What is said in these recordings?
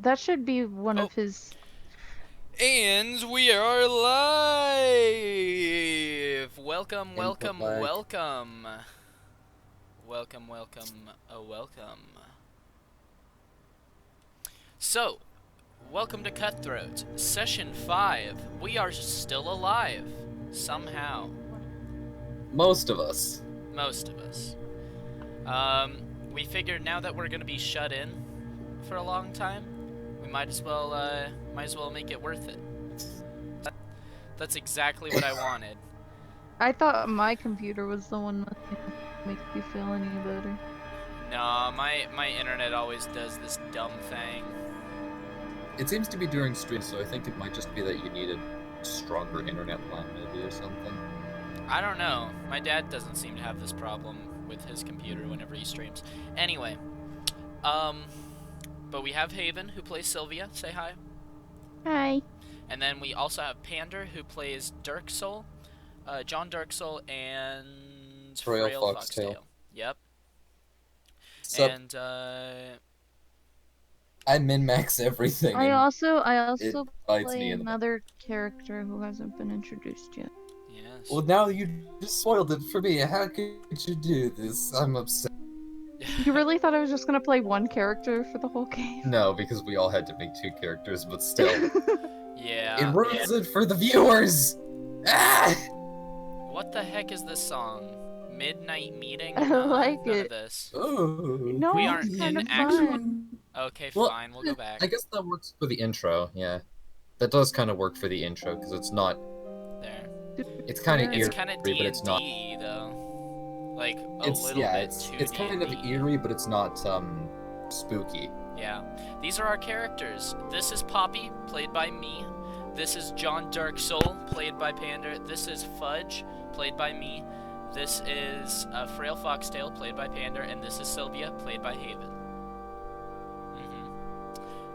That should be one Oh, of his. and we are live! Welcome, Input welcome, lag. welcome. Welcome, welcome, welcome. So, welcome to Cutthroats, Session 5. We are still alive. Somehow. Most of us. Most of us. We figured now that we're gonna be shut in for a long time, we might as well make it worth it. That's exactly what I wanted. I thought my computer was the one that make you feel any better. No, my internet always does this dumb thing. It seems to be during streams, so I think it might just be that you needed stronger internet line maybe or something. I don't know. My dad doesn't seem to have this problem with his computer whenever he streams. Anyway, but we have Haven who plays Sylvia. Say hi. Hi. And then we also have Pander who plays Dirk Soul, John Dirk Soul, and Frail Foxtail. Yep. Sup? And I min-max everything. I and also it bites play me in the back. another character who hasn't been introduced yet. yes. Well, now you just spoiled it for me. How could you do this? I'm upset. You really thought I was just gonna play one character for the whole game? No, because we all had to make 2 characters, but still. Yeah. It ruins it for the viewers! Ah! What the heck is this song? Midnight Meeting? I like none it. Of this. Oh, No, We it's aren't kind in of actual- fun. Okay, Well, fine. We'll go back. I guess that works for the intro, yeah. That does kind of work for the intro, because it's not... There. It's kind of It's eerie, kind of but D&D it's not... though. Like a It's, little yeah, bit too it's kind of D&D. eerie, but it's not, spooky. Yeah. These are our characters. This is Poppy, played by me. This is John Dark Soul, played by Pander. This is Fudge, played by me. This is Frail Foxtail, played by Pander, and this is Sylvia, played by Haven.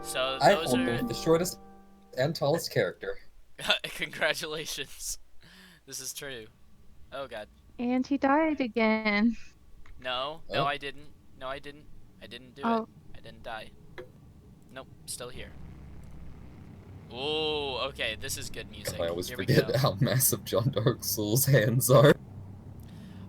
So I those hold are. both the shortest and tallest character. Congratulations. This is true. Oh god. And he died again. No, Oh. no, I didn't. No, I didn't. I didn't do Oh. it. I didn't die. Nope, still here. Oh, okay. This is good music. I always Here we forget go. how massive John Dark Soul's hands are.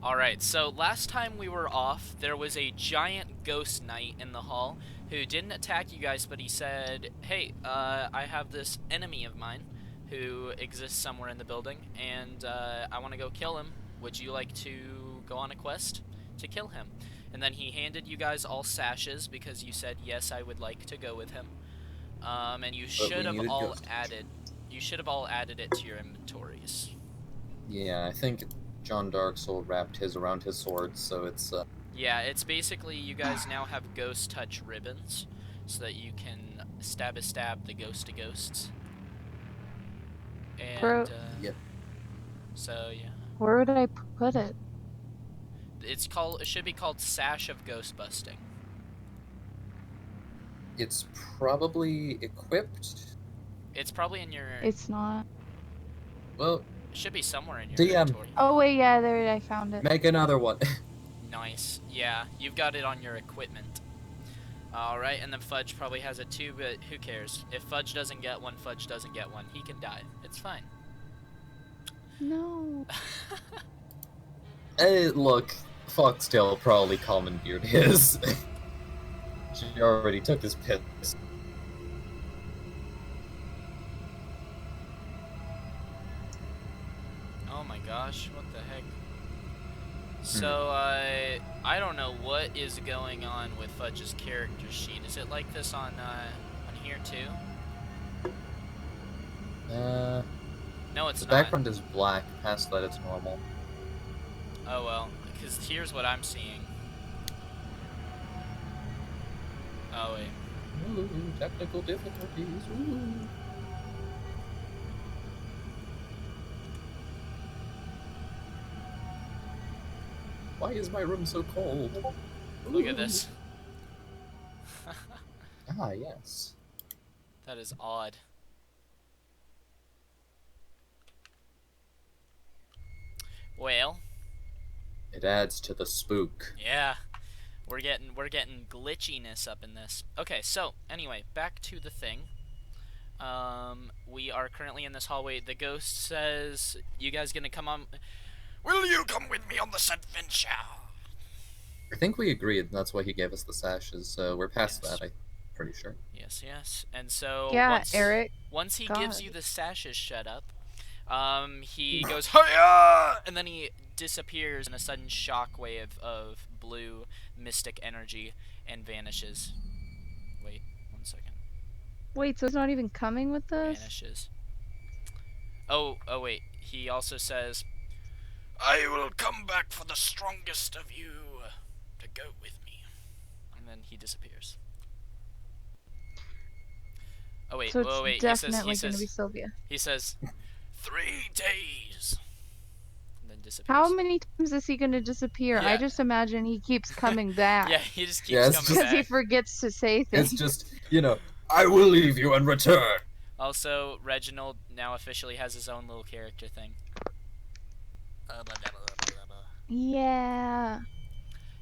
Alright, so last time we were off, there was a giant ghost knight in the hall who didn't attack you guys, but he said, hey, I have this enemy of mine who exists somewhere in the building, and I want to go kill him. Would you like to go on a quest to kill him? And then he handed you guys all sashes because you said, yes, I would like to go with him. And you should have needed all ghost added, it to your inventories. Yeah, I think John Dark Soul wrapped his around his sword, so it's, Yeah, it's basically you guys now have ghost touch ribbons so that you can stab the ghost to ghosts. And Yep. So yeah. Where would I put it? It should be called Sash of Ghost Busting. It's probably equipped. It's probably in your It's not. Well, it should be somewhere in your DM. inventory. Oh wait, yeah, there I found it. make another one. Nice. Yeah, you've got it on your equipment. Alright, and then Fudge probably has it too, but who cares? If Fudge doesn't get one, Fudge doesn't get one. He can die. It's fine. No. Hey, look, Foxtail probably commandeered his. She already took his piss. Oh my gosh, what the heck? So, I don't know what is going on with Fudge's character sheet. Is it like this on here too? No, it's The not. background is black, past that it's normal. Oh well, because here's what I'm seeing. Oh wait. Ooh, technical difficulties. Ooh. Why is my room so cold? Look at this. Ah, yes. That is odd. Well, It adds to the spook. yeah. We're getting glitchiness up in this. Okay, so anyway, back to the thing. We are currently in this hallway. The ghost says, "You guys gonna come on? Will you come with me on this adventure?" I think we agreed. That's why he gave us the sashes. We're past Yes. that. I'm pretty sure. Yes, yes. And so Yeah, Eric. once he God. gives you the sashes shut up, he goes, "Hiya!" And then he disappears in a sudden shockwave of blue mystic energy and vanishes. Wait, 1 second. Wait, so he's not even coming with us? Vanishes. Oh, wait. He also says, "I will come back for the strongest of you to go with me." And then he disappears. Oh wait, So it's wait. definitely gonna be Sylvia. He says 3 days. And then disappears. How many times is he gonna disappear? Yeah. I just imagine he keeps coming back. Yeah, he just keeps Yeah, it's coming Because back. he forgets to say things. It's just, I will leave you and return. Also, Reginald now officially has his own little character thing. Yeah.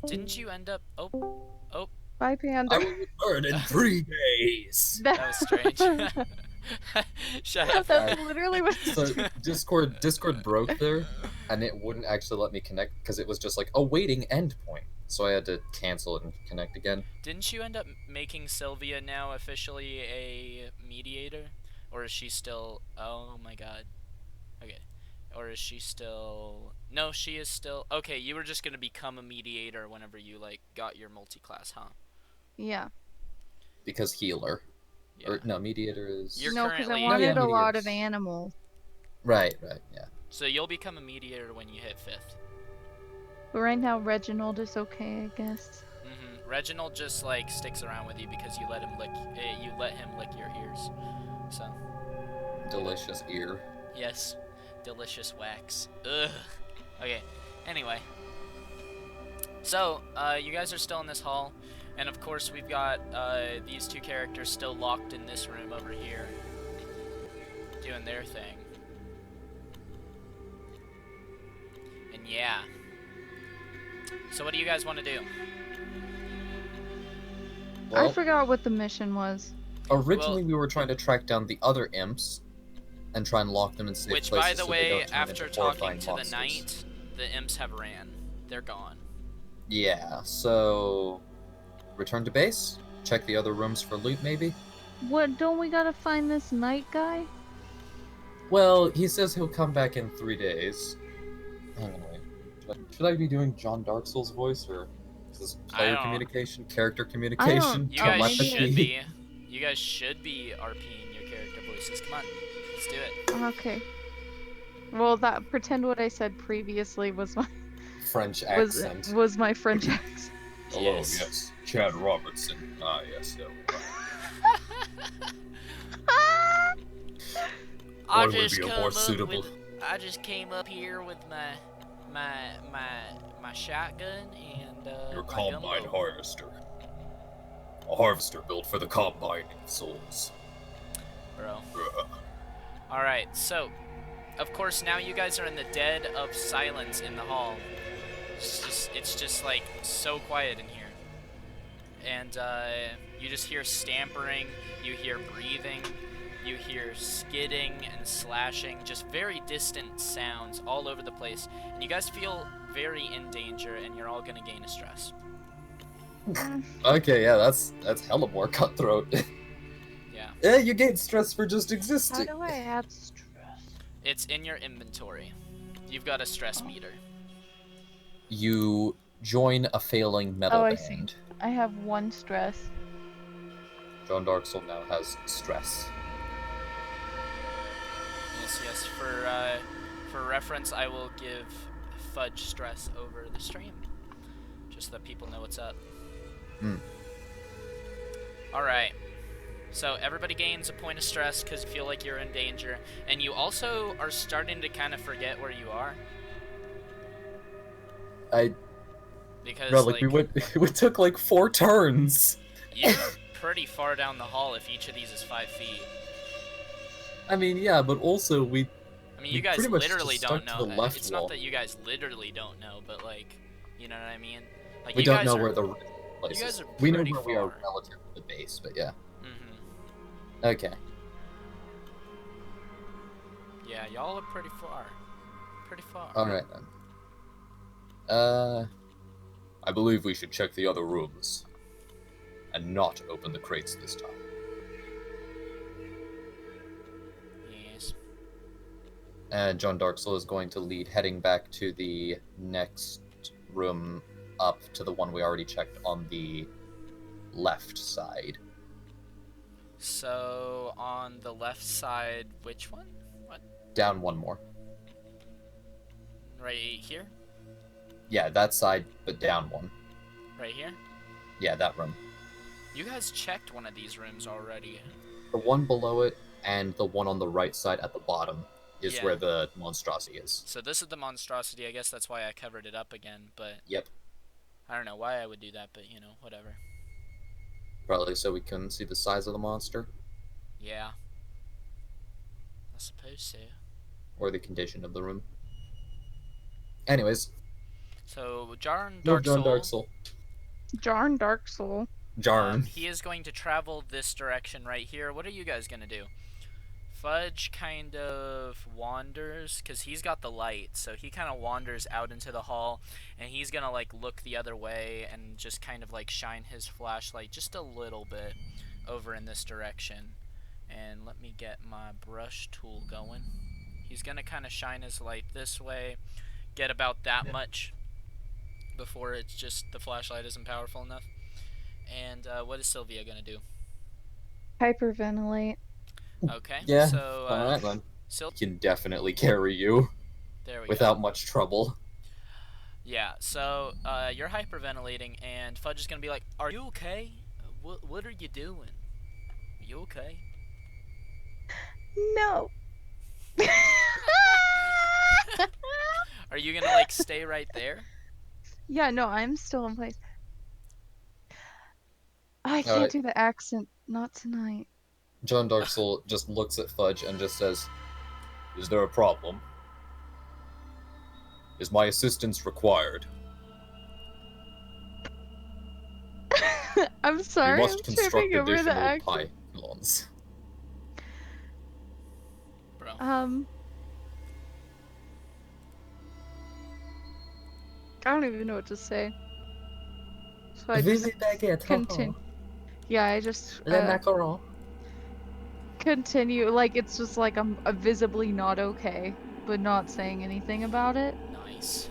Didn't you end up? Oh, Bye, Panda. I will return in 3 days. that was strange. Shut up. That's literally what he's So doing. Discord broke there, and it wouldn't actually let me connect because it was just like a waiting endpoint. So I had to cancel it and connect again. Didn't you end up making Sylvia now officially a mediator? Or is she still... Oh my god. Okay. Or is she still... No, she is still... Okay, you were just gonna become a mediator whenever you, like, got your multi-class, huh? Yeah. Because healer. Yeah. Or, no, mediator is... You're No, because I currently- wanted Yeah, a lot of mediators. animals. Right, yeah. So you'll become a mediator when you hit 5th. But right now, Reginald is okay, I guess. Reginald just, like, sticks around with you because you let him lick your ears. So... Delicious ear. Yes. Delicious wax. Ugh. Okay. Anyway. So, you guys are still in this hall. And of course we've got, these 2 characters still locked in this room over here. Doing their thing. And yeah. So what do you guys want to do? Well, I forgot what the mission was. originally we were trying to track down the other imps and try and lock them in safe Which, places by the so they way, don't turn after into talking horrifying to the monsters. knight, the imps have ran. They're gone. Yeah, so... Return to base? Check the other rooms for loot, maybe? What, don't we gotta find this night guy? Well, he says he'll come back in 3 days. Hang on, wait. Should I be doing John Dark Souls' voice, or is this player don't- communication, character communication, You guys telepathy? should be. You guys should be RPing your character voices. Come on, let's do it. Okay. Well, pretend what I said previously was my French accent. was my French accent. Hello, Yes. yes. Chad Robertson. Ah, yes. I Or would just be a come more up suitable- with. I just came up here with my shotgun and Your my combine gunboat. harvester. A harvester built for the combining of souls. Bro. Bruh. All right, so of course now you guys are in the dead of silence in the hall. It's just like so quiet in here, and you just hear stampering, you hear breathing, you hear skidding and slashing, just very distant sounds all over the place, and you guys feel very in danger, and you're all gonna gain a stress. Okay, yeah, that's hella more cutthroat. Yeah, Yeah, you gain stress for just How existing. do I add stress? it's in your inventory. You've got a stress meter. You join a failing metal Oh, I band. see. I have 1 stress. John Dark Soul now has stress. Yes. For reference, I will give fudge stress over the stream, just so that people know what's up. Hmm. All right. So everybody gains a point of stress because you feel like you're in danger, and you also are starting to kind of forget where you are because Bro, like, we took like 4 turns. you're pretty far down the hall if each of these is 5 feet. I mean, yeah, but also I mean, We you guys pretty much literally just don't stuck know. to the left It's wall. not that you guys literally don't know, but like, you know what I mean? Like we you don't guys know are, where the places. You guys are We know pretty where we are far. relative to the base, but yeah. Mm-hmm. Okay. Yeah, y'all are pretty far. Pretty far. Alright then. I believe we should check the other rooms. And not open the crates this time. Yes. And John Darksel is going to lead, heading back to the next room up to the one we already checked on the left side. So, on the left side, which one? What? Down one more. Right here? Yeah, that side, but down one. Right here? Yeah, that room. You guys checked one of these rooms already. The one below it and the one on the right side at the bottom is Yeah. where the monstrosity is. So this is the monstrosity. I guess that's why I covered it up again, but... Yep. I don't know why I would do that, but, you know, whatever. Probably so we can see the size of the monster. Yeah. I suppose so. Or the condition of the room. Anyways. So, Jarn No, John Darksol... Darksel. Jarn Dark Soul. Jarn. He is going to travel this direction right here. What are you guys going to do? Fudge kind of wanders, because he's got the light, so he kind of wanders out into the hall, and he's going to, like, look the other way and just kind of, like, shine his flashlight just a little bit over in this direction. And let me get my brush tool going. He's going to kind of shine his light this way, get about that much before it's just the flashlight isn't powerful enough. And what is Sylvia going to do? Hyperventilate. Okay, Yeah, so alright then. Sylvia Can definitely carry you there we without go. much trouble. Yeah, so you're hyperventilating, and Fudge is gonna be like, "Are you okay? What are you doing? Are you okay?" No. Are you gonna like stay right there? Yeah, no, I'm still in place. I can't Alright. do the accent. Not tonight. John Darksel just looks at Fudge and just says, "Is there a problem? Is my assistance required? I'm We sorry, I'm must construct tripping over the additional accent. pylons." Bro. I don't even know what to say. So I just continue. Yeah, I just continue. Like, it's just like I'm visibly not okay, but not saying anything about it. Nice.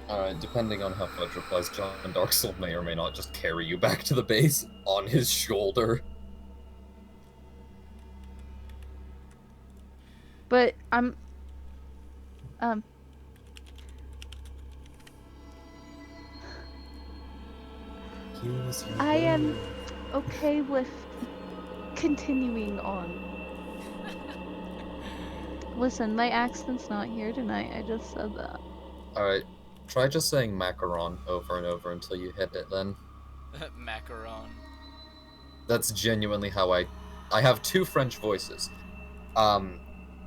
Alright, depending on how Fudge replies, John Darksel may or may not just carry you back to the base on his shoulder. But I'm I am okay with continuing on. Listen, my accent's not here tonight. I just said that. Alright, try just saying macaron over and over until you hit it then. Macaron. That's genuinely how I have two French voices.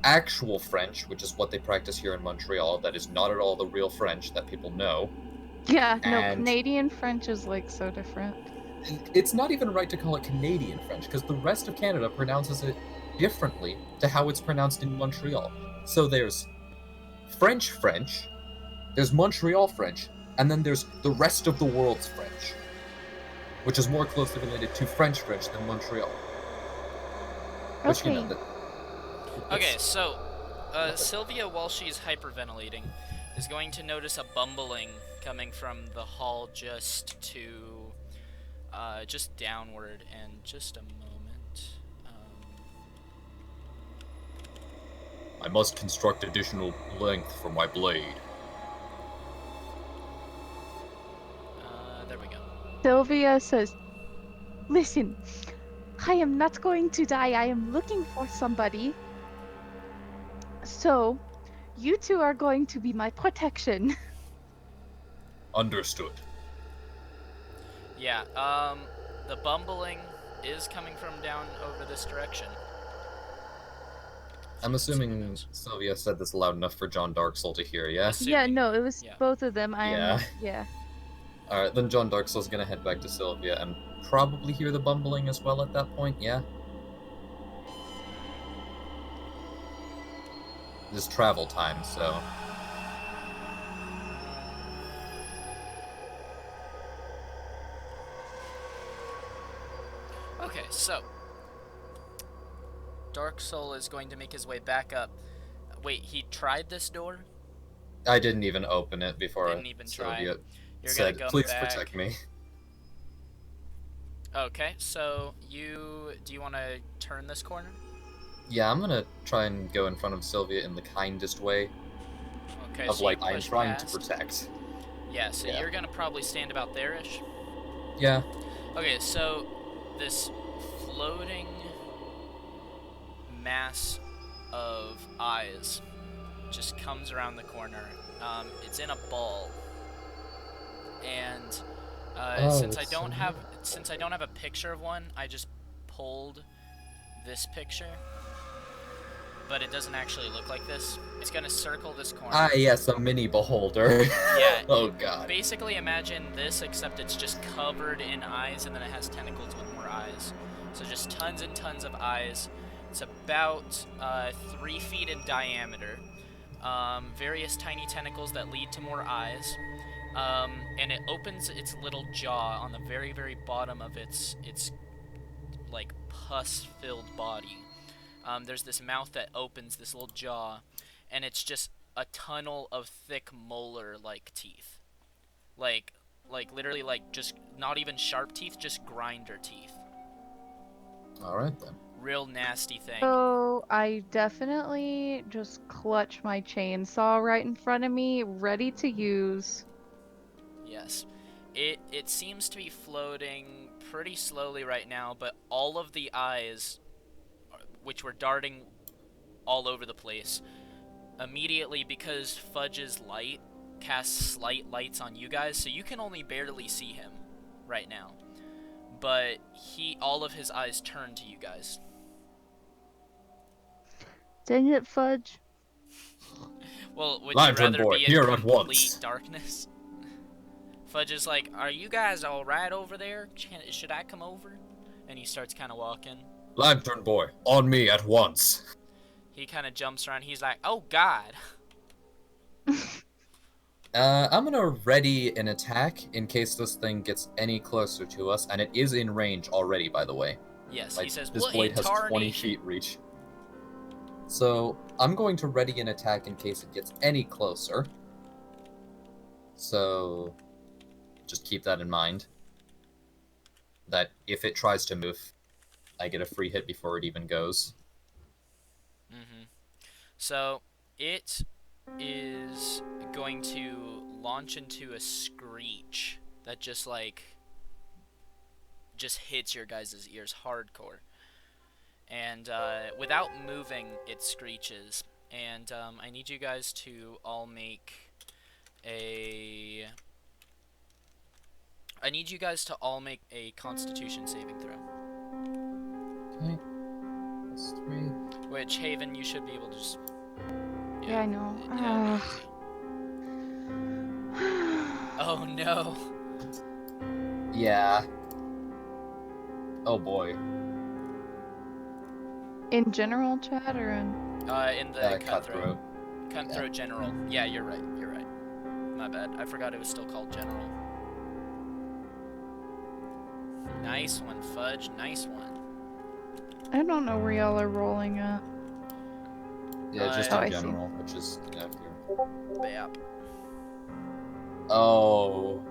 Actual French, which is what they practice here in Montreal, that is not at all the real French that people know. Yeah, no, And- Canadian French is like so different. It's not even right to call it Canadian French, because the rest of Canada pronounces it differently to how it's pronounced in Montreal. So there's French French, there's Montreal French, and then there's the rest of the world's French, which is more closely related to French French than Montreal. Which, you know, Okay. Okay, so Sylvia, while she's hyperventilating, is going to notice a bumbling coming from the hall just downward. And just a moment. I must construct additional length for my blade. There we go. Sylvia says, "Listen, I am not going to die. I am looking for somebody. So, you two are going to be my protection." Understood. Yeah, the bumbling is coming from down over this direction. I'm assuming Sylvia said this loud enough for John Darksel to hear, yeah? Yeah, no, it was Yeah. both of them. Yeah. Yeah. Alright, then John Dark Soul's gonna head back to Sylvia and probably hear the bumbling as well at that point, yeah? This travel time, so... Okay, so Dark Soul is going to make his way back up. Wait, he tried this door? I didn't even open it before Didn't even try. Sylvia You're gonna said, come please back. protect me. Okay, so do you want to turn this corner? Yeah, I'm gonna try and go in front of Sylvia in the kindest way. Okay, Of so like, you I'm push trying past. to protect. Yeah, so you're gonna probably stand about there-ish. Yeah. Okay, so this floating mass of eyes just comes around the corner. It's in a ball, and since I don't have a picture of one, I just pulled this picture, but it doesn't actually look like this. It's gonna circle this corner. Ah, yes, a mini beholder. Yeah. Oh god. Basically, imagine this, except it's just covered in eyes, and then it has tentacles with more eyes. So just tons and tons of eyes. It's about 3 feet in diameter. Various tiny tentacles that lead to more eyes. And it opens its little jaw on the very, very bottom of its like pus-filled body. There's this mouth that opens, this little jaw, and it's just a tunnel of thick molar-like teeth. Like literally, like, just not even sharp teeth, just grinder teeth. Alright then. Real nasty thing. So I definitely just clutch my chainsaw right in front of me, ready to use. Yes. It seems to be floating pretty slowly right now, but all of the eyes, which were darting all over the place, immediately, because Fudge's light casts slight lights on you guys, so you can only barely see him right now. But all of his eyes turn to you guys. Dang it, Fudge. Well, would Lantern you rather boy, be in here at complete once. darkness? Fudge is like, are you guys alright over there? Should I come over? And he starts kind of walking. Lantern boy, on me at once. He kind of jumps around. He's like, oh god. I'm gonna ready an attack in case this thing gets any closer to us, and it is in range already, by the way. Yes, Like, he says, this well, blade has 20 tarnation. feet reach. So, I'm going to ready an attack in case it gets any closer. So, just keep that in mind. That if it tries to move, I get a free hit before it even goes. Mm-hmm. So, it is going to launch into a screech that just hits your guys' ears hardcore. And without moving, it screeches. And I need you guys to all make a Constitution saving throw. Okay. That's 3. Which, Haven, you should be able to just... Yeah, I know. Yeah, easy. Oh no. Yeah. Oh boy. In general chat or in? In the Cutthroat. Cutthroat General. Yeah, you're right. You're right. My bad. I forgot it was still called General. Nice one, Fudge. Nice one. I don't know where y'all are rolling at. Yeah, just I in see. general, which is here. Bap. Oh.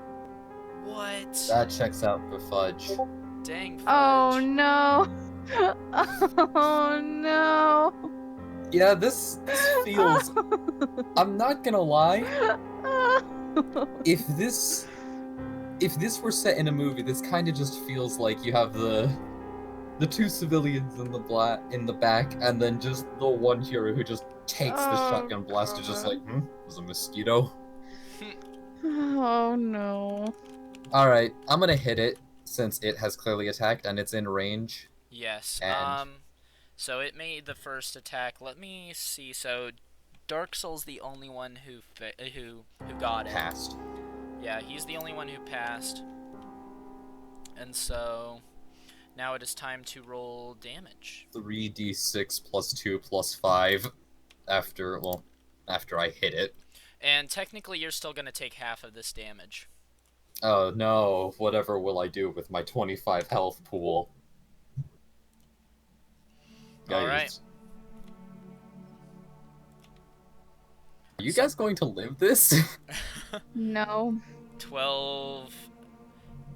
What? That checks out for Fudge. Dang, Fudge. Oh no! Oh no! Yeah, this feels... I'm not gonna lie. If this were set in a movie, this kind of just feels like you have the 2 civilians in the back, and then just the one hero who just takes the shotgun blast to just like, it was a mosquito. Oh no. Alright, I'm gonna hit it, since it has clearly attacked, and it's in range. Yes. And... So it made the first attack. Let me see. So Dark Soul's the only one who got it. Passed. Yeah, he's the only one who passed. And so now it is time to roll damage. 3d6 plus 2 plus 5 after I hit it. And technically you're still going to take half of this damage. Oh no, whatever will I do with my 25 health pool? Alright. Are you guys going to live this? No. 12.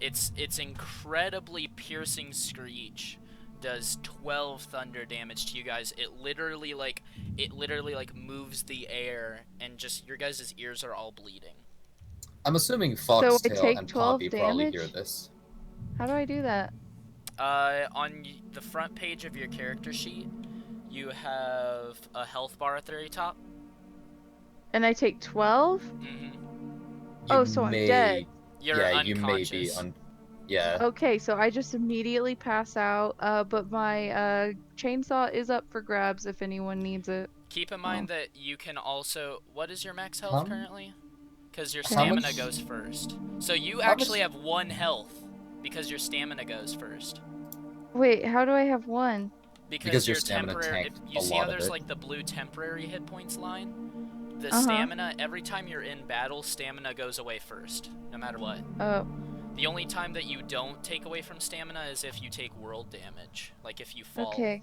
Its incredibly piercing screech does 12 thunder damage to you guys. It literally like moves the air, and just your guys' ears are all bleeding. I'm assuming So I Foxtail take and 12 Poppy probably damage? hear this. How do I do that? On the front page of your character sheet, you have a health bar at the very top. And I take 12? Oh, so I'm dead. You're you may be unconscious. yeah. Okay, so I just immediately pass out, but my chainsaw is up for grabs if anyone needs it. Keep in mind that you can also... What is your max health currently? Because your How stamina much- goes first. So you How actually much- have 1 health because your stamina goes first. Wait, how do I have 1? Because your your stamina temporary... tanked You a see lot how of there's it. like the blue temporary hit points line? The stamina, every time you're in battle, stamina goes away first, no matter what. Oh. The only time that you don't take away from stamina is if you take world damage, like if you fall. Okay.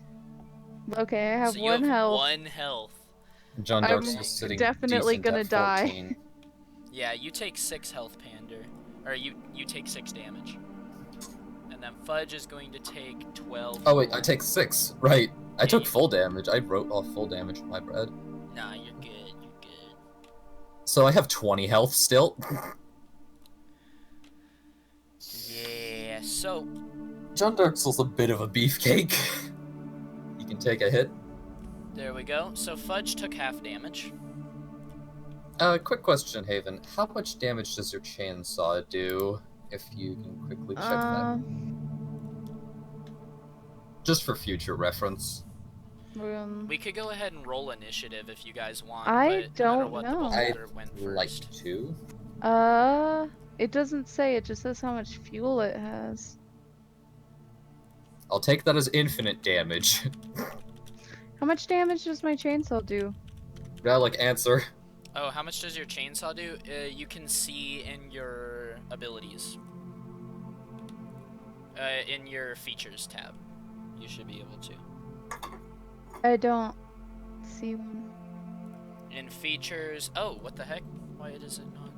Okay, I have so 1 you have health. 1 health. John I'm Dark's just sitting definitely decent gonna at die. 14. Yeah, you take 6 health, Pander. Or you take 6 damage. And then Fudge is going to take 12. Oh wait, I take 6. Right. I Yeah, took you- full damage. I wrote off full damage in my bread. Nah, you're good, you're good. So I have 20 health still. Yeah, so... John Dark's a bit of a beefcake. He can take a hit. There we go. So Fudge took half damage. Quick question, Haven. How much damage does your chainsaw do? If you can quickly check that. Just for future reference. We could go ahead and roll initiative if you guys want, I but no matter don't what, know. the I'd beholder went first. like to. It doesn't say, it just says how much fuel it has. I'll take that as infinite damage. How much damage does my chainsaw do? Relic answer. Oh, how much does your chainsaw do? You can see in your abilities. In your features tab. You should be able to. I don't see one. In features... Oh, what the heck? Why is it not...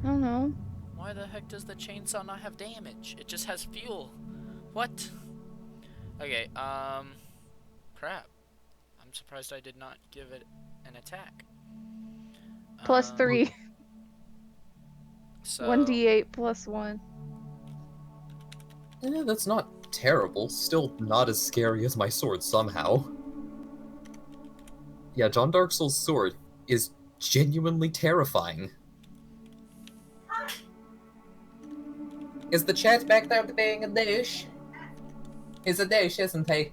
I don't know. Why the heck does the chainsaw not have damage? It just has fuel. What? Okay, crap. I'm surprised I did not give it an attack. Plus 3. So... 1d8 plus 1. Eh, that's not terrible. Still not as scary as my sword somehow. Yeah, John Dark Souls' sword is genuinely terrifying. Is the chat back there being a douche? He's a douche, isn't he?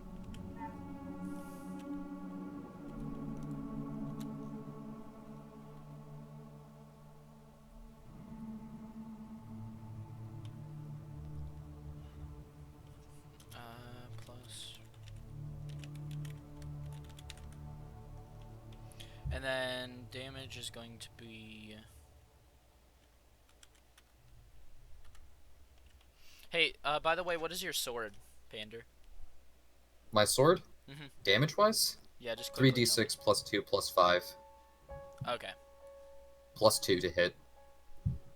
plus... And then damage is going to be... Hey, by the way, what is your sword, Pander? My sword? Mm-hmm. Damage-wise? Yeah, just quickly 3d6 plus 2 plus 5. Okay. Plus 2 to hit.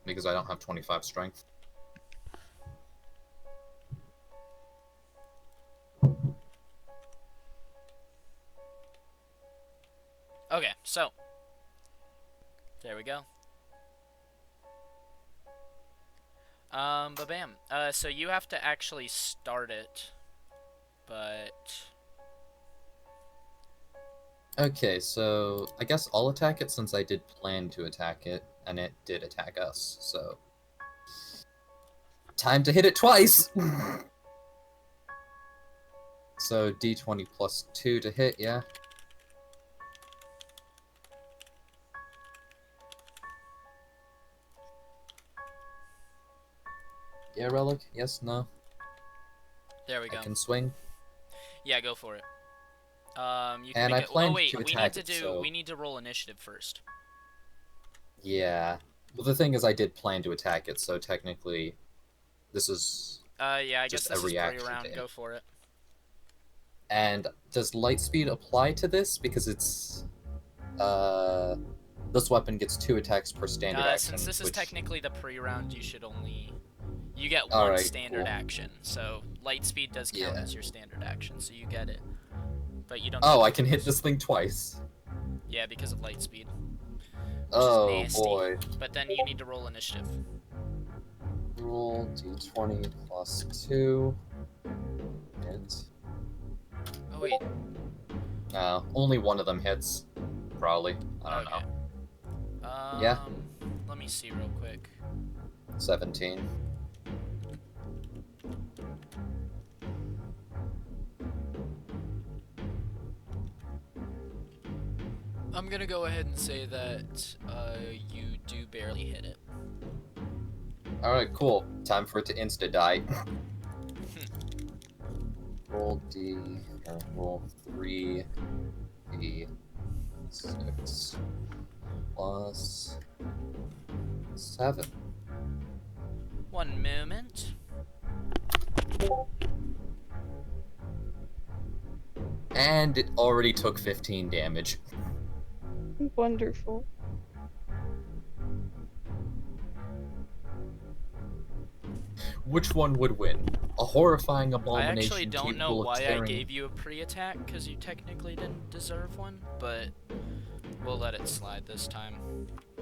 Because I don't have 25 strength. Okay, so... There we go. Ba-bam. So you have to actually start it. But... Okay, so I guess I'll attack it since I did plan to attack it, and it did attack us, so... Time to hit it twice! So d20 plus 2 to hit, yeah? Yeah, Relic? Yes, no? There we go. I can swing. Yeah, go for it. You can And make I it. Oh planned wait, to we need attack to it, do. so... We need to roll initiative first. Yeah. Well, the thing is, I did plan to attack it, so technically, this is Yeah, I guess just a this is reaction to pre-round. Go it. for it. And does Lightspeed apply to this? Because it's... This weapon gets 2 attacks per standard action, Since this is which... technically the pre-round, you should only... You get one Alright, standard cool. action, so Lightspeed does count Yeah. as your standard action, so you get it. But you don't Oh, get I to can hit choose. this thing twice. Yeah, because of Lightspeed. Which Oh, is nasty. boy. But then you need to roll initiative. Roll d20 plus 2. Hit. Oh wait. No, only one of them hits. Probably. I don't Okay. know. Yeah. Let me see real quick. 17. I'm gonna go ahead and say that you do barely hit it. Alright, cool. Time for it to insta-die. Roll D... roll 3... D6... plus... 7. One moment. And it already took 15 damage. Wonderful. Which one would win? A horrifying I abomination actually don't know capable of why tearing... I gave you a pre-attack, because you technically didn't deserve one, but we'll let it slide this time.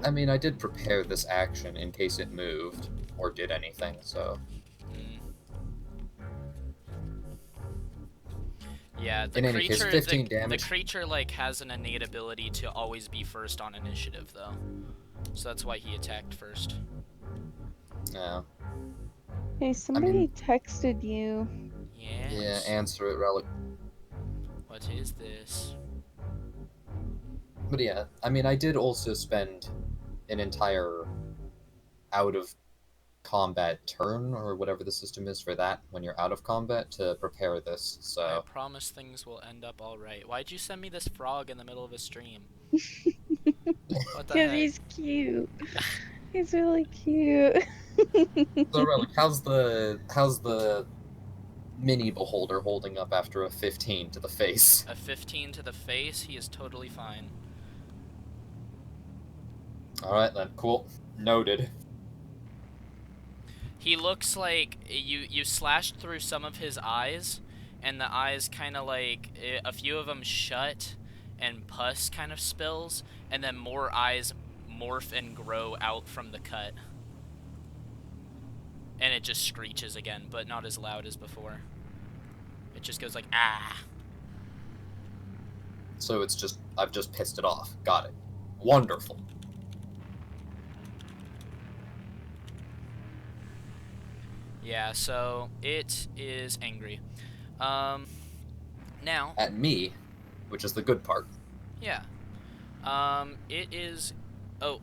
I mean, I did prepare this action in case it moved, or did anything, so... Yeah, the In any creature, case, 15 damage. The creature, like, has an innate ability to always be first on initiative, though. So that's why he attacked first. Yeah. Hey, somebody texted you. Yes. Yeah, answer it, Relic. What is this? But yeah, I mean, I did also spend an entire out-of-combat turn, or whatever the system is for that, when you're out of combat, to prepare this, I so... promise things will end up alright. Why'd you send me this frog in the middle of a stream? What the Because heck? he's cute. He's really cute. So, Relic, how's the mini beholder holding up after a 15 to the face? A 15 to the face, he is totally fine. Alright then, cool. Noted. He looks like you slashed through some of his eyes, and the eyes kind of like a few of them shut, and pus kind of spills, and then more eyes morph and grow out from the cut, and it just screeches again, but not as loud as before. It just goes like ah. So it's just I've just pissed it off. Got it. Wonderful. Yeah, so it is angry. Now... At me, which is the good part. Yeah. It is... Oh,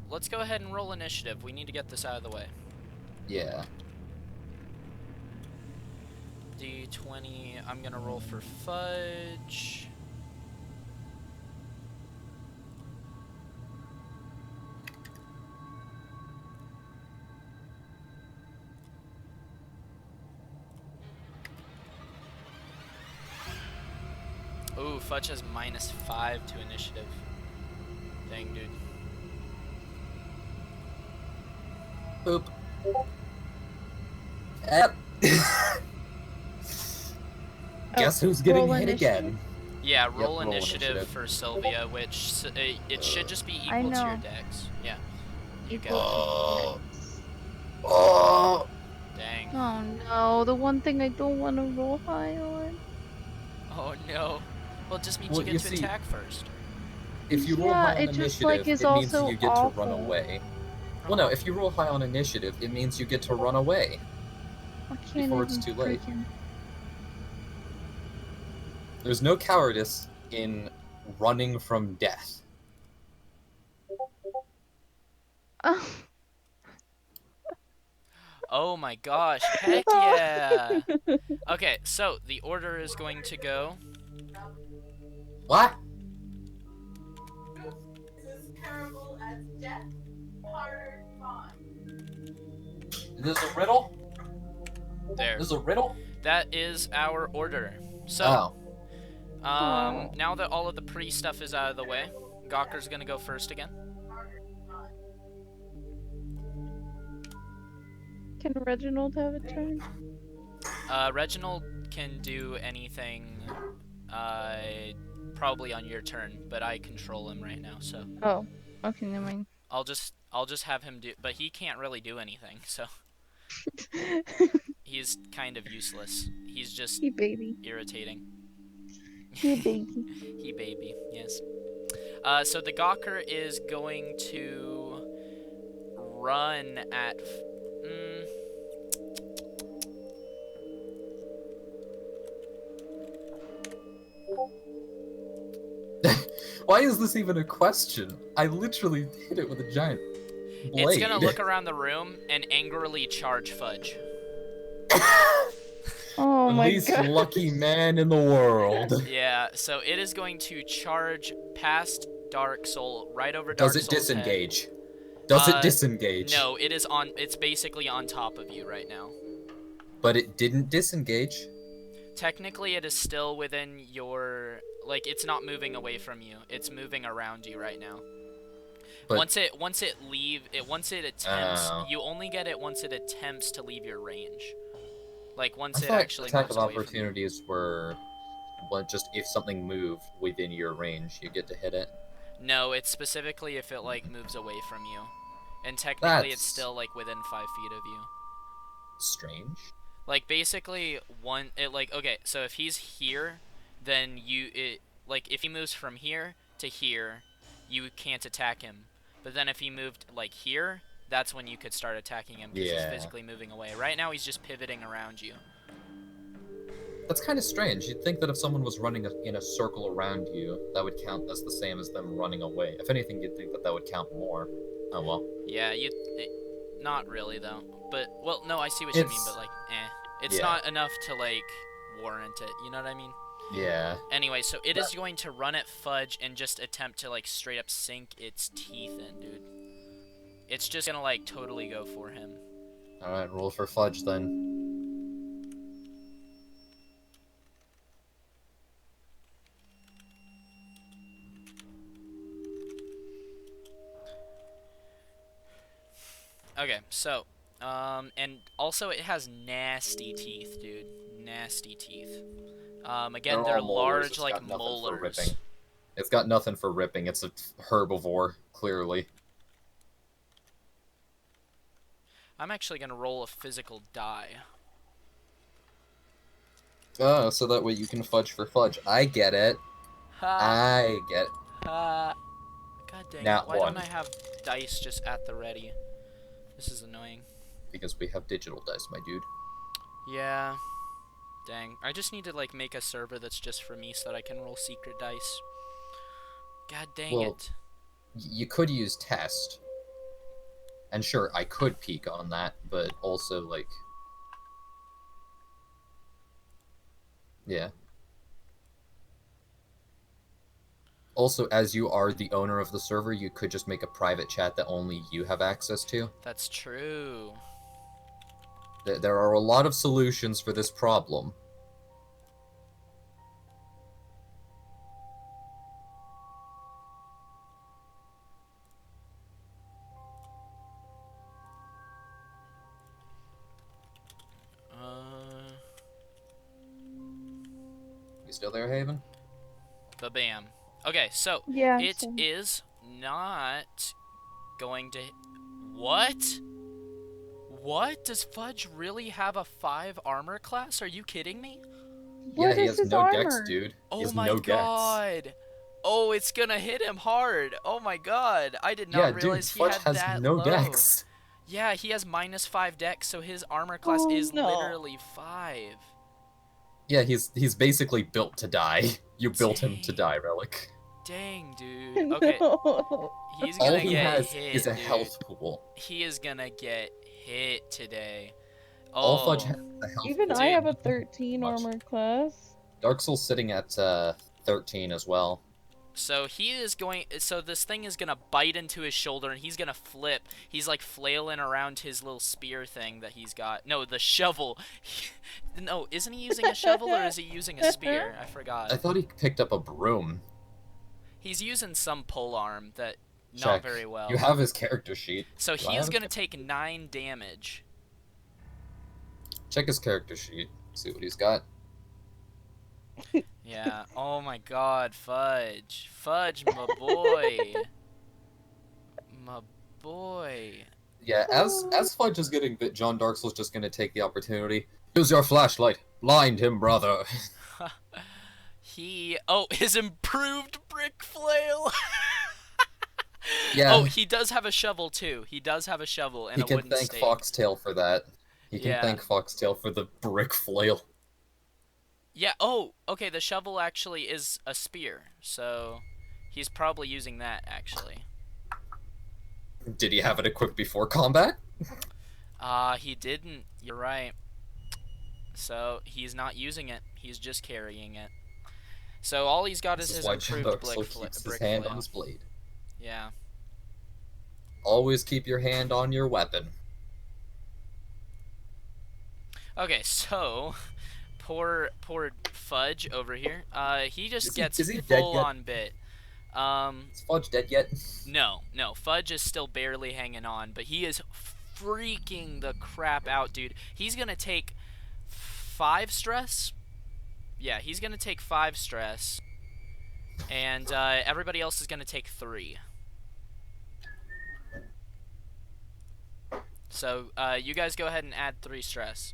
let's go ahead and roll initiative. We need to get this out of the way. Yeah. D20, I'm gonna roll for fudge. Ooh, Fudge has -5 to initiative. Dang, dude. Boop. Yep. Guess who's getting hit again? Yeah, roll, roll initiative for Sylvia, which it should just be equal to your dex. Yeah. You get it. Oh. Oh. Dang. Oh no, the one thing I don't want to roll high on. Oh no. Well, it just means Well, you get to attack first. If you roll high on initiative, it means you get to run away. Well, no, if you roll high on initiative, it means you get to run away. Before it's too late. There's no cowardice in running from death. Oh my gosh, heck yeah! Okay, so the order is going to go. What? This is a riddle? There. This is a riddle? That is our order. So, Oh. now that all of the pre-stuff is out of the way, Gawker's gonna go first again. Can Reginald have a turn? Reginald can do anything, probably on your turn, but I control him right now, so. Oh, okay, never mind. I'll just have him do, but he can't really do anything, so. He's kind of useless. He's just He baby. irritating. He baby. He baby, yes. So the Gawker is going to run at. Why is this even a question? I literally hit it with a giant blade. It's gonna look around the room and angrily charge Fudge. Oh my Least god. lucky man in the world. Yeah, so it is going to charge past Dark Soul, right over Dark Does Soul's it disengage? head. Does it disengage? No, it is on. It's basically on top of you right now. But it didn't disengage? Technically, it is still within your. Like, it's not moving away from you. It's moving around you right now. But once it attempts, you only get it once it attempts to leave your range. Like once it actually attack moves of away from you. opportunities were just if something moved within your range, you get to hit it. No, it's specifically if it like moves away from you, and technically it's That's still like within 5 feet of you. strange. Like basically okay, so if he's here, then like if he moves from here to here, you can't attack him. But then if he moved like here, that's when you could start attacking him because he's physically moving away. Right now he's just pivoting around you. That's kind of strange. You'd think that if someone was running in a circle around you, that would count as the same as them running away. If anything, you'd think that that would count more. Oh well. Yeah, not really though. But well, no, I see what you mean. But like, it's not enough to like warrant it. You know what I mean? Yeah. Anyway, so it is going to run at Fudge and just attempt to like straight up sink its teeth in, dude. It's just gonna like totally go for him. Alright, roll for Fudge then. Okay, so, and also it has nasty teeth, dude. Nasty teeth. Again, they're large like molars. It's got nothing for ripping. It's a herbivore, clearly. I'm actually gonna roll a physical die. Oh, so that way you can fudge for Fudge. I get it. Ha. I get it. Ha. God dang it, why don't I have dice just at the ready? This is annoying. Because we have digital dice, my dude. Yeah. Dang. I just need to like make a server that's just for me so that I can roll secret dice. God dang it. You could use test. And sure, I could peek on that, but also, like... Yeah. Also, as you are the owner of the server, you could just make a private chat that only you have access to. That's true. There are a lot of solutions for this problem. You still there, Haven? Ba-bam. Okay, so Yeah. it is not going to... What? What? Does Fudge really have a 5 armor class? Are you kidding me? Yeah, he has no dex, dude. Oh my god. Oh, it's gonna hit him hard. Oh my god. I did not realize he had that low. Fudge has no dex. Yeah, he has -5 dex, so his armor class is literally 5. Yeah, he's basically built to die. You built him to die, Relic. Dang, dude. Okay. He's gonna All he get has hit, is a dude. health pool. He is gonna get hit today. All Fudge Oh, has the health. Even I Dude. have a 13 Much. armor class. Dark Soul's sitting at 13 as well. so he is going. So this thing is gonna bite into his shoulder, and he's gonna flip. He's like flailing around his little spear thing that he's got. No, the shovel. No, isn't he using a shovel or is he using a spear? I forgot. I thought he picked up a broom. He's using some polearm that not Check. very well. You have his character sheet. So Do I he is have gonna take 9 damage. Check his character sheet. See what he's got. Yeah. Oh my God, Fudge. Fudge, my boy. My boy. Yeah, as Fudge is getting bit, John Dark Soul's just gonna take the opportunity. Use your flashlight. Blind him, brother. His improved brick flail. Yeah. Oh, he does have a shovel too. He does have a shovel and He a can wooden thank stake. Foxtail for that. He can Yeah. thank Foxtail for the brick flail. Yeah. Oh, okay. The shovel actually is a spear, so he's probably using that actually. Did he have it equipped before combat? He didn't. You're right. So he's not using it. He's just carrying it. So all he's got is This is his why John improved Dark Soul brick keeps his brick hand flail. on his blade. Yeah. Always keep your hand on your weapon. Okay, so poor Fudge over here. He just gets is he dead full yet? on bit. Is Fudge dead yet? No, Fudge is still barely hanging on, but he is freaking the crap out, dude. He's gonna take 5 stress. Yeah, he's gonna take 5 stress, and everybody else is gonna take 3. So you guys go ahead and add 3 stress.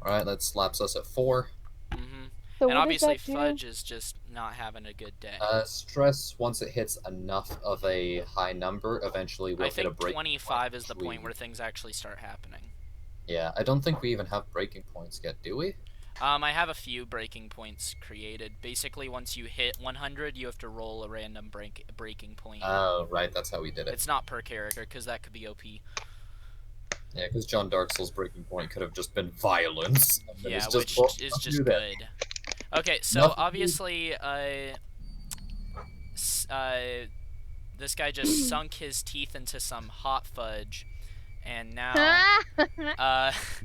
Alright, that slaps us at 4. Mm-hmm. So And what obviously does that do? Fudge is just not having a good day. Stress, once it hits enough of a high number, eventually we'll I hit a think break 25 is the which we- point where things actually start happening. Yeah, I don't think we even have breaking points yet, do we? I have a few breaking points created. Basically, once you hit 100, you have to roll a random breaking point. Oh, right, that's how we did it. It's not per character, because that could be OP. Yeah, because John Dark Soul's breaking point could have just been violence. And then Yeah, it's just, which well, is I'll just do that. good. Okay, so Nothing obviously, this guy just sunk his teeth into some hot fudge, and now,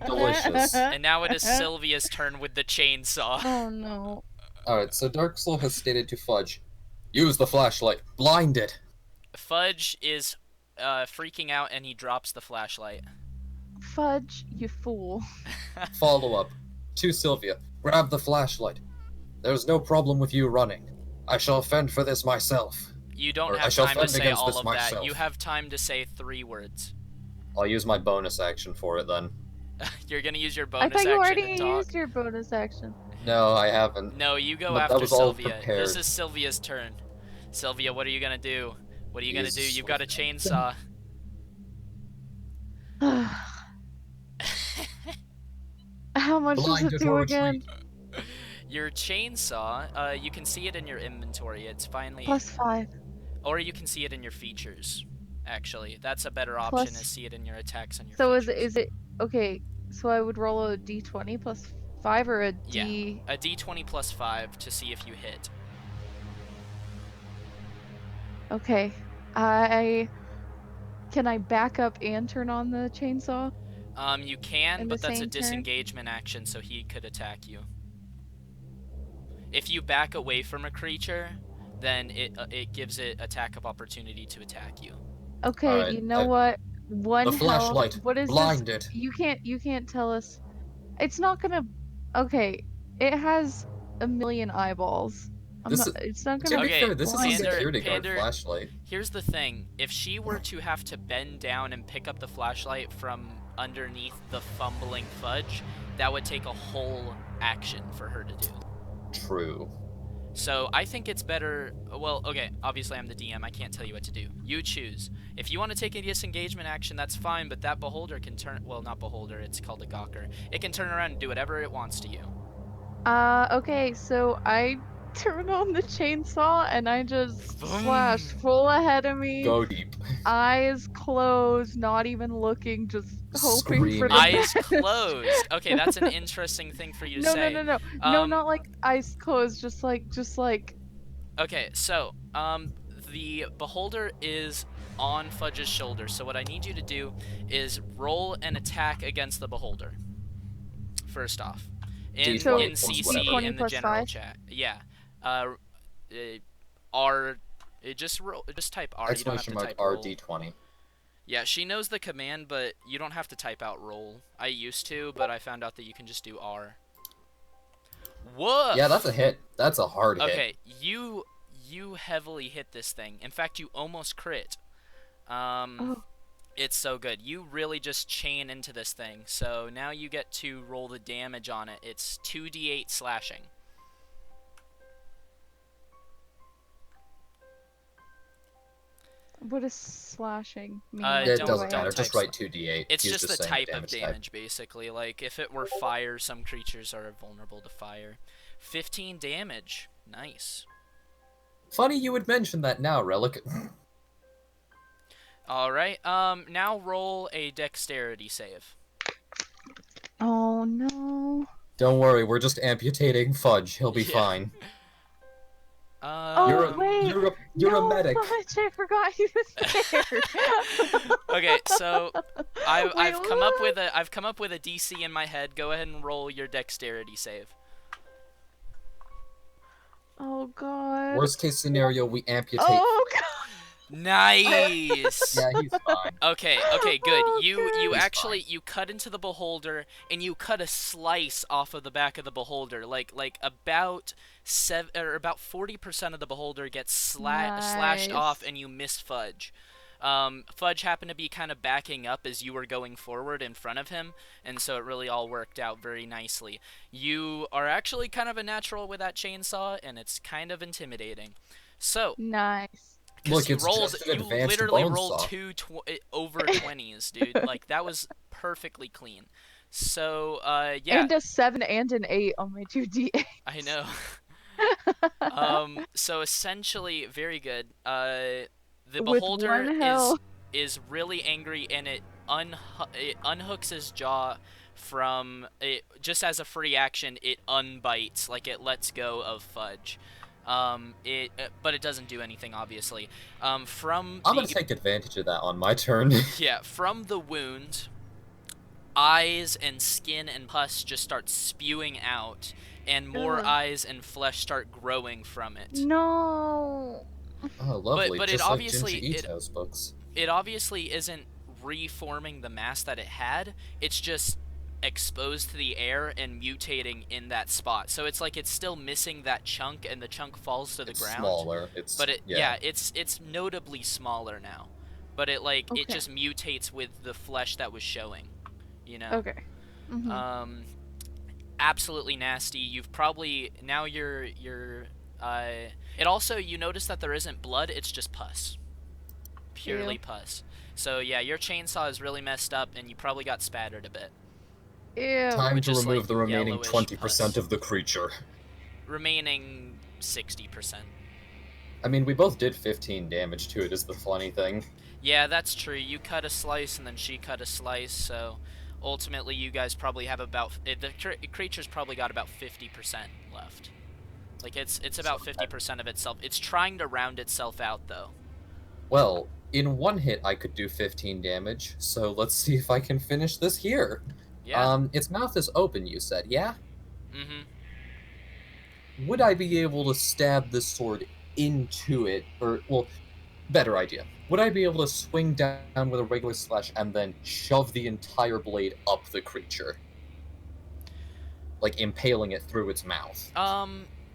Delicious. and now it is Sylvia's turn with the chainsaw. Oh no. Alright, so Dark Soul has stated to Fudge, use the flashlight, blind it. Fudge is freaking out, and he drops the flashlight. Fudge, you fool. Follow up. To Sylvia, grab the flashlight. There's no problem with you running. I shall fend for this myself. You don't Or, I have shall time to fend say against all this of that. myself. You have time to say 3 words. I'll use my bonus action for it then. You're gonna use your I bonus thought you action already to talk. used your bonus action. No, I haven't. No, you go But that after was all Sylvia. prepared. This is Sylvia's turn. Sylvia, what are you gonna do? What are you gonna do? Jesus. You've got a chainsaw. How much does Blind it it do or again? retreat. Your chainsaw, you can see it in your inventory. It's finally, +5. or you can see it in your features. Actually, that's a better option. Plus- Is see it in your attacks and your. So features. is it okay? So I would roll a d20 +5 or a d? Yeah. A d20 plus 5 to see if you hit. Okay. Can I back up and turn on the chainsaw? You can, In but the that's a same turn? disengagement action, so he could attack you. If you back away from a creature, then it gives it attack of opportunity to attack you. Okay, Alright, you know what? One The health. flashlight, What is blind this? it. You can't tell us. It's not gonna. Okay, it has a million eyeballs. This It's not To gonna. be Okay, fair, this is a blind it. security guard Pander- flashlight. Here's the thing: if she were to have to bend down and pick up the flashlight from underneath the fumbling Fudge, that would take a whole action for her to do. True. So I think it's better. Well, okay, obviously I'm the DM. I can't tell you what to do. You choose. If you want to take a disengagement action, that's fine. But that beholder can turn. Well, not beholder. It's called a gawker. It can turn around and do whatever it wants to you. Okay, so I turn on the chainsaw and I just slash Boom. full ahead of me. Go deep. Eyes closed, not even looking, just hoping for the Screaming. Eyes best. closed. Okay, that's an interesting thing for you to No, say. no, not like eyes closed, just like. Okay, so, the beholder is on Fudge's shoulder, so what I need you to do is roll an attack against the beholder. First off. In D20 plus CC, whatever. D20 in the plus general 5? chat. Yeah. R, just type R, you don't have to Exclamation mark type R roll. D20. Yeah, she knows the command, but you don't have to type out roll. I used to, but I found out that you can just do R. Woof! Yeah, that's a hit. That's a hard hit. Okay, you heavily hit this thing. In fact, you almost crit. Oh. It's so good. You really just chain into this thing. So now you get to roll the damage on it. It's 2d8 slashing. What does slashing mean? It Don't- doesn't don't matter. type Just write 2d8. It's He's just the saying type of damage damage, basically. Like, if it were fire, some creatures are vulnerable to fire. 15 damage. Nice. Funny you would mention that now, Relic. Alright, now roll a dexterity save. Oh no. Don't worry, we're just amputating Fudge. He'll be Yeah. fine. Oh, You're a, wait. you're no, a medic. Fudge, I forgot he was there. Okay, so I've Wait, come up what? with a DC in my head. Go ahead and roll your dexterity save. Oh god. Worst case scenario, we amputate. Oh god. Nice. Yeah, he's fine. Okay, good. Oh, You good. actually you cut into the beholder and you cut a slice off of the back of the beholder. Like about 40% of the beholder gets slashed off, Nice. and you miss Fudge. Fudge happened to be kind of backing up as you were going forward in front of him, and so it really all worked out very nicely. You are actually kind of a natural with that chainsaw, and it's kind of intimidating. So, Nice. Look, you it's rolled, just an you advanced literally bone rolled saw. two over 20s, dude. Like, that was perfectly clean. So, yeah, And a 7 and an 8 on my 2d8. I know. So essentially, very good. The With beholder one hell. is really angry, and it unhooks his jaw from it. Just as a free action, it unbites, like it lets go of Fudge. But it doesn't do anything, obviously. From I'm gonna the take advantage of that on my turn. yeah, from the wound, eyes and skin and pus just start spewing out, and more Ugh. eyes and flesh start growing from it. No. Oh, lovely. But it just like obviously- Junji Ito's books. It obviously isn't reforming the mass that it had. It's just exposed to the air and mutating in that spot. So it's like it's still missing that chunk, and the chunk falls to the It's ground. smaller. It's But it's notably smaller now. But it Okay. just mutates with the flesh that was showing, you know. Okay. Mhm. Absolutely nasty. You've probably now you're it also, you notice that there isn't blood, it's just pus. Purely Ew. pus. So yeah, your chainsaw is really messed up, and you probably got spattered a bit. Ew. time which to is, remove like, the remaining yellowish 20% pus. of the creature. Remaining 60%. I mean, we both did 15 damage to it, is the funny thing. Yeah, that's true. You cut a slice, and then she cut a slice, so ultimately you guys probably have about the creature's probably got about 50% left. Like it's about 50% of itself. It's trying to round itself out, though. Well, in one hit I could do 15 damage, so let's see if I can finish this here. Yeah. Its mouth is open, you said, yeah? Mm-hmm. Would I be able to stab this sword into it? Or, well, better idea. Would I be able to swing down with a regular slash and then shove the entire blade up the creature? Like, impaling it through its mouth.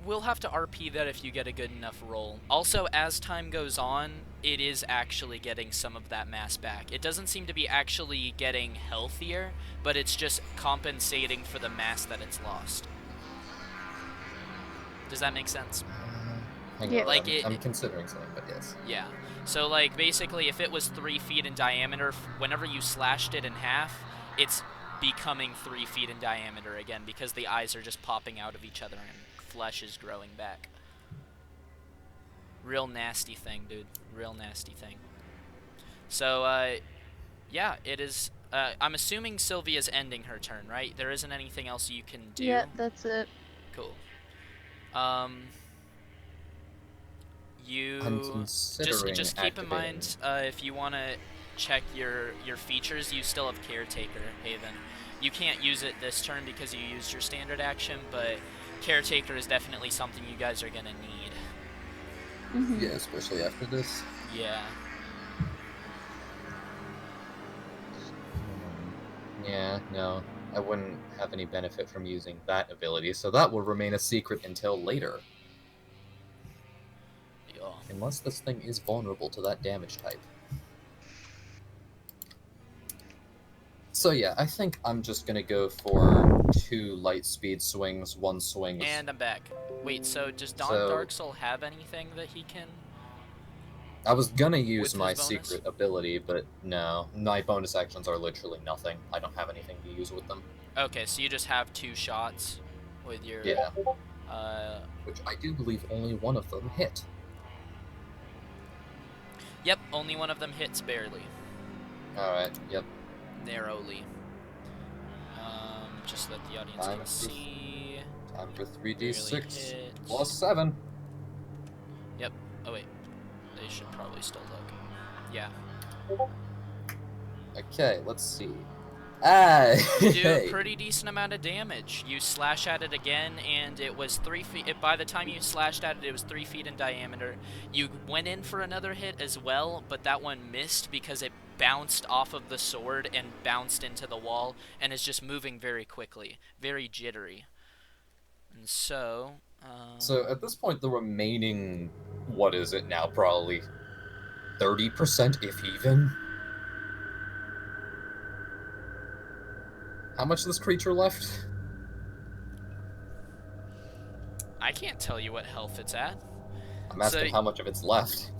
We'll have to RP that if you get a good enough roll. Also, as time goes on, it is actually getting some of that mass back. It doesn't seem to be actually getting healthier, but it's just compensating for the mass that it's lost. Does that make sense? Hang Yeah. on, Like, I'm considering something, but yes. Yeah. So, like, basically, if it was 3 feet in diameter, whenever you slashed it in half, it's becoming 3 feet in diameter again, because the eyes are just popping out of each other and flesh is growing back. Real nasty thing, dude. Real nasty thing. So, yeah, it is. I'm assuming Sylvia's ending her turn, right? There isn't anything else you can do. Yeah, that's it. Cool. I'm You considering just keep in activating. mind if you want to check your features, you still have Caretaker, Haven. You can't use it this turn because you used your standard action, but Caretaker is definitely something you guys are gonna need. Yeah, especially after this. Yeah. Yeah, no. I wouldn't have any benefit from using that ability, so that will remain a secret until later. Yeah. Unless this thing is vulnerable to that damage type. So yeah, I think I'm just gonna go for 2 light speed swings, 1 swing. And I'm back. Wait, so does Don So- Darksoul have anything that he can... I was gonna use With my his bonus? secret ability, but no. My bonus actions are literally nothing. I don't have anything to use with them. Okay, so you just have 2 shots with your... Yeah. Uh, Which I do believe only one of them hit. Yep, only one of them hits barely. Alright, yep. Narrowly. Just let the audience can see. Time for Barely 3d6 hits. plus 7. Yep. Oh wait, they should probably still look. Yeah. Okay, let's see. Ah! You do a pretty decent amount of damage. You slash at it again, and it was 3 feet. By the time you slashed at it, it was 3 feet in diameter. You went in for another hit as well, but that one missed because it bounced off of the sword and bounced into the wall, and is just moving very quickly, very jittery. And so, So at this point, the remaining, what is it now? Probably 30%, if even. How much of this creature left? I can't tell you what health it's at. I'm asking So- how much of it's left.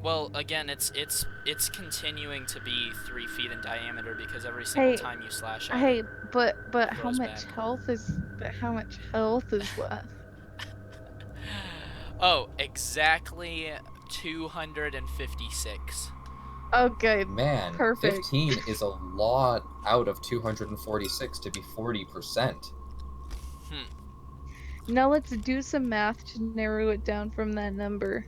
Well, again, it's continuing to be 3 feet in diameter because every single Hey, time you slash at Hey, it. but how Grows much back. health is left? Oh, exactly 256. Okay, Man, perfect. 15 is a lot out of 246 to be 40%. Now let's do some math to narrow it down from that number.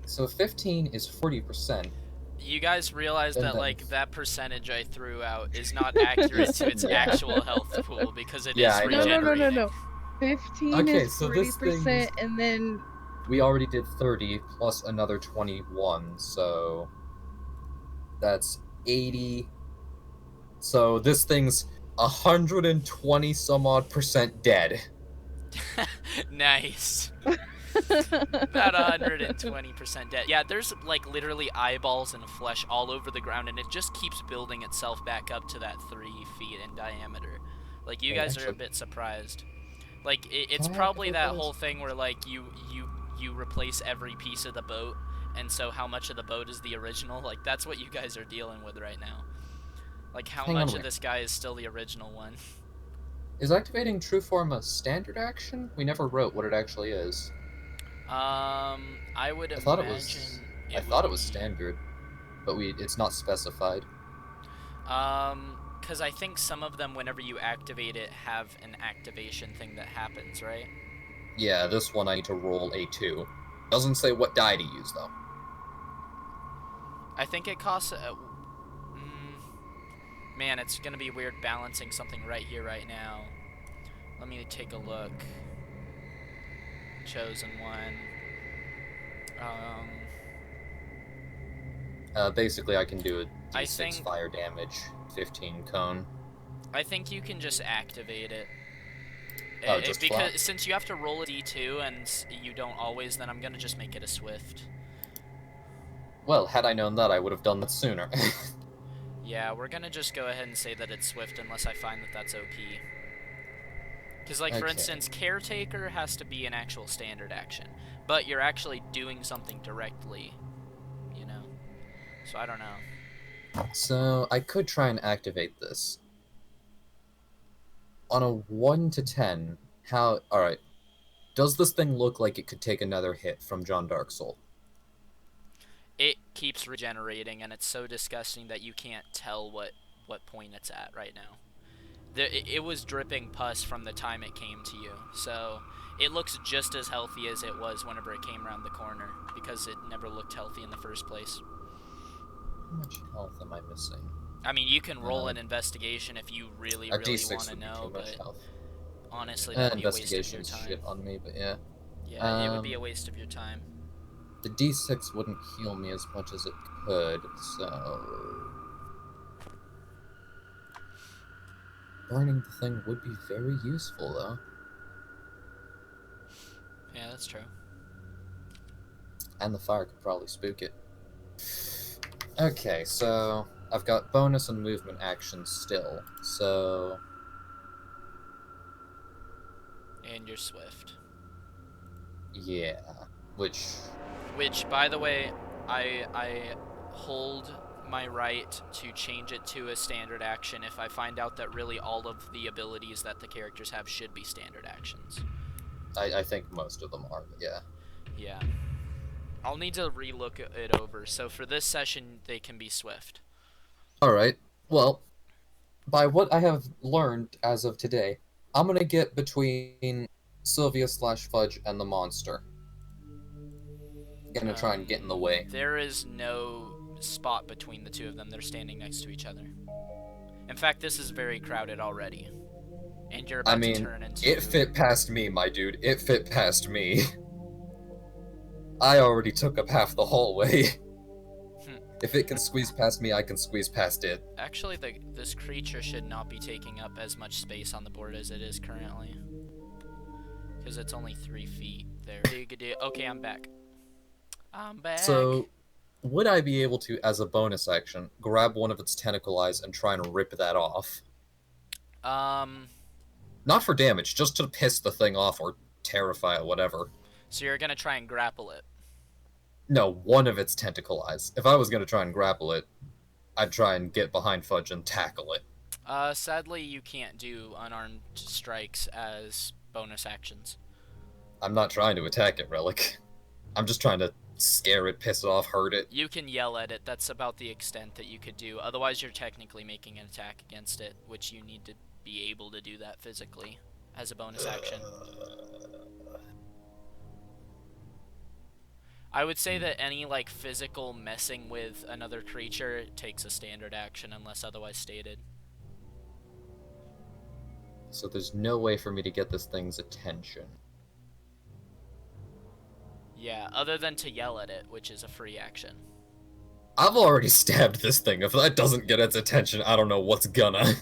So 15 is 40%. You guys realize Then that, that- like, that percentage I threw out is not accurate to its Yeah. actual health pool because it Yeah, is I know. regenerating. No. 15 Okay, is so this 40%, thing's- and then We already did 30 plus another 21, so that's 80. So this thing's 120 some odd percent dead. Nice. About 120% dead. Yeah, there's, like, literally eyeballs and flesh all over the ground, and it just keeps building itself back up to that 3 feet in diameter. Like, you Yeah, guys are a actually- bit surprised. Like, it's Can I probably activate that those? whole thing where, like, you replace every piece of the boat, and so how much of the boat is the original? Like, that's what you guys are dealing with right now. Like, how Hang on a much of minute. this guy is still the original one? Is activating True Form a standard action? We never wrote what it actually is. I would I imagine thought it was. I would thought it was be- standard, but it's not specified. Because I think some of them, whenever you activate it, have an activation thing that happens, right? Yeah, this one I need to roll a 2. Doesn't say what die to use though. I think it costs... man, it's gonna be weird balancing something right here, right now. Let me take a look. Chosen one. Basically, I can do a I D6 think- fire damage, 15 cone. I think you can just activate it. Oh, just because flat? since you have to roll a d2 and you don't always, then I'm gonna just make it a swift. Well, had I known that, I would have done that sooner. Yeah, we're gonna just go ahead and say that it's swift unless I find that that's OP. Because, like, for Okay. instance, Caretaker has to be an actual standard action, but you're actually doing something directly, you know? So I don't know. So, I could try and activate this. On a 1 to 10, how... Alright. Does this thing look like it could take another hit from John Darksoul? keeps regenerating, and it's so disgusting that you can't tell what point it's at right now. It was dripping pus from the time it came to you, so it looks just as healthy as it was whenever it came around the corner, because it never looked healthy in the first place. How much health am I missing? I mean, you can roll an investigation if you really want to know, but honestly, that'd be a waste of your time. Shit on me, but yeah. Yeah, it would be a waste of your time. The D6 wouldn't heal me as much as it could, so... Burning the thing would be very useful, though. Yeah, that's true. And the fire could probably spook it. Okay, so... I've got bonus and movement actions still, so... And you're swift. Yeah, which, by the way, I hold my right to change it to a standard action if I find out that really all of the abilities that the characters have should be standard actions. I think most of them are, but yeah. Yeah. I'll need to relook it over, so for this session, they can be swift. Alright, well, by what I have learned as of today, I'm gonna get between Sylvia/Fudge and the monster. Gonna try and get in the way. There is no spot between the two of them. They're standing next to each other. In fact, this is very crowded already. And you're about to turn into... it fit past me, my dude. It fit past me. I already took up half the hallway. If it can squeeze past me, I can squeeze past it. Actually, this creature should not be taking up as much space on the board as it is currently. Because it's only 3 feet there. Okay, I'm back. I'm back. So, would I be able to, as a bonus action, grab one of its tentacle eyes and try and rip that off? Not for damage, just to piss the thing off or terrify it, whatever. So you're gonna try and grapple it? No, one of its tentacle eyes. If I was gonna try and grapple it, I'd try and get behind Fudge and tackle it. Sadly, you can't do unarmed strikes as bonus actions. I'm not trying to attack it, Relic. I'm just trying to scare it, piss it off, hurt it. You can yell at it. That's about the extent that you could do. Otherwise, you're technically making an attack against it, which you need to be able to do that physically as a bonus action. I would say that any, like, physical messing with another creature takes a standard action unless otherwise stated. So there's no way for me to get this thing's attention. Yeah, other than to yell at it, which is a free action. I've already stabbed this thing. If that doesn't get its attention, I don't know what's gonna.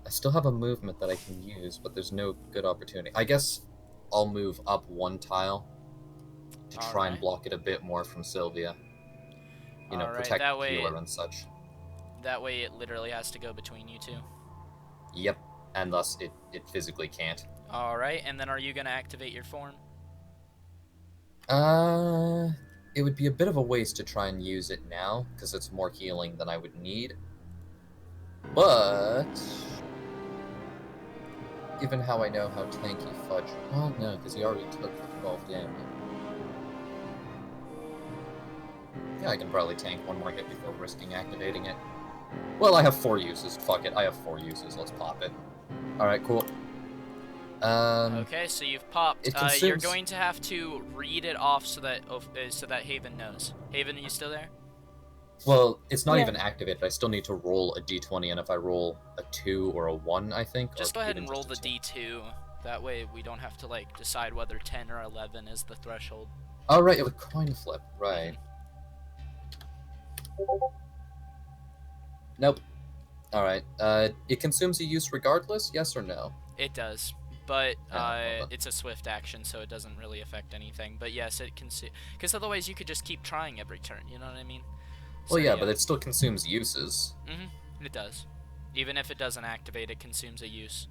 I still have a movement that I can use, but there's no good opportunity. I guess I'll move up one tile to try and block it a bit more from Sylvia. You know, protect the healer and such. That way it literally has to go between you two? Yep, and thus it physically can't. Alright, and then are you going to activate your form? It would be a bit of a waste to try and use it now, because it's more healing than I would need. But... given how I know how tanky Fudge... Well, no, because he already took 12 damage. Yeah, I can probably tank one more hit before risking activating it. Well, I have 4 uses. Fuck it, I have 4 uses. Let's pop it. Alright, cool. Okay, so you've popped. You're going to have to read it off so that Haven knows. Haven, are you still there? Well, it's not even activated. I still need to roll a d20, and if I roll a 2 or a 1, I think... Just go ahead and roll the d2. That way we don't have to, like, decide whether 10 or 11 is the threshold. Oh, right, it was coin flip. Right. Nope. Alright. It consumes a use regardless, yes or no? It does. But it's a swift action, so it doesn't really affect anything. But yes, it can... Because otherwise you could just keep trying every turn, you know what I mean? Well, so, yeah, but it still consumes uses. It does. Even if it doesn't activate, it consumes a use.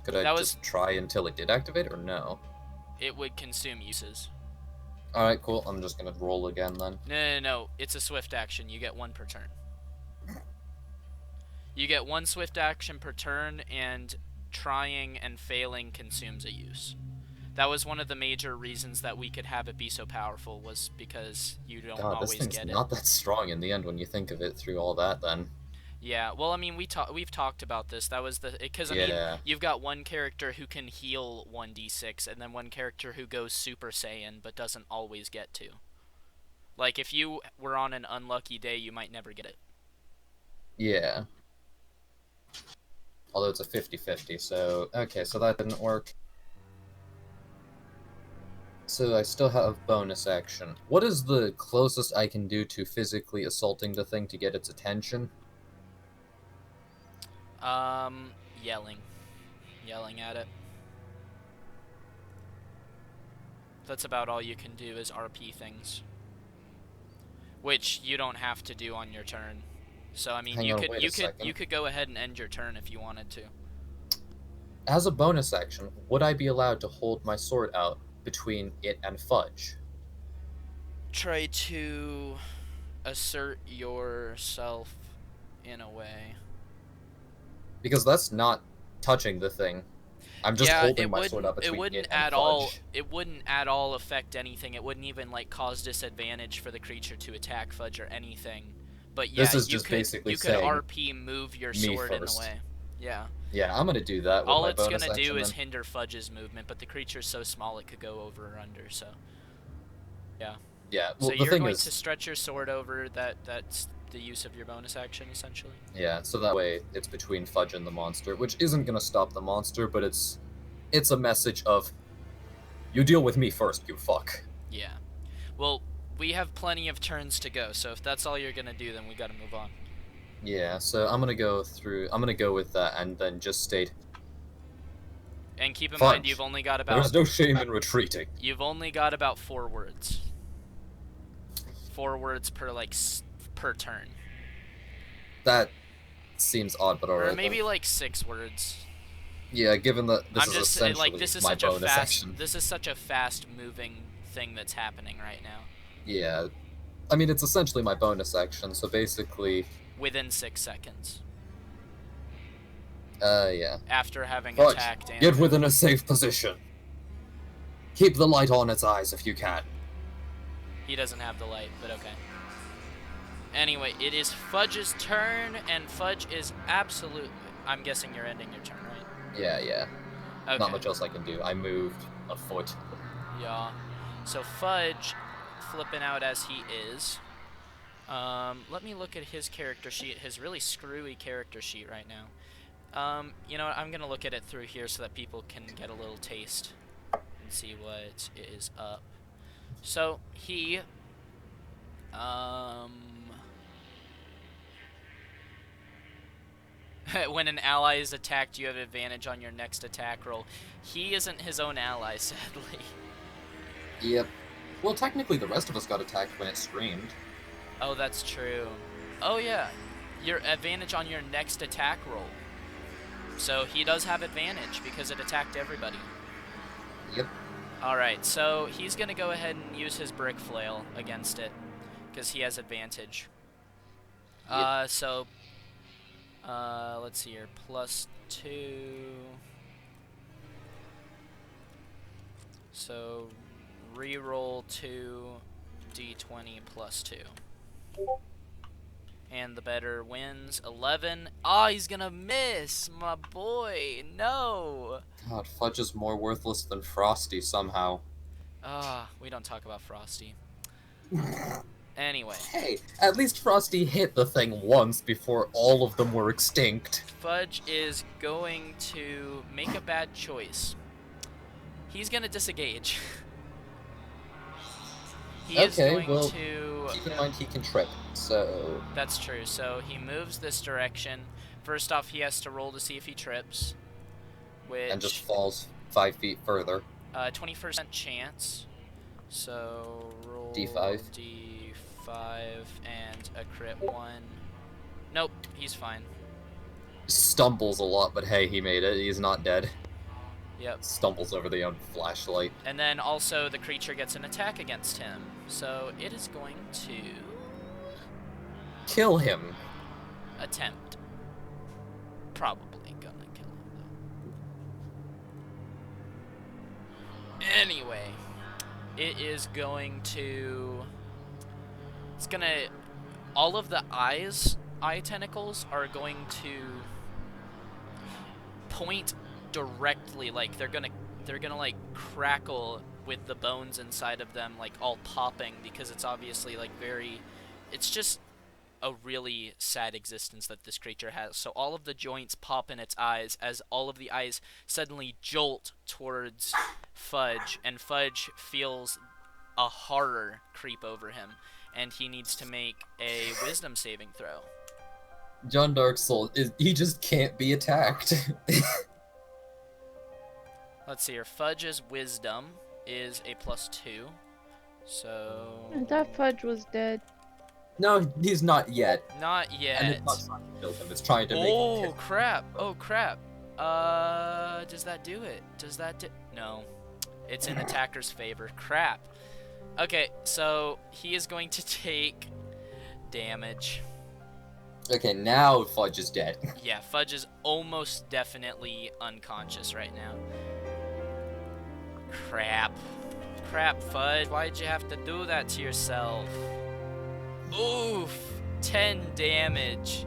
Could I just try until it did activate, or no? It would consume uses. Alright, cool. I'm just gonna roll again, then. No. It's a swift action. You get 1 per turn. You get 1 swift action per turn, and trying and failing consumes a use. That was one of the major reasons that we could have it be so powerful, was because you don't God, this always thing's get not that strong in the end when you think of it through all that, then. Yeah, well, I mean, we've talked about this. That was because I mean, Yeah. you've got one character who can heal 1d6, and then one character who goes Super Saiyan but doesn't always get to. Like, if you were on an unlucky day, you might never get it. Yeah. Although it's a 50-50, so... Okay, so that didn't work. So I still have bonus action. What is the closest I can do to physically assaulting the thing to get its attention? Yelling. Yelling at it. That's about all you can do is RP things. Which you don't have to do on your turn. So I mean, Hang you on, could wait a second. you could go ahead and end your turn if you wanted to. As a bonus action, would I be allowed to hold my sword out between it and Fudge? Try to assert yourself in a way. Because that's not touching the thing. I'm just holding my sword up it between wouldn't it and at Fudge. all. It wouldn't at all affect anything. It wouldn't even like cause disadvantage for the creature to attack Fudge or anything. But yeah, This is just basically you could saying RP move your sword in the first. way. Yeah. Yeah, I'm gonna do that with All my it's bonus gonna action do is then. hinder Fudge's movement, but the creature's so small it could go over or under. So. Yeah. Yeah, well, So the you're thing going is... to stretch your sword over. That's the use of your bonus action, essentially. Yeah, so that way it's between Fudge and the monster, which isn't gonna stop the monster, but it's a message of, you deal with me first, you fuck. Yeah. Well, we have plenty of turns to go, so if that's all you're gonna do, then we gotta move on. Yeah, so I'm gonna go with that and then just state, And keep in mind, Fudge, you've only got there's about no shame in retreating. you've only got about 4 words. 4 words per per turn. That seems odd, but alright. Or maybe like 6 words. Yeah, given that this I'm is just essentially like this is my such a bonus fast action. this is such a fast moving thing that's happening right now. Yeah, I mean it's essentially my bonus action, so basically. Within 6 seconds. Yeah. After having Fudge, attacked and get within a safe position. Keep the light on its eyes if you can. He doesn't have the light, but okay. Anyway, it is Fudge's turn, and Fudge is absolutely... I'm guessing you're ending your turn, right? Yeah. Okay. Not much else I can do. I moved a foot. Yeah. So Fudge, flipping out as he is. Let me look at his character sheet, his really screwy character sheet right now. You know what, I'm gonna look at it through here so that people can get a little taste and see what is up. So, he, when an ally is attacked, you have advantage on your next attack roll. He isn't his own ally, sadly. Yep. Well, technically the rest of us got attacked when it screamed. Oh, that's true. Oh, yeah. Your advantage on your next attack roll. So he does have advantage because it attacked everybody. Yep. Alright, so he's going to go ahead and use his brick flail against it because he has advantage. Yep. Let's see here. +2. So reroll 2d20 +2. And the better wins. 11. Oh, he's gonna miss, my boy. No. God, Fudge is more worthless than Frosty somehow. We don't talk about Frosty. Anyway. Hey, at least Frosty hit the thing once before all of them were extinct. Fudge is going to make a bad choice. He's gonna disengage. He is going to... Keep in mind he can trip, so... That's true. So he moves this direction. First off, he has to roll to see if he trips. Which... And just falls 5 feet further. 20% chance. So roll D5. D5 and a crit 1. Nope, he's fine. Stumbles a lot, but hey, he made it. He's not dead. Yep. Stumbles over the own flashlight. And then also the creature gets an attack against him. So it is going to... Kill him. Attempt. Probably gonna kill him, though. Anyway, it is going to... It's gonna... All of the eye tentacles are going to point directly, like they're gonna like crackle with the bones inside of them, like all popping, because it's obviously like it's just a really sad existence that this creature has. So all of the joints pop in its eyes as all of the eyes suddenly jolt towards Fudge, and Fudge feels a horror creep over him, and he needs to make a wisdom saving throw. John Dark Soul, he just can't be attacked. Let's see here. Fudge's wisdom is a +2. So... I thought Fudge was dead. No, he's not yet. Not yet. And it's not trying to kill him, it's trying to make him Oh, crap. Oh, crap. Does that do it? Does that do... No. It's in attacker's favor. Crap. Okay, so he is going to take damage. Okay, now Fudge is dead. Yeah, Fudge is almost definitely unconscious right now. Crap. Crap, Fudge. Why'd you have to do that to yourself? Oof. 10 damage.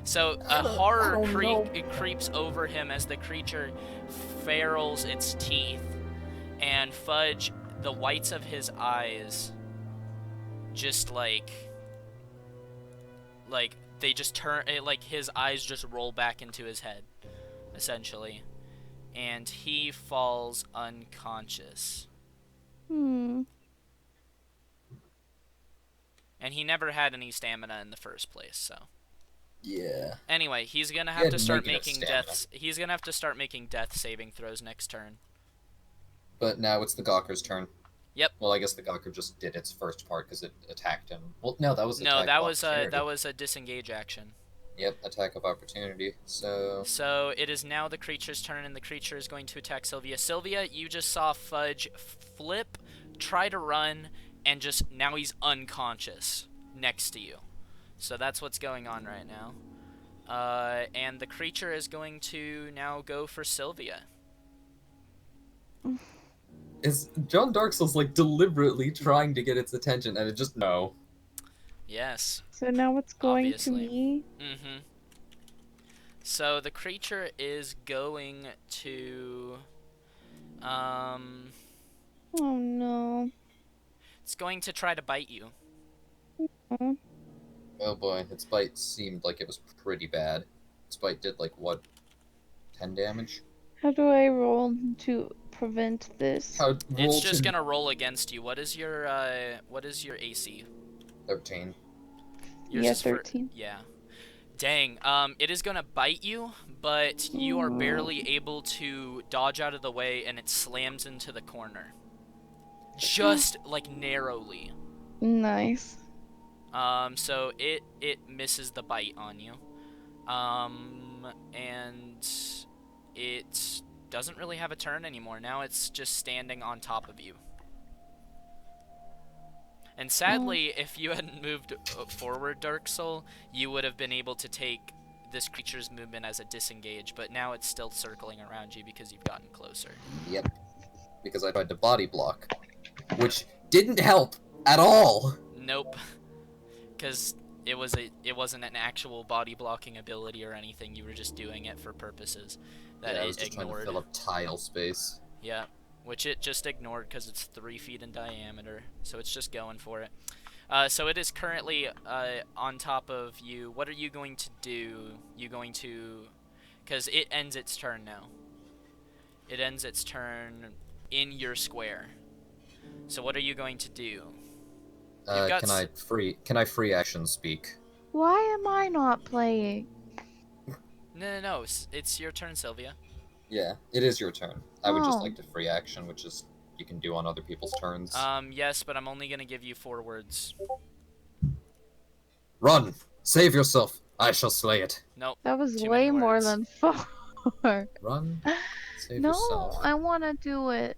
So a horror creeps over him as the creature ferals its teeth. And Fudge, the whites of his eyes, just like they just turn, like his eyes just roll back into his head, essentially. And he falls unconscious. And he never had any stamina in the first place, so. Yeah. Anyway, he's gonna have to start making deaths. He's gonna have to start making death saving throws next turn. But now it's the Gawker's turn. Yep. Well, I guess the Gawker just did its first part because it attacked him. Well, no, that was that was a disengage action. Yep, attack of opportunity. So it is now the creature's turn, and the creature is going to attack Sylvia. Sylvia, you just saw Fudge flip, try to run, and just now he's unconscious next to you. So that's what's going on right now. And the creature is going to now go for Sylvia. Is John Dark Souls like deliberately trying to get its attention, and it just no. Yes. So now it's going Obviously. to me. Mm-hmm. So the creature is going to, Oh no. it's going to try to bite you. Oh boy, its bite seemed like it was pretty bad. Its bite did like what, 10 damage? How do I roll to prevent this? It's just gonna roll against you. What is your AC? 13. Yeah, 13. Yeah. Dang. It is gonna bite you, but you are barely able to dodge out of the way, and it slams into the corner. Just like narrowly. Nice. So it misses the bite on you. And it doesn't really have a turn anymore. Now it's just standing on top of you. And sadly, if you hadn't moved forward, Dark Soul, you would have been able to take this creature's movement as a disengage, but now it's still circling around you because you've gotten closer. Yep. Because I tried to body block, which didn't help at all. Nope. Because it wasn't an actual body blocking ability or anything. You were just doing it for purposes that I was it just ignored. trying to fill up tile space. Yeah, which it just ignored because it's 3 feet in diameter, so it's just going for it. So it is currently on top of you. What are you going to do? Because it ends its turn now. It ends its turn in your square. So what are you going to do? Can I free action speak? Why am I not playing? No. It's your turn, Sylvia. Yeah, it is your turn. I would just like to free action, which is you can do on other people's turns. Yes, but I'm only gonna give you 4 words. Run! Save yourself! I shall slay it. Nope. That was Too way many more words. than 4. Run. Save No, yourself. I want to do it.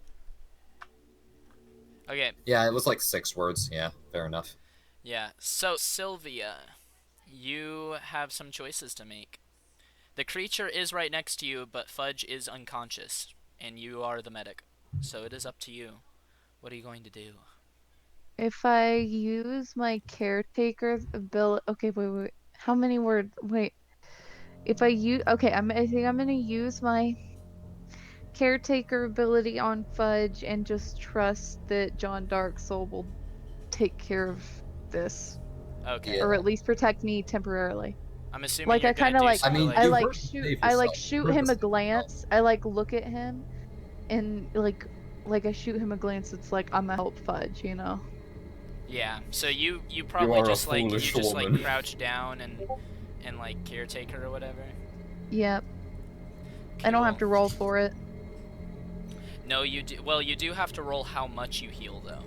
Okay. Yeah, it was like 6 words. Yeah, fair enough. Yeah. So Sylvia, you have some choices to make. The creature is right next to you, but Fudge is unconscious, and you are the medic. So it is up to you. What are you going to do? If I use my caretaker's ability, okay, wait. How many words? Wait. If I use, okay, I think I'm gonna use my caretaker ability on Fudge and just trust that John Darksoul will take care of this, Okay. or Yeah. at least protect me temporarily. I'm assuming Like you're I gonna kind of do like I some mean, like. you heard him save I like yourself. You shoot heard him the a save yourself. glance. I like look at him and like I shoot him a glance. It's like I'm a help Fudge, you know. Yeah. So you You probably are a just like foolish like woman. crouch down and like caretaker or whatever. Yep. I don't have Cool. to roll for it. No, you do. Well, you do have to roll how much you heal though.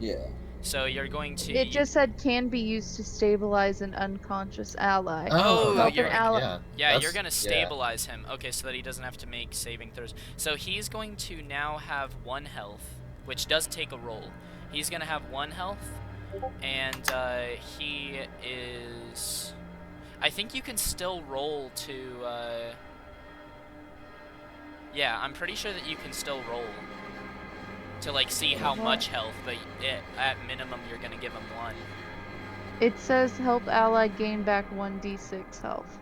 Yeah. So you're going to. It just said can be used to stabilize an unconscious ally. Oh, Oh, that Help you're an worked. gonna. ally. Yeah. Yeah, you're That's gonna yeah. stabilize him. Okay, so that he doesn't have to make saving throws. So he's going to now have 1 health, which does take a roll. He's gonna have 1 health, and he is. I think you can still roll to. Yeah, I'm pretty sure that you can still roll to like see how much health, but at minimum you're gonna give him 1. It says help ally gain back 1d6 health.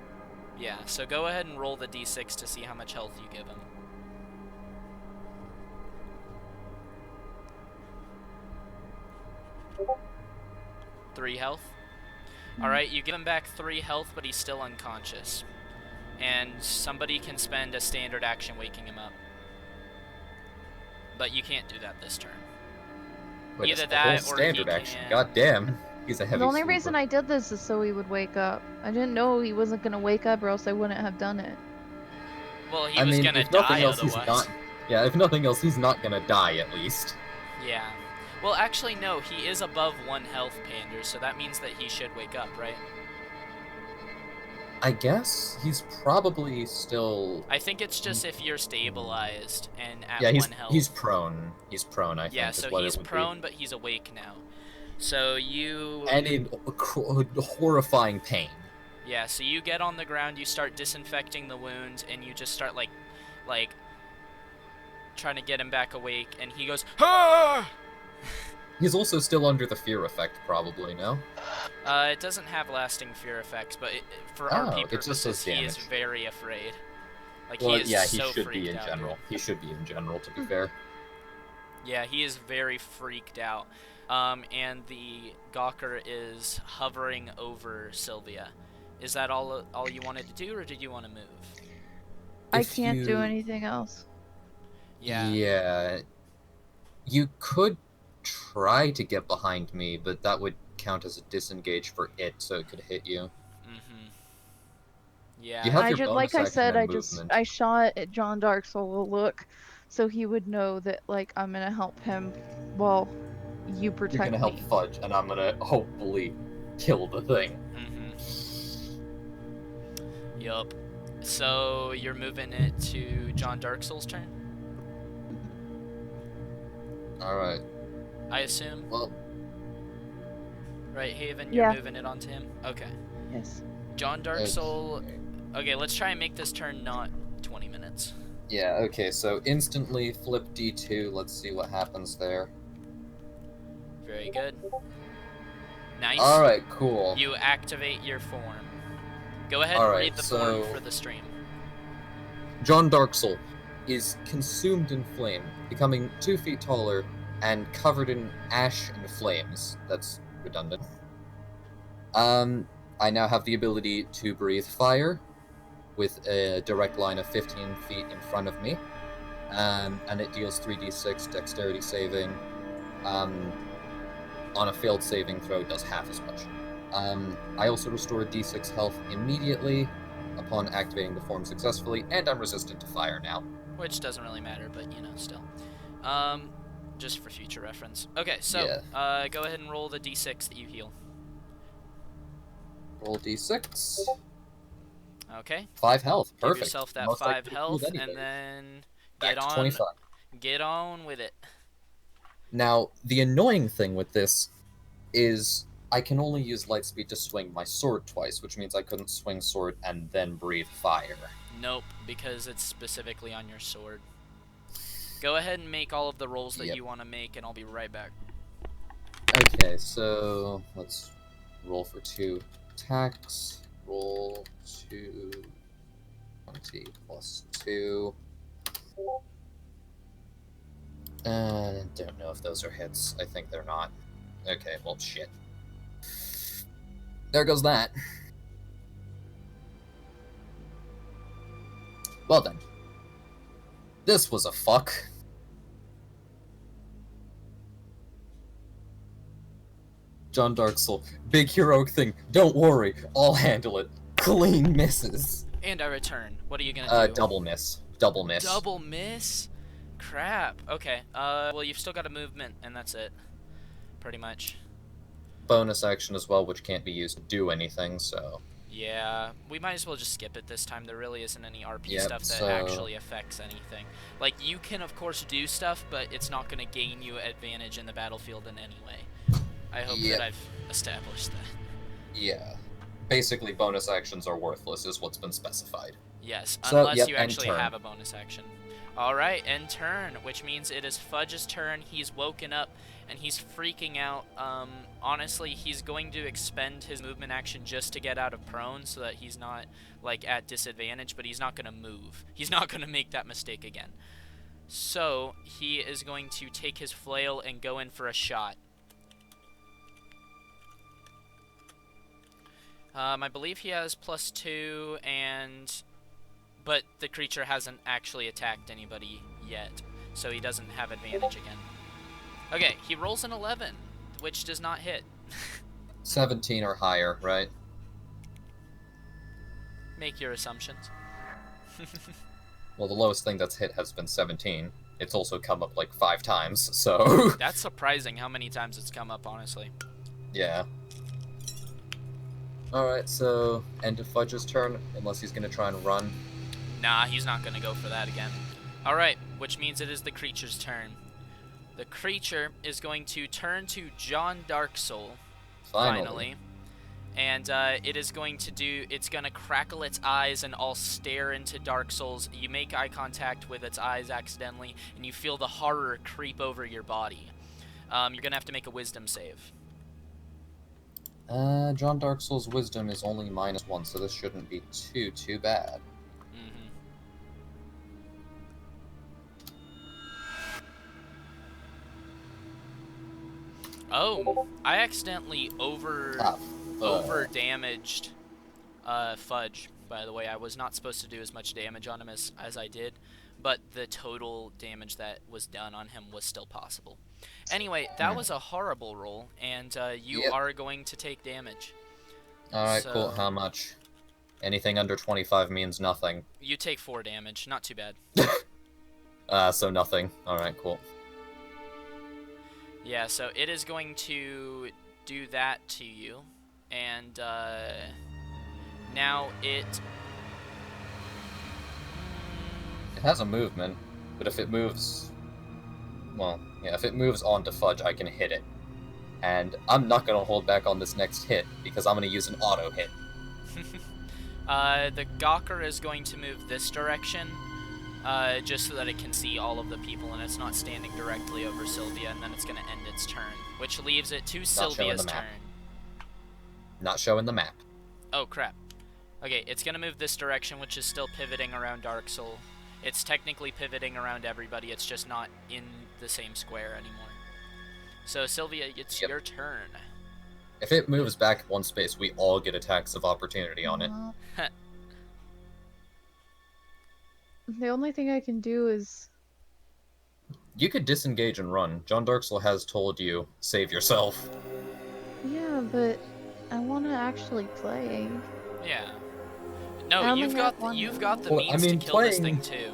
Yeah, so go ahead and roll the d6 to see how much health you give him. 3 health. Alright, you give him back 3 health, but he's still unconscious. And somebody can spend a standard action waking him up. But you can't do that this turn. Wait, Either it's the whole that or standard he action. can... God damn. He's a heavy The only sleeper. reason I did this is so he would wake up. I didn't know he wasn't gonna wake up or else I wouldn't have done it. Well, he I was mean, gonna if nothing die else, otherwise. he's not. Yeah, if nothing else, he's not gonna die at least. Yeah. Well, actually, no, he is above 1 health, Pander, so that means that he should wake up, right? I guess he's probably still. I think it's just if you're stabilized and at Yeah, 1 health. he's prone. He's prone. I Yeah, think. so is what he's it would prone, but he's awake now. So you... be. And in horrifying pain. Yeah, so you get on the ground, you start disinfecting the wound, and you just start, like, trying to get him back awake, and he goes, "Ah!" He's also still under the fear effect, probably. No. It doesn't have lasting fear effects, but for RP it just purposes, does he is damage. very afraid. Like, Well, he is yeah, he so should be freaked in out, general. dude. He should be in general, to be fair. Yeah, he is very freaked out. And the Gawker is hovering over Sylvia. Is that all you wanted to do, or did you want to move? I If can't do you- anything else. Yeah. Yeah. You could try to get behind me, but that would count as a disengage for it, so it could hit you. Mm-hmm. Yeah. You have I your just, bonus like I action said, and movement. I shot at John Darksoul a look, so he would know that like I'm gonna help him. Well, you protect You're gonna help me. Fudge, and I'm gonna hopefully kill the thing. Mm-hmm. Yup. So you're moving it to John Darksoul's turn, Alright. I assume. Well, Right, Haven, you're Yeah. moving it onto him? Okay. Yes. John Darksoul... Okay, let's try and make this turn not 20 minutes. yeah, okay, so instantly flip D2, let's see what happens there. Very good. Nice. Alright, cool. You activate your form. Go ahead All and right, read the so- form for the stream. John Darksoul is consumed in flame, becoming 2 feet taller and covered in ash and flames. That's redundant. I now have the ability to breathe fire with a direct line of 15 feet in front of me. And it deals 3d6 dexterity saving. On a failed saving throw, it does half as much. I also restore d6 health immediately upon activating the form successfully, and I'm resistant to fire now. Which doesn't really matter, but, you know, still. Just for future reference. Okay, so, Yeah. go ahead and roll the d6 that you heal. Roll d6. Okay. 5 health. Give Perfect. yourself that Most 5 likely health, healed and anyways. then Back get to on, 25. get on with it. Now, the annoying thing with this is I can only use lightspeed to swing my sword twice, which means I couldn't swing sword and then breathe fire. Nope, because it's specifically on your sword. Go ahead and make all of the rolls that Yep. you want to make, and I'll be right back. Okay, so let's roll for 2 attacks. Roll 20 plus 2. Don't know if those are hits. I think they're not. Okay, well, shit. There goes that. Well then. This was a fuck. John Darksoul, big heroic thing. Don't worry, I'll handle it. Clean misses. And I return. What are you gonna do? Double miss. Double miss. Double miss? Crap. Okay. Well, you've still got a movement, and that's it. Pretty much. Bonus action as well, which can't be used to do anything, so... Yeah, we might as well just skip it this time. There really isn't any RP Yep, stuff that actually affects anything. Like, you can, of course, do stuff, but it's not going to gain you advantage in the battlefield in any way. I hope that I've established that. Yeah. Basically, bonus actions are worthless, is what's been specified. Yes, So, unless you end actually turn. have a bonus action. Alright, end turn, which means it is Fudge's turn. He's woken up, and he's freaking out. Honestly, he's going to expend his movement action just to get out of prone so that he's not, like, at disadvantage, but he's not going to move. He's not going to make that mistake again. So, he is going to take his flail and go in for a shot. I believe he has +2, but the creature hasn't actually attacked anybody yet, so he doesn't have advantage again. Okay, he rolls an 11, which does not hit. 17 or higher, right? Make your assumptions. Well, the lowest thing that's hit has been 17. It's also come up like 5 times, so... That's surprising how many times it's come up, honestly. Yeah. Alright, so end of Fudge's turn, unless he's gonna try and run. Nah, he's not gonna go for that again. Alright, which means it is the creature's turn. The creature is going to turn to John Darksoul, finally. And it is going to it's gonna crackle its eyes and all stare into Darksoul's. You make eye contact with its eyes accidentally, and you feel the horror creep over your body. You're gonna have to make a wisdom save. John Darksoul's wisdom is only -1, so this shouldn't be too bad. Mm-hmm. Oh, I accidentally over damaged Fudge, by the way. I was not supposed to do as much damage on him as I did, but the total damage that was done on him was still possible. Anyway, that was a horrible roll, and you are going to take damage. Alright, cool. How much? Anything under 25 means nothing. You take 4 damage. Not too bad. So nothing. Alright, cool. Yeah, so it is going to do that to you, and now it has a movement, but if it moves... Well, yeah, if it moves onto Fudge, I can hit it. And I'm not going to hold back on this next hit, because I'm going to use an auto hit. The Gawker is going to move this direction, just so that it can see all of the people and it's not standing directly over Sylvia, and then it's going to end its turn, which leaves it to Sylvia's turn. Not showing the map. Oh, crap. Okay, it's going to move this direction, which is still pivoting around Darksoul. It's technically pivoting around everybody, it's just not in the same square anymore. So, Sylvia, it's your turn. If it moves back 1 space, we all get attacks of opportunity on it. The only thing I can do is... You could disengage and run. John Darksoul has told you, save yourself. Yeah, but I want to actually play. Yeah. No, you've got the well, means to kill this thing too.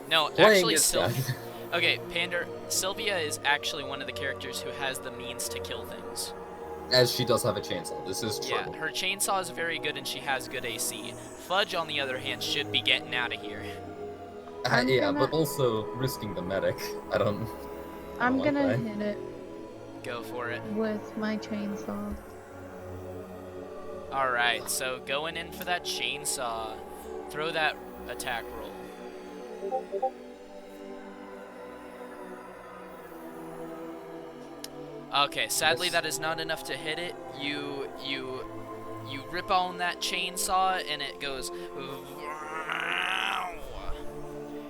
No, actually, Sylvia. Okay, Pander. Sylvia is actually one of the characters who has the means to kill things. As she does have a chainsaw. This is true. Yeah, her chainsaw is very good and she has good AC. Fudge, on the other hand, should be getting out of here. Yeah, but also risking the medic. I'm gonna hit it. Go for it. With my chainsaw. Alright, so going in for that chainsaw. Throw that attack roll. Okay, sadly Yes. that is not enough to hit it. You rip on that chainsaw and it goes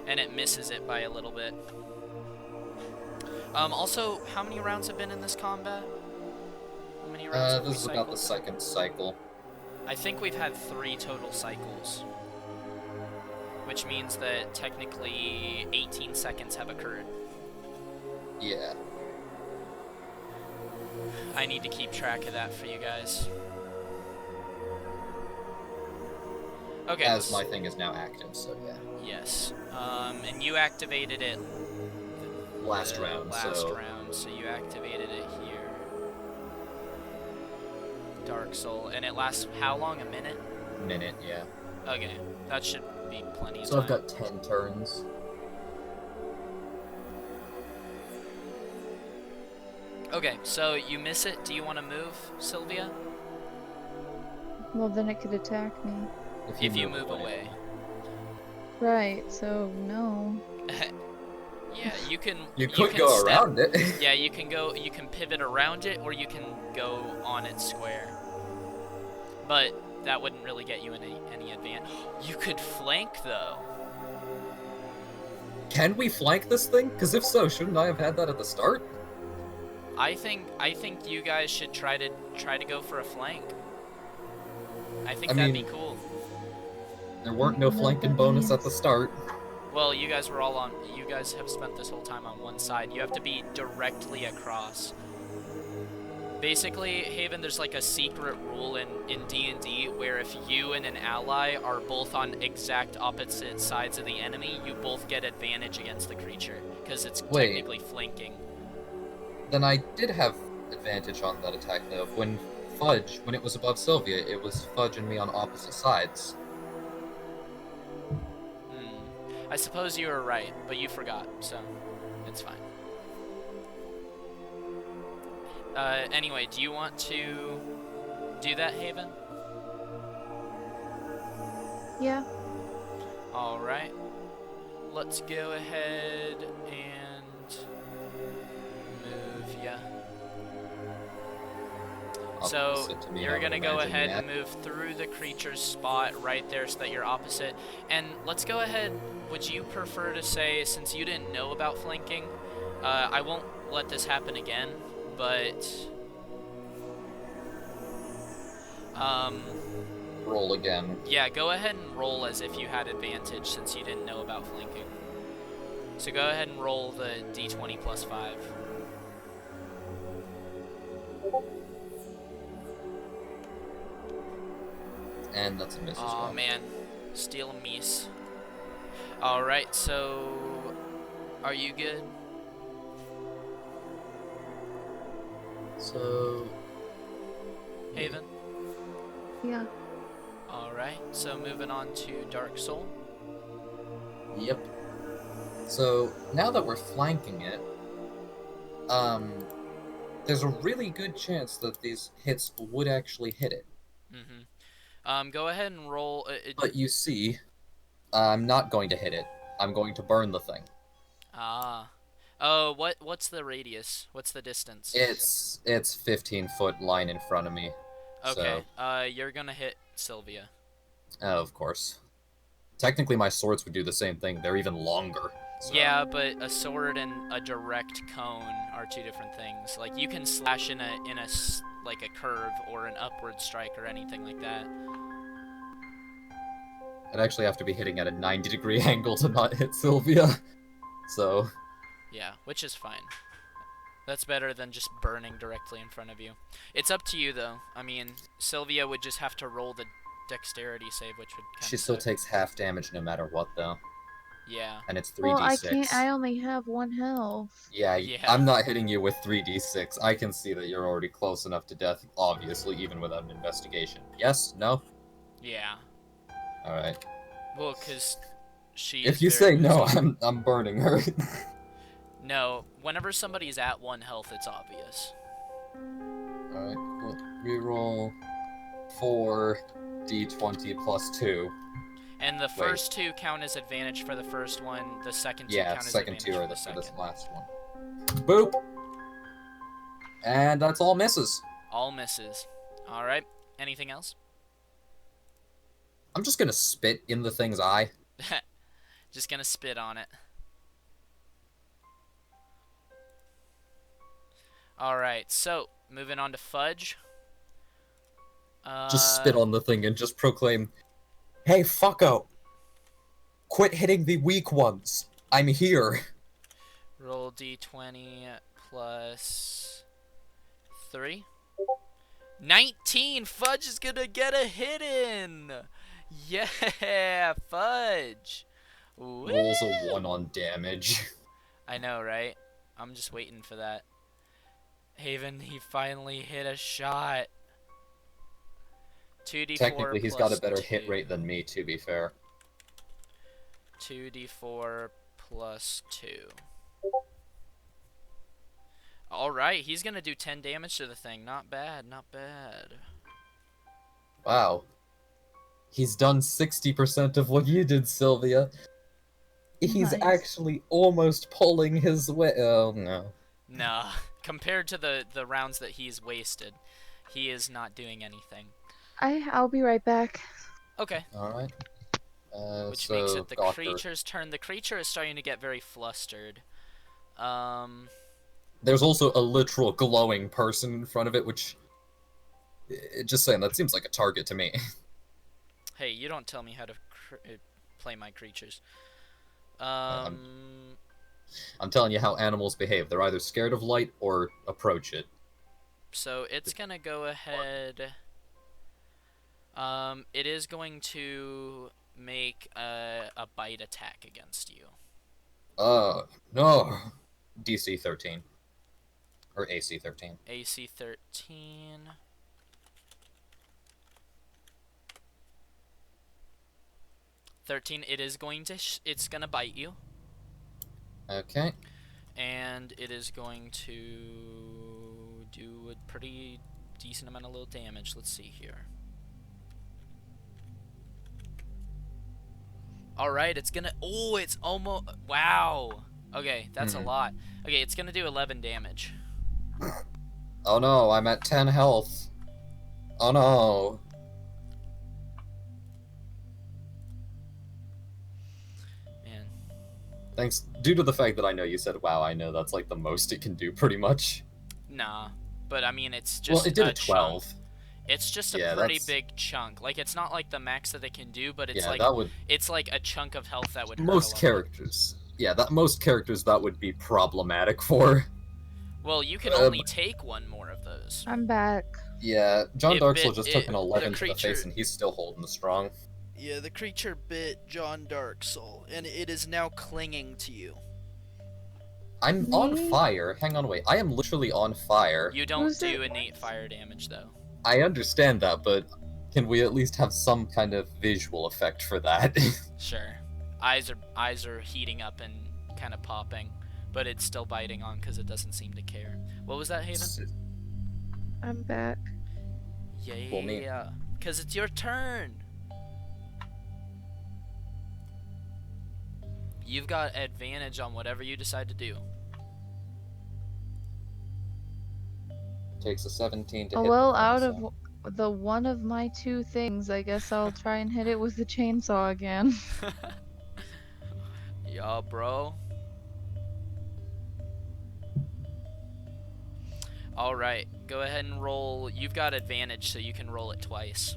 and it misses it by a little bit. Also, how many rounds have been in this combat? How many rounds have we This is about the cycled? second cycle. I think we've had 3 total cycles, which means that technically 18 seconds have occurred. Yeah. I need to keep track of that for you guys. Okay. As my thing is now active, so yeah. Yes. And you activated it Last round, so you activated it here. Dark Soul. And it lasts how long? A minute? Minute, yeah. Okay. That should be plenty of So time. I've got 10 turns. Okay, so you miss it. Do you want to move, Sylvia? Well, then it could attack me. If you move away. Right, so no. Yeah, you can. You could go step, around it. Yeah, you can go. You can pivot around it, or you can go on its square. But that wouldn't really get you any advantage. You could flank though. Can we flank this thing? Because if so, shouldn't I have had that at the start? I think you guys should try to go for a flank. I think that'd be cool. There weren't no flanking bonus at the start. Well, you guys were all on. You guys have spent this whole time on one side. You have to be directly across. Basically, Haven, there's like a secret rule in D&D where if you and an ally are both on exact opposite sides of the enemy, you both get advantage against the creature because it's technically flanking. Then I did have advantage on that attack though. When it was above Sylvia, it was Fudge and me on opposite sides. I suppose you were right, but you forgot, so it's fine. Anyway, do you want to do that, Haven? Yeah. Alright. Let's go ahead and move ya. So you're gonna go ahead and move through the creature's spot right there so that you're opposite. And let's go ahead, would you prefer to say, since you didn't know about flanking, I won't let this happen again, but roll again. Yeah, go ahead and roll as if you had advantage since you didn't know about flanking. So go ahead and roll the d20 plus 5. And that's a miss as well. Aw, man. Steal a miss. Alright, so are you good? So Haven? Yeah. Alright, so moving on to Dark Soul. Yep. So now that we're flanking it, there's a really good chance that these hits would actually hit it. Go ahead and roll. But you see, I'm not going to hit it. I'm going to burn the thing. Ah. Oh, what's the radius? What's the distance? It's 15-foot line in front of me. Okay. So. You're gonna hit Sylvia. Oh, of course. Technically, my swords would do the same thing. They're even longer. So. Yeah, but a sword and a direct cone are two different things. Like you can slash in a like a curve or an upward strike or anything like that. I'd actually have to be hitting at a 90-degree angle to not hit Sylvia. So. Yeah, which is fine. That's better than just burning directly in front of you. It's up to you, though. I mean, Sylvia would just have to roll the dexterity save, which would kind She of still suck. takes half damage no matter what, though. Yeah. And it's 3d6. Well, I can't. I only have 1 health. Yeah, I'm not hitting you with 3d6. I can see that you're already close enough to death, obviously, even without an investigation. Yes? No? Yeah. Alright. Well, because she. If you say no, I'm burning her. No, whenever somebody's at 1 health, it's obvious. Alright, well, reroll 4d20 plus 2. And the first 2 count as advantage for the first one, the second 2 count as advantage second 2 for are the for second. this last one. Boop! And that's all misses. All misses. Alright. Anything else? I'm just gonna spit in the thing's eye. Just gonna spit on it. Alright, so, moving on to Fudge. Just spit on the thing and just proclaim, "Hey, fucko! Quit hitting the weak ones! I'm here!" Roll d20 plus 3. 19! Fudge is gonna get a hit in! Yeah, Fudge! Woo! Rolls a 1 on damage. I know, right? I'm just waiting for that. Haven, he finally hit a shot. 2d4 Technically, he's got a better 2. hit rate than me, to be fair. 2d4 plus 2. Alright, he's gonna do 10 damage to the thing. Not bad, not bad. Wow. He's done 60% of what you did, Sylvia. He's Nice. actually almost pulling his weight. Oh, no. Nah, compared to the rounds that he's wasted, he is not doing anything. I'll be right back. Okay. Alright. Which So, makes it the Doctor. creature's turn. The creature is starting to get very flustered. There's also a literal glowing person in front of it, which... Just saying, that seems like a target to me. Hey, you don't tell me how to play my creatures. I'm telling you how animals behave. They're either scared of light or approach it. So it's gonna go ahead. It is going to make a bite attack against you. No. DC 13. Or AC 13. AC 13. It is going to it's gonna bite you, Okay. and it is going to do a pretty decent amount of little damage. Let's see here. Alright, it's gonna... Oh, it's almost... Wow! Okay, that's a lot. Okay, it's gonna do 11 damage. Oh no, I'm at 10 health. Oh no. Man. Thanks. Due to the fact that I know you said wow, I know that's like the most it can do pretty much. Nah. But I mean, it's just Well, it did a a 12. chunk. It's just a Yeah, pretty that's... big chunk. Like, it's not like the max that it can do, but it's Yeah, like... that would... It's like a chunk of health that would hurt a Most lot. characters. Yeah, most characters that would be problematic for. Well, you can only take one more of those. I'm back. Yeah, John It Darksel bit- just it- took an the 11 to the creature- face and he's still holding the strong. Yeah, the creature bit John Darksoul, and it is now clinging to you. I'm on fire. Hang on, wait. I am literally on fire. You don't Who's do it? innate fire damage, though. I understand that, but can we at least have some kind of visual effect for that? Sure. Eyes are heating up and kind of popping, but it's still biting on because it doesn't seem to care. What was that, Haven? I'm back. Well, me. Yeah, because it's your turn. You've got advantage on whatever you decide to do. Takes a 17 to Oh, hit well, the out thing, of the one of my two things, I guess I'll try and hit it with the chainsaw again. Yeah, bro. Alright, go ahead and roll. You've got advantage, so you can roll it twice.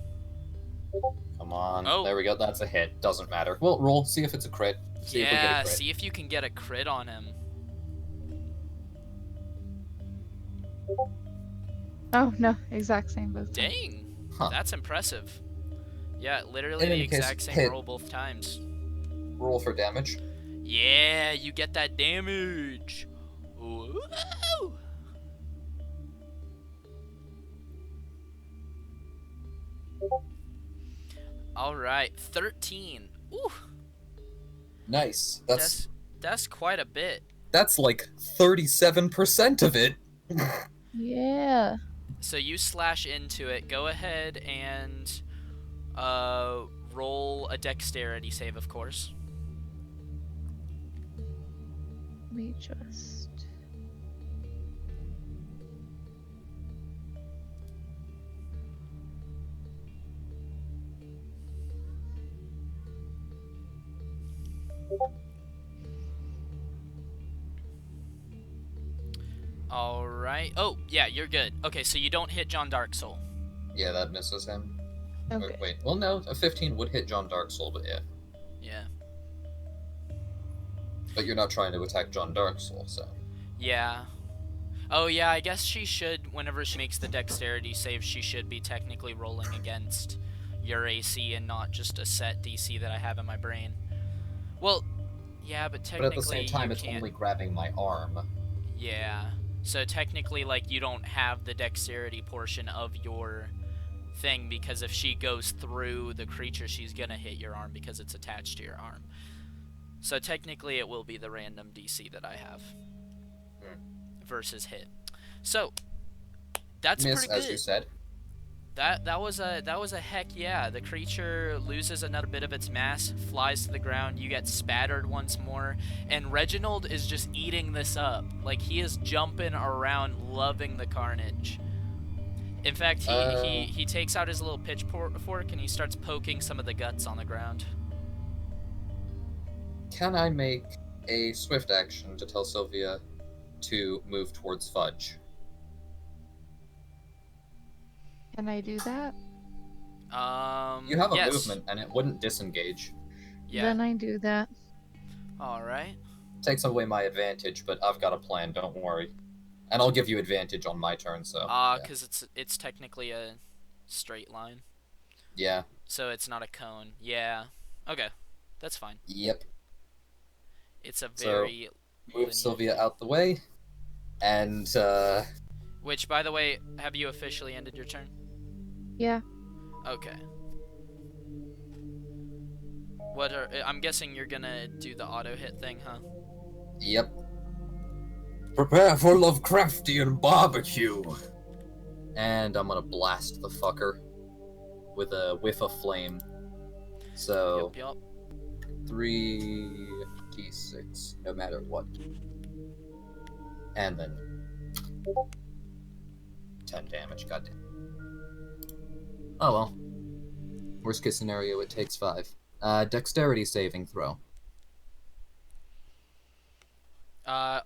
Come on. Oh. There we go. That's a hit. Doesn't matter. Well, roll. See if it's a crit. See if we get Yeah, a crit. see if you can get a crit on him. Oh, no, exact same both times. Dang, Huh. that's impressive. Yeah, literally In the any case, exact same hit. roll both times. Roll for damage. Yeah, you get that damage. Woo! All right, 13. Ooh, Nice. that's quite a bit. That's like 37% of it. Yeah. So you slash into it. Go ahead and roll a dexterity save, of course. Let me just... Alright. Oh, yeah, you're good. Okay, so you don't hit John Dark Soul. Yeah, that misses him. Okay. Wait. Well, no, a 15 would hit John Dark Soul, but yeah. Yeah. But you're not trying to attack John Dark Soul, so. Yeah. Oh, yeah, I guess she should, whenever she makes the dexterity save, she should be technically rolling against your AC and not just a set DC that I have in my brain. Well, yeah, but technically But at the same time, you it's can't... only grabbing my arm. Yeah. So technically, like, you don't have the dexterity portion of your thing, because if she goes through the creature, she's gonna hit your arm because it's attached to your arm. So technically, it will be the random DC that I have versus hit. So that's Miss, pretty good. as you said. That was a heck yeah. The creature loses another bit of its mass, flies to the ground. You get spattered once more, and Reginald is just eating this up. Like, he is jumping around, loving the carnage. In fact, he takes out his little pitchfork and he starts poking some of the guts on the ground. Can I make a swift action to tell Sylvia to move towards Fudge? Can I do that? You have a yes. movement, and it wouldn't disengage. Yeah. Then I do that. Alright. Takes away my advantage, but I've got a plan, don't worry. And I'll give you advantage on my turn, so... because it's technically a straight line. Yeah. So it's not a cone. Yeah. Okay. That's fine. Yep. It's a very... Move Sylvia out the way, and, Which, by the way, have you officially ended your turn? Yeah. Okay. I'm guessing you're gonna do the auto hit thing, huh? Yep. Prepare for Lovecraftian barbecue! And I'm gonna blast the fucker with a whiff of flame. So, Yup. 3d6, no matter what. And then 10 damage, goddamn. Oh well. Worst case scenario, it takes 5. Dexterity saving throw.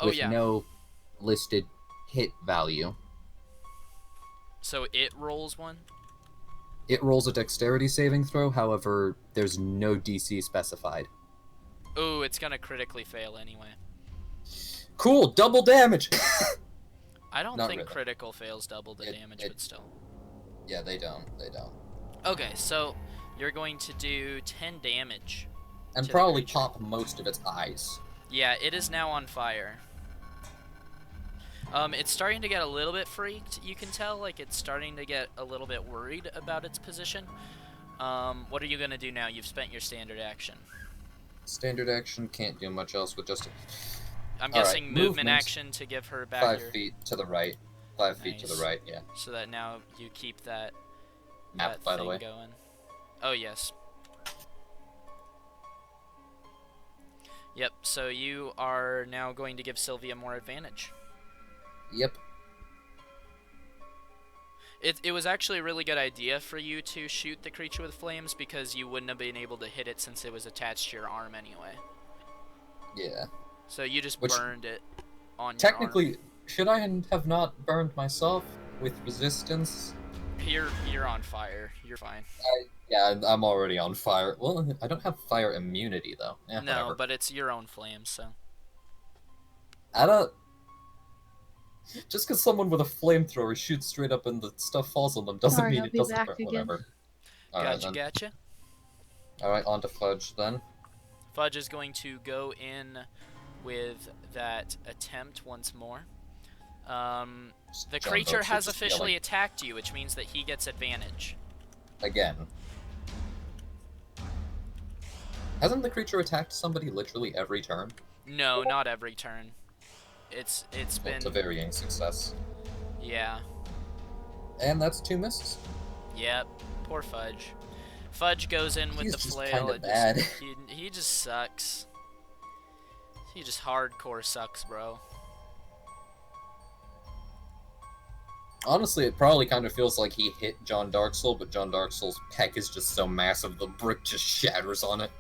With no listed hit value. So it rolls one? It rolls a dexterity saving throw, however, there's no DC specified. Ooh, it's gonna critically fail anyway. Cool, double damage! I don't Not think really. critical fails double the damage, but still. Yeah, they don't. Okay, so you're going to do 10 damage. And to the probably creature. pop most of its eyes. Yeah, it is now on fire. It's starting to get a little bit freaked, you can tell. Like, it's starting to get a little bit worried about its position. What are you gonna do now? You've spent your standard action. Standard action, can't do much else with just... I'm All guessing right, movement movement. action to give her back 5 your... feet to the right. 5 feet to the Nice. right, yeah. So that now you keep that, Map, that by the thing way. going. Oh, yes. Yep, so you are now going to give Sylvia more advantage. Yep. It was actually a really good idea for you to shoot the creature with flames, because you wouldn't have been able to hit it since it was attached to your arm anyway. Yeah. So you just Which- burned it on your Technically, should I have not burned myself with resistance? arm. You're on fire. You're fine. Yeah, I'm already on fire. Well, I don't have fire immunity, though. No, Whatever. but it's your own flames, so... I don't... Just because someone with a flamethrower shoots straight up and the stuff falls on them doesn't Sorry, mean I'll it be doesn't back burn. again. Whatever. Alright, then. Gotcha. Alright, on to Fudge, then. Fudge is going to go in with that attempt once more. The John creature Doe has just officially yelling. attacked you, which means that he gets advantage. Again. Hasn't the creature attacked somebody literally every turn? No, not every turn. It's Well, been... it's a varying success. Yeah. And that's 2 misses. Yep. Poor Fudge. Fudge goes in with He's the just flail. kinda It bad. he just sucks. He just hardcore sucks, bro. Honestly, it probably kind of feels like he hit John Darksoul, but John Darksoul's peck is just so massive the brick just shatters on it.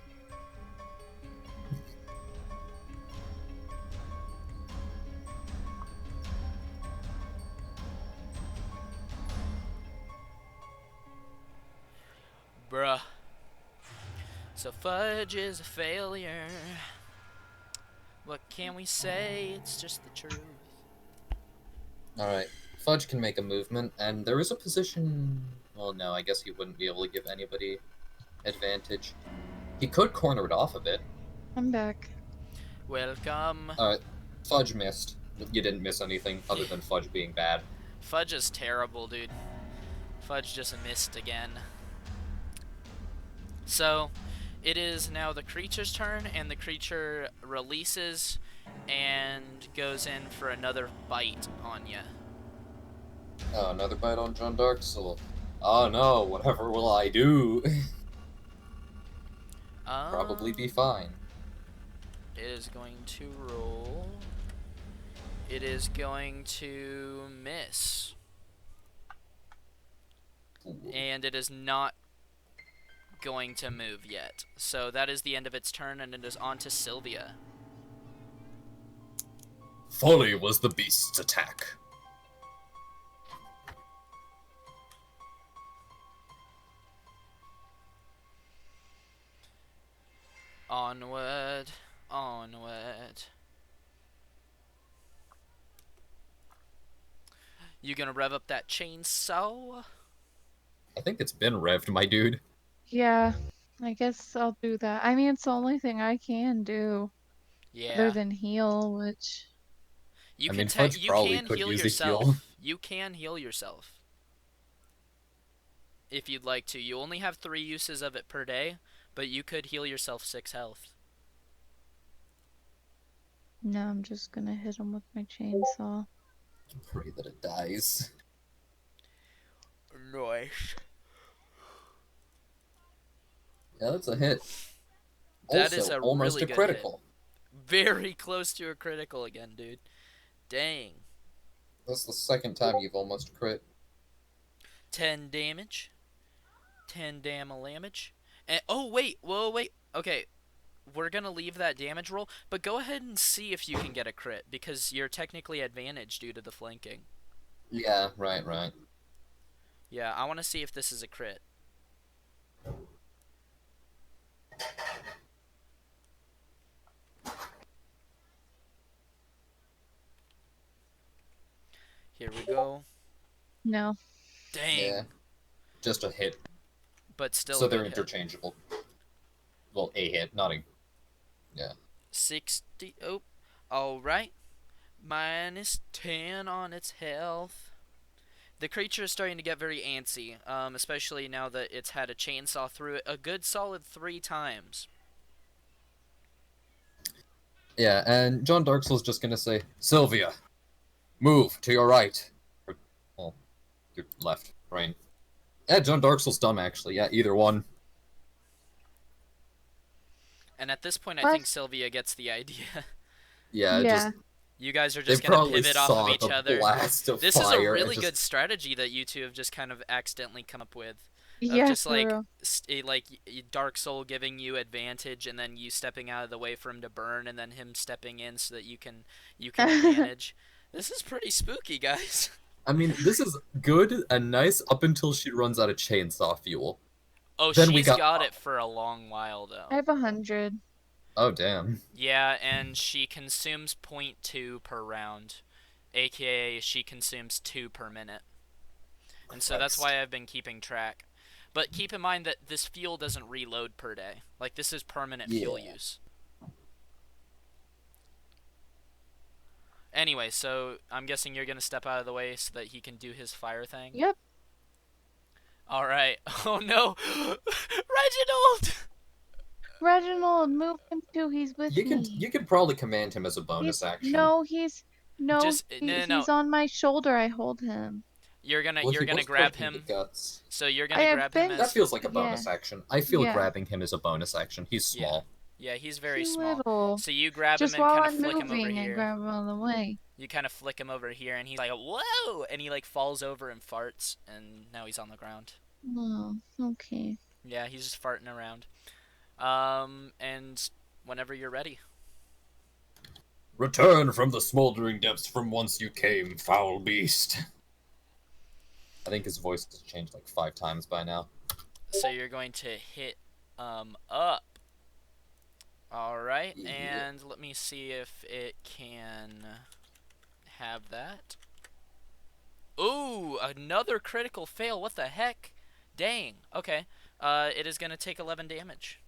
So Fudge is a failure. What can we say? It's just the truth. Alright. Fudge can make a movement, and there is a position... Well, no, I guess he wouldn't be able to give anybody advantage. He could corner it off a bit. I'm back. Welcome. Alright. Fudge missed. You didn't miss anything other than Fudge being bad. Fudge is terrible, dude. Fudge just missed again. So, it is now the creature's turn, and the creature releases and goes in for another bite on you. Oh, another bite on John Dark Soul. Oh no, whatever will I do? Probably be fine. It is going to roll. It is going to miss. Ooh. And it is not going to move yet. So that is the end of its turn, and it is on to Sylvia. Folly was the beast's attack. Onward, onward. You gonna rev up that chainsaw? I think it's been revved, my dude. Yeah, I guess I'll do that. I mean, it's the only thing I can do other Yeah. than heal, which You I can mean, Fudge you probably can could heal use a yourself. heal. You can heal yourself. If you'd like to. You only have 3 uses of it per day, but you could heal yourself 6 health. no, I'm just gonna hit him with my chainsaw. Pray that it dies. Nice. Yeah, that's a hit. That Also, is a almost really a good critical. Very close to a critical again, dude. Dang. That's the second time you've almost crit. 10 damage. 10 damage. And oh wait, whoa wait. Okay. We're gonna leave that damage roll, but go ahead and see if you can get a crit, because you're technically advantaged due to the flanking. Yeah, right. Yeah, I want to see if this is a crit. Here we go. No. Dang. Yeah. Just a hit. But still So a they're good hit. interchangeable. Well, a hit, not a... Yeah. 60. Oh, alright. Minus 10 on its health. The creature is starting to get very antsy, especially now that it's had a chainsaw through it a good solid 3 times. Yeah, and John Dark Soul's just gonna say, Sylvia, move to your right. Or, well, your left, brain. Yeah, John Dark Soul's dumb, actually. Yeah, either one. And at this point, I What? think Sylvia gets the idea. Yeah, Yeah. just... You guys are They just gonna probably pivot off of saw each the other. blast of This is a fire really and good just... strategy that you two have just kind of accidentally come up with. Yeah, Just for real. like Dark Soul giving you advantage, and then you stepping out of the way for him to burn, and then him stepping in so that you can advantage. This is pretty spooky, guys. I mean, this is good and nice up until she runs out of chainsaw fuel. Oh, Then we she's got- got it for a long while I though. have 100. Oh, damn. Yeah, and she consumes 0.2 per round, aka she consumes 2 per minute. And so that's why I've been keeping track. But keep in mind that this fuel doesn't reload per day. Like, this is permanent fuel Yeah. use. Anyway, so I'm guessing you're going to step out of the way so that he can do his fire thing? Yep. Alright. Oh no! Reginald! Reginald, move him too. He's with me. You could probably command him as a bonus action. No, Just- no. he's on my shoulder. I hold him. You're gonna Well, he was grab pushing the him. guts. So you're I gonna have grab him been- as... That feels like a bonus action. I feel Yeah. grabbing him as a bonus action. He's small. Yeah, he's very Too small. little. So you grab Just him and while kind of I'm flick him over moving, I here. grab him out of the way. You kind of flick him over here, and he's like, whoa! And he, like, falls over and farts, and now he's on the ground. Oh, okay. Yeah, he's just farting around. And whenever you're ready. Return from the smoldering depths from whence you came, foul beast. I think his voice has changed like 5 times by now. So you're going to hit, up. right, Yeah. and let me see if it can have that. Ooh, another critical fail. What the heck? Dang. Okay. It is gonna take 11 damage.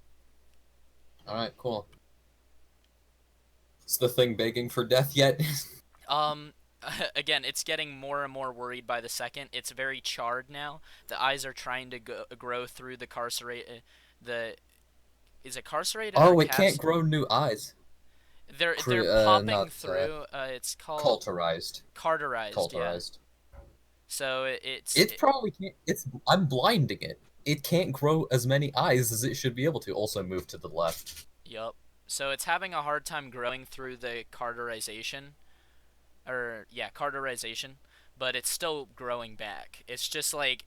Alright, cool. Is the thing begging for death yet? Again, it's getting more and more worried by the second. It's very charred now. The eyes are trying to grow through the carcerate. The Is it carcerated or Oh, it can't cast? grow new eyes. They're popping Not through. It's called cauterized. carterized. Yeah. Cauterized. So It probably can't. I'm blinding it. It can't grow as many eyes as it should be able to. Also, move to the left. Yup. So it's having a hard time growing through the carterization, or yeah, carterization, but it's still growing back. It's just like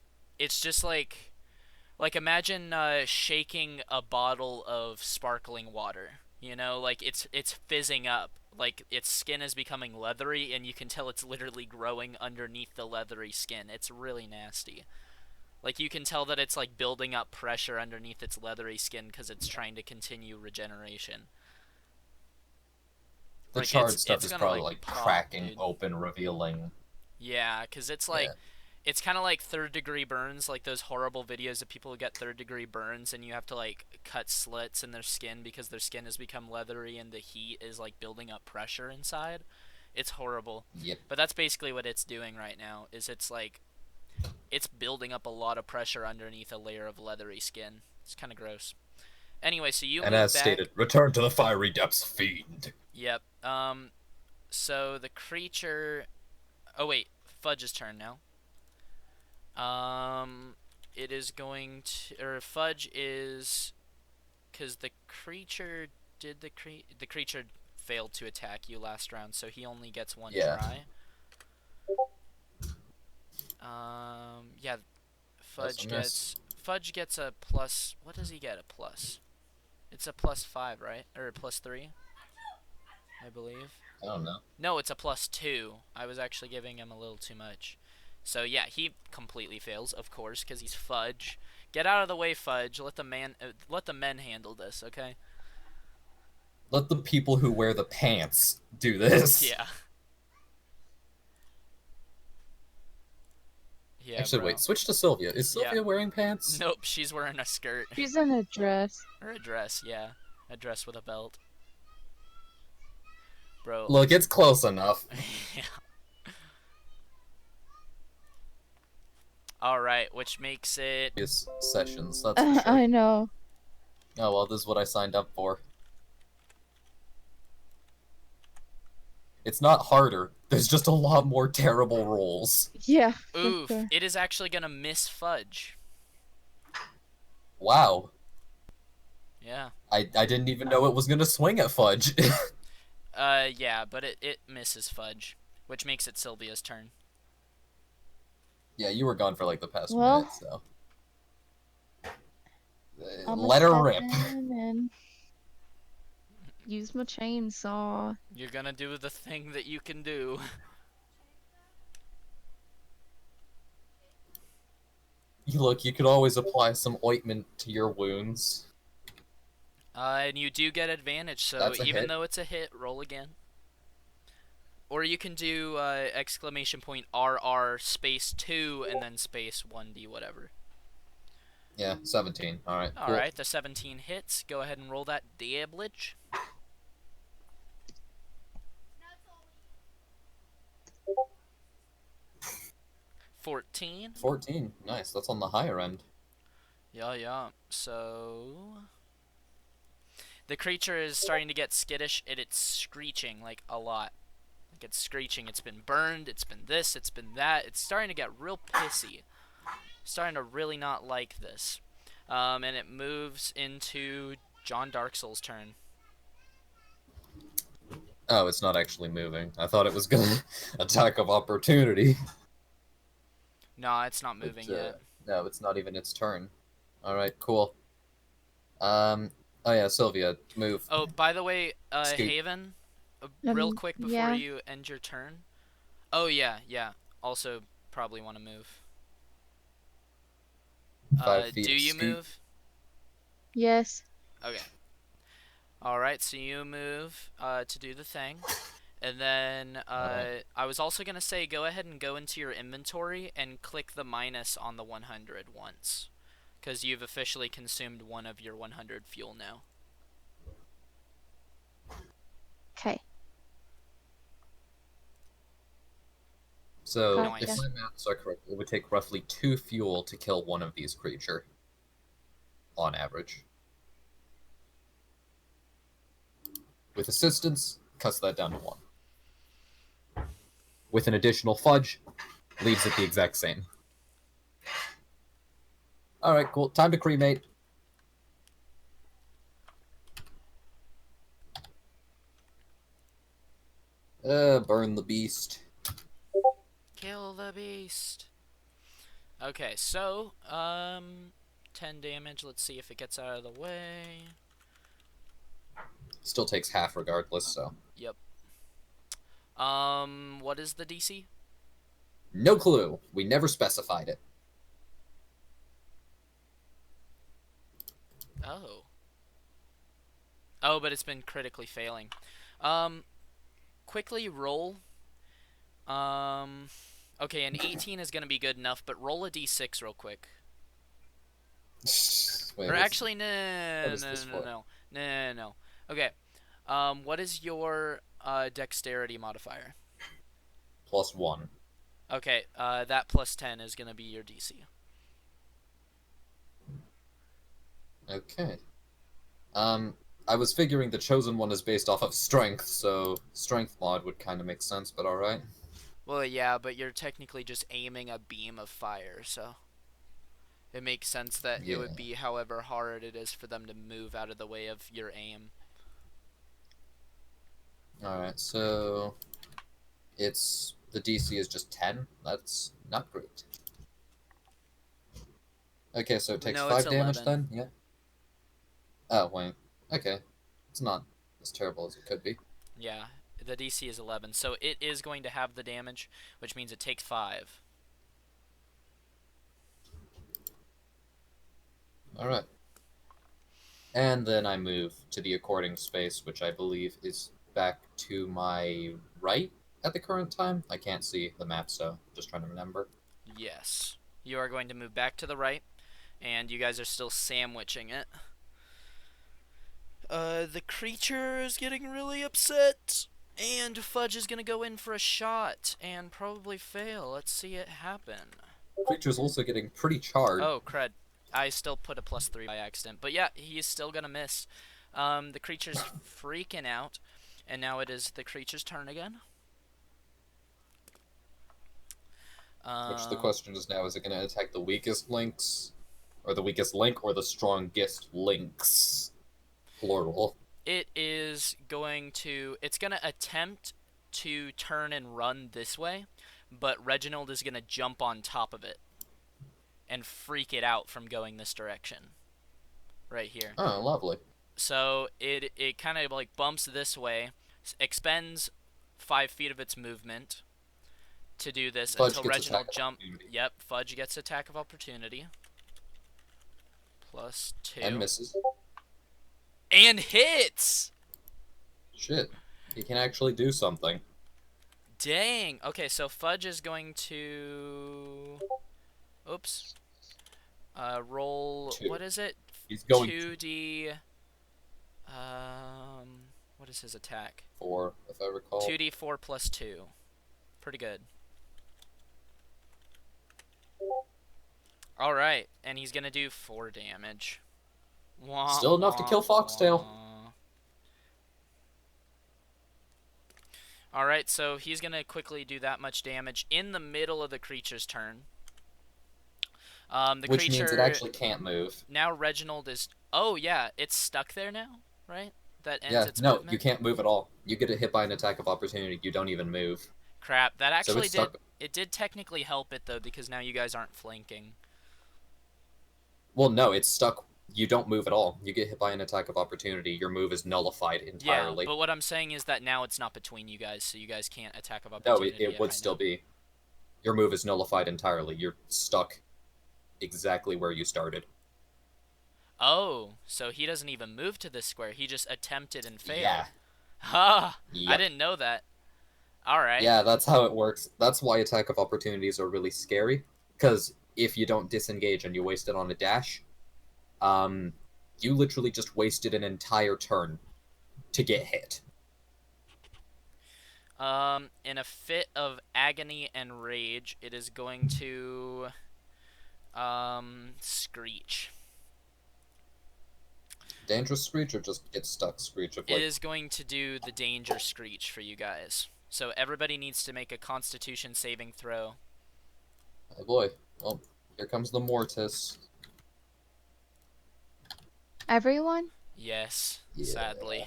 imagine shaking a bottle of sparkling water. You know, like it's fizzing up. Like its skin is becoming leathery, and you can tell it's literally growing underneath the leathery skin. It's really nasty. Like you can tell that it's like building up pressure underneath its leathery skin because it's trying to continue regeneration. The Like charred stuff it's is gonna probably like like pop, cracking dude. open, revealing. Yeah, because it's Yeah. like it's kind of like third-degree burns, like those horrible videos of people who get third-degree burns and you have to like cut slits in their skin because their skin has become leathery and the heat is like building up pressure inside. It's horrible. Yep. But that's basically what it's doing right now. Is it's like it's building up a lot of pressure underneath a layer of leathery skin. It's kind of gross. Anyway, so you And move as back. stated, return to the fiery depths, fiend. Yep. So the creature. Oh wait, Fudge's turn now. It is going to, or Fudge is, because the creature the creature failed to attack you last round, so he only gets one Yeah. try. Yeah, Fudge gets a plus. What does he get? A plus? It's a +5, right? Or a +3, I believe. I don't know. No, it's a +2. I was actually giving him a little too much. So yeah, he completely fails, of course, because he's Fudge. Get out of the way, Fudge. Let the men handle this, okay? Let the people who wear the pants do this. Yeah. Yeah, Actually, bro. wait. Switch to Sylvia. Is Yeah. Sylvia wearing pants? Nope, she's wearing a skirt. She's in a dress. Or a dress, yeah. A dress with a belt. Bro. Look, it's close enough. Yeah. Alright, which makes it... Sessions, that's for sure. I know. Oh, well, this is what I signed up for. It's not harder. There's just a lot more terrible rolls. Yeah. Oof, Sure. it is actually gonna miss Fudge. Wow. Yeah. I didn't even know it was gonna swing at Fudge. Yeah, but it misses Fudge, which makes it Sylvia's turn. Yeah, you were gone for like the past Well, minute, so. I'm Let her rip. and use my chainsaw. You're gonna do the thing that you can do. Look, you could always apply some ointment to your wounds. And you do get advantage, so That's a even hit. though it's a hit, roll again. Or you can do !RR space 2 and then space 1D whatever. Yeah, 17. Alright, cool. Alright, the 17 hits. Go ahead and roll that damage. $14. 14. Nice, that's on the higher end. Yeah. So... the creature is starting to get skittish, and it's screeching, like, a lot. Like, it's screeching. It's been burned, it's been this, it's been that. It's starting to get real pissy. Starting to really not like this. And it moves into John Dark Souls' turn. Oh, it's not actually moving. I thought it was gonna attack of opportunity. No, it's not moving yet. No, it's not even its turn. Alright, cool. Oh yeah, Sylvia, move. Oh, by the way, Scoot. Haven, real quick before yeah. you end your turn. Oh, yeah. Also, probably want to move. 5 feet do of you scoot. move? Yes. Okay. Alright. Alright, so you move to do the thing. And then Alright. I was also going to say go ahead and go into your inventory and click the minus on the 100 once. Because you've officially consumed one of your 100 fuel now. Okay. So, Nice. if my maths are correct, it would take roughly 2 fuel to kill one of these creature. On average. With assistance, cuts that down to 1. With an additional fudge, leaves it the exact same. Alright, cool. Time to cremate. Burn the beast. Kill the beast. Okay, so, 10 damage. Let's see if it gets out of the way. Still takes half regardless, so. Yep. What is the DC? No clue. We never specified it. Oh. Oh, but it's been critically failing. Quickly roll. Okay, an 18 is gonna be good enough, but roll a d6 real quick. Wait, Or actually, what no. is this for? Okay. What is your dexterity modifier? +1. Okay, that plus 10 is gonna be your DC. Okay. I was figuring the chosen one is based off of strength, so strength mod would kind of make sense, but alright. Well, yeah, but you're technically just aiming a beam of fire, so it makes sense that it would be however hard it is for them to move out of the way of your aim. Alright, so it's the DC is just 10. That's not great. Okay, so it takes No, 5 it's damage 11. then? Yeah. Oh, wait. Okay. It's not as terrible as it could be. Yeah, the DC is 11, so it is going to have the damage, which means it takes 5. Alright. And then I move to the according space, which I believe is back to my right at the current time. I can't see the map, so just trying to remember. Yes. You are going to move back to the right, and you guys are still sandwiching it. The creature is getting really upset, and Fudge is gonna go in for a shot and probably fail. Let's see it happen. Creature's also getting pretty charred. Oh, crud. I still put a +3 by accident, but yeah, he's still gonna miss. The creature's freaking out, and now it is the creature's turn again. Which the question is now, is it going to attack the weakest links? Or the weakest link, or the strongest links? Plural. It is going to... It's going to attempt to turn and run this way, but Reginald is going to jump on top of it and freak it out from going this direction. Right here. Oh, lovely. So it kind of like bumps this way, expends 5 feet of its movement to do this Fudge until gets Reginald attack Yep, Fudge gets attack of opportunity. +2. And misses. And hits! Shit. He can actually do something. Dang. Okay, so Fudge is going to... Oops. Roll... 2. What is it? He's going 2d... What is his attack? 4, if I recall. 2d4 plus 2. Pretty good. Alright, and he's gonna do 4 damage. Wah, Still enough to kill Foxtail. Alright, so he's gonna quickly do that much damage in the middle of the creature's turn. Which creature, means it actually can't move. Now Reginald is... Oh, yeah, it's stuck there now, right? That ends its no, movement? you can't move at all. You get hit by an attack of opportunity, you don't even move. Crap, that actually it's stuck. It did technically help it, though, because now you guys aren't flanking. Well, no, it's stuck. You don't move at all. You get hit by an attack of opportunity. Your move is nullified entirely. Yeah, but what I'm saying is that now it's not between you guys, so you guys can't attack of No, opportunity. it would still be. Your move is nullified entirely. You're stuck exactly where you started. Oh, so he doesn't even move to this square. He just attempted and Yeah. failed. Ha! I Yep. didn't know that. All right. Yeah, that's how it works. That's why attack of opportunities are really scary. Because if you don't disengage and you waste it on a dash, um, you literally just wasted an entire turn to get hit. In a fit of agony and rage, it is going to screech. Dangerous screech or just get stuck screech of It like, is going to do the danger screech for you guys. So everybody needs to make a Constitution saving throw. oh boy. Well, here comes the mortis. Everyone? Yes, Yeah. sadly.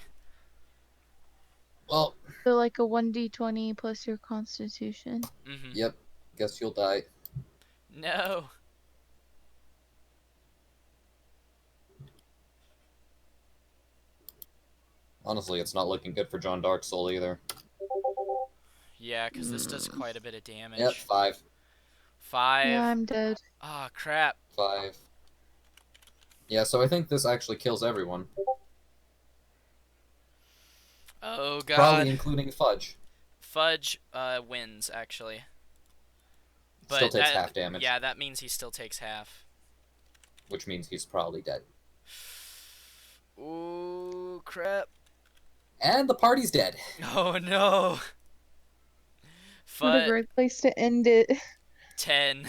Well, So like a 1d20 plus your constitution. Mm-hmm. yep. Guess you'll die. No. Honestly, it's not looking good for John Dark Soul either. Yeah, because this does Mm. quite a bit of Yep, damage. 5. Yeah, 5. I'm dead. Ah, crap. 5. Yeah, so I think this actually kills everyone. Oh, Probably God. including Fudge. Fudge wins, actually. Still But takes half damage, yeah, that means he still takes half. which means he's probably dead. Ooh, crap. And the party's dead. Oh, no. What a Fudge, great place to end it. 10.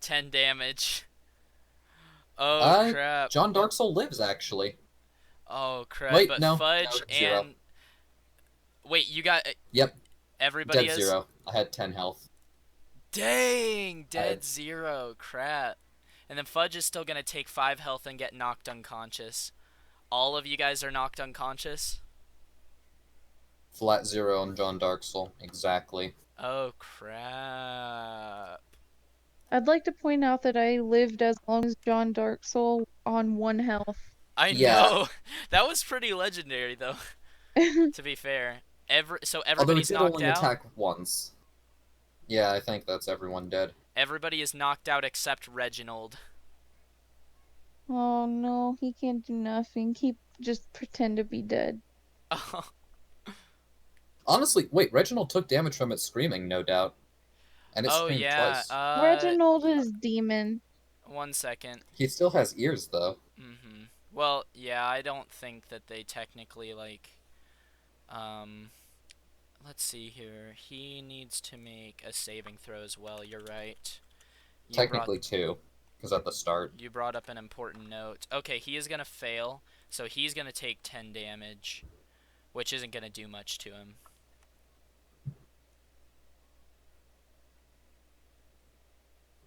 10 damage. Oh, crap. John Dark Soul lives, actually. Oh, crap. Wait, But no. Fudge No, 0. and... Wait, you got... Yep, Everybody dead is... 0. I had 10 health. Dang! I Dead had 0. Crap. And then Fudge is still gonna take 5 health and get knocked unconscious. All of you guys are knocked unconscious? flat 0 on John Dark Soul. Exactly. Oh, crap. I'd like to point out that I lived as long as John Dark Soul on 1 health. I Yeah. know. That was pretty legendary, though, to be fair. So Although it everybody's did knocked only out? attack once. Yeah, I think that's everyone dead. Everybody is knocked out except Reginald. Oh no, he can't do nothing. He just pretend to be dead. Oh, Honestly, wait, Reginald took damage from it screaming, no doubt. And it oh screamed yeah. twice. Reginald is demon. 1 second. He still has ears, though. Mm-hmm. Well, yeah, I don't think that they technically, like, um, let's see here. He needs to make a saving throw as well. You're right. Technically 2, because at the start. You brought up an important note. Okay, he is gonna fail, so he's gonna take 10 damage, which isn't gonna do much to him.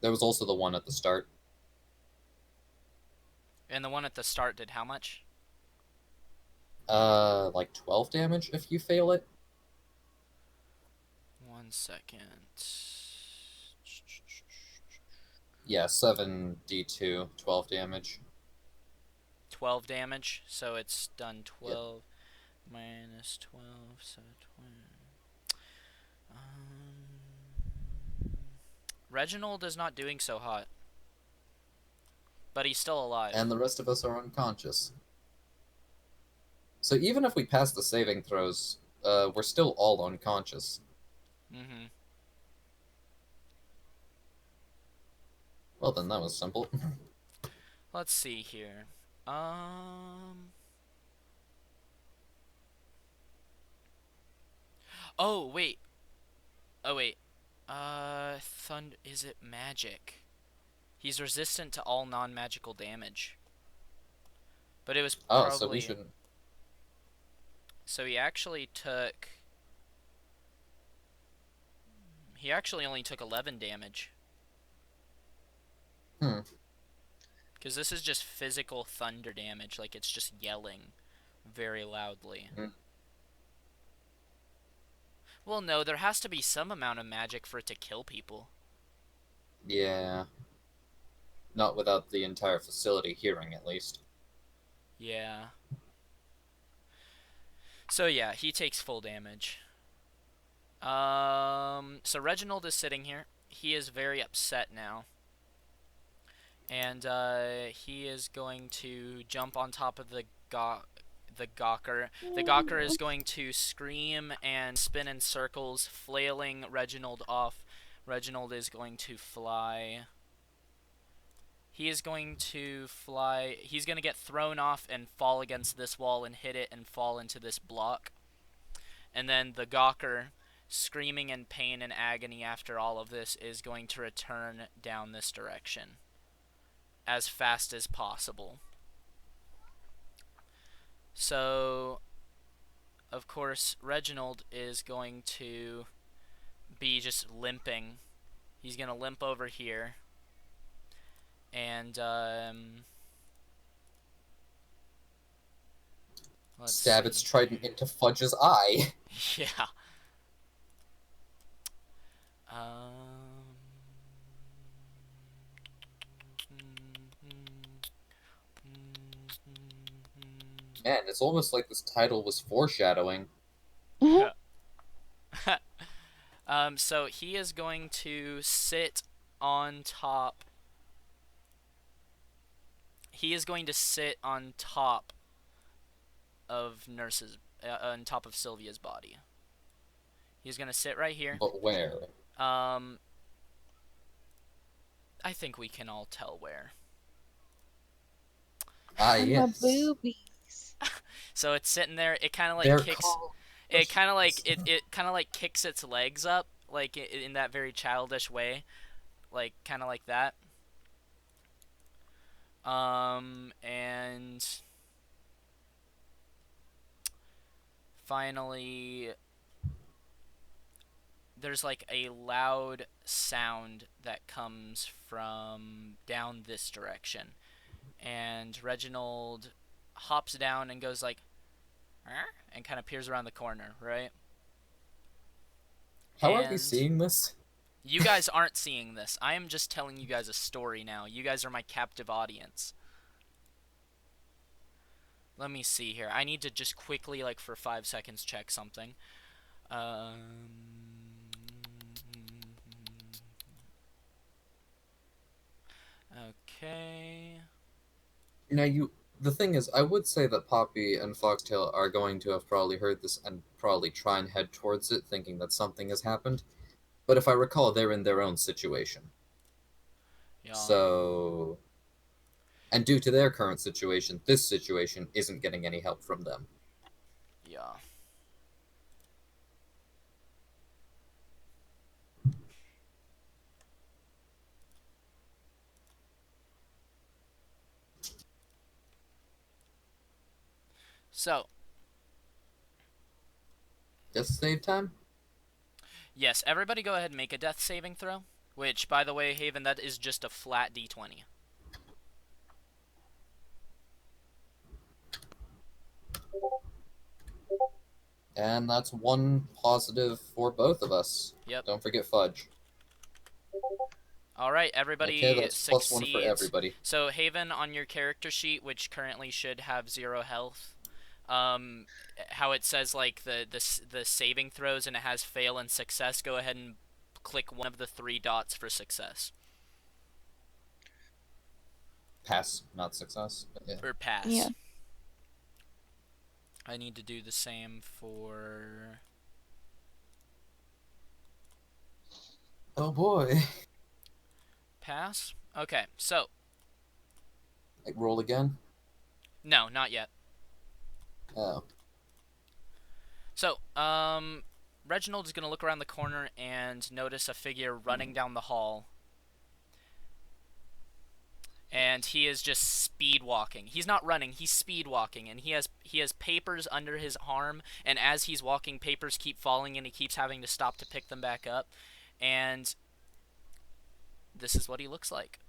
There was also the one at the start. And the one at the start did how much? Like 12 damage if you fail it. 1 second. Yeah, 7d2, 12 damage. 12 damage, so it's done 12 Yep. minus 12, so 20. Reginald is not doing so hot. But he's still alive. And the rest of us are unconscious. So even if we pass the saving throws, we're still all unconscious. Mm-hmm. Well then, that was simple. Let's see here. Oh, wait. Oh, wait. Thunder... Is it magic? He's resistant to all non-magical damage. But it was Oh, probably... so we shouldn't... So he actually took... He actually only took 11 damage. Hmm. Because this is just physical thunder damage. Like, it's just yelling very loudly. Mm. Well, no, there has to be some amount of magic for it to kill people. Yeah. Not without the entire facility hearing, at least. Yeah. So yeah, he takes full damage. So Reginald is sitting here. He is very upset now. And he is going to jump on top of the Gawker. The Gawker is going to scream and spin in circles, flailing Reginald off. Reginald is going to fly. He is going to fly. He's going to get thrown off and fall against this wall and hit it and fall into this block. And then the Gawker, screaming in pain and agony after all of this, is going to return down this direction as fast as possible. So, of course, Reginald is going to be just limping. He's going to limp over here. And, let's stab its trident into Fudge's eye. Yeah. Man, it's almost like this title was foreshadowing. So he is going to sit on top. He is going to sit on top of on top of Sylvia's body. He's going to sit right here. But where? I think we can all tell where. Ah, yes. My boobies. So it's sitting there. It kind of like kicks. It kind of like it kind of like kicks its legs up, like in that very childish way, like kind of like that. And finally, there's like a loud sound that comes from down this direction, and Reginald hops down and goes like, and kind of peers around the corner, right? How are we seeing this? You guys aren't seeing this. I am just telling you guys a story now. You guys are my captive audience. Let me see here. I need to just quickly, like, for 5 seconds, check something. Okay. Now, the thing is, I would say that Poppy and Foxtail are going to have probably heard this and probably try and head towards it, thinking that something has happened. But if I recall, they're in their own situation. Yeah. So... And due to their current situation, this situation isn't getting any help from them. Yeah. So. Death save time? Yes, everybody go ahead and make a death saving throw. Which, by the way, Haven, that is just a flat d20. And that's one positive for both of us. Yep. Don't forget Fudge. Alright, everybody okay, that's succeeds. +1 for everybody. So, Haven, on your character sheet, which currently should have 0 health, how it says, like, the saving throws and it has fail and success, go ahead and click one of the 3 dots for success. Pass, not success. Yeah. Or pass. Yeah. I need to do the same for... Oh boy. Pass? Okay, so... Like, roll again? No, not yet. Oh. So, Reginald is going to look around the corner and notice a figure running down the hall. And he is just speed walking. He's not running, he's speed walking, and he has papers under his arm, and as he's walking, papers keep falling and he keeps having to stop to pick them back up. And this is what he looks like.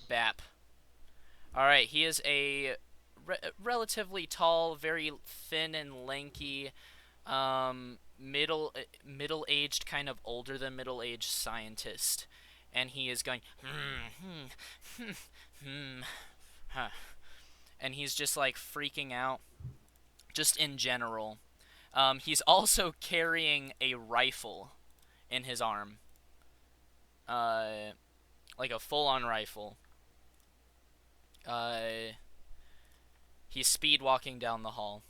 Bap. Alright, he is a relatively tall, very thin and lanky, middle-aged, kind of older than middle-aged scientist. And he is going, and he's just like freaking out, just in general. He's also carrying a rifle in his arm. like a full-on rifle. He's speed walking down the hall.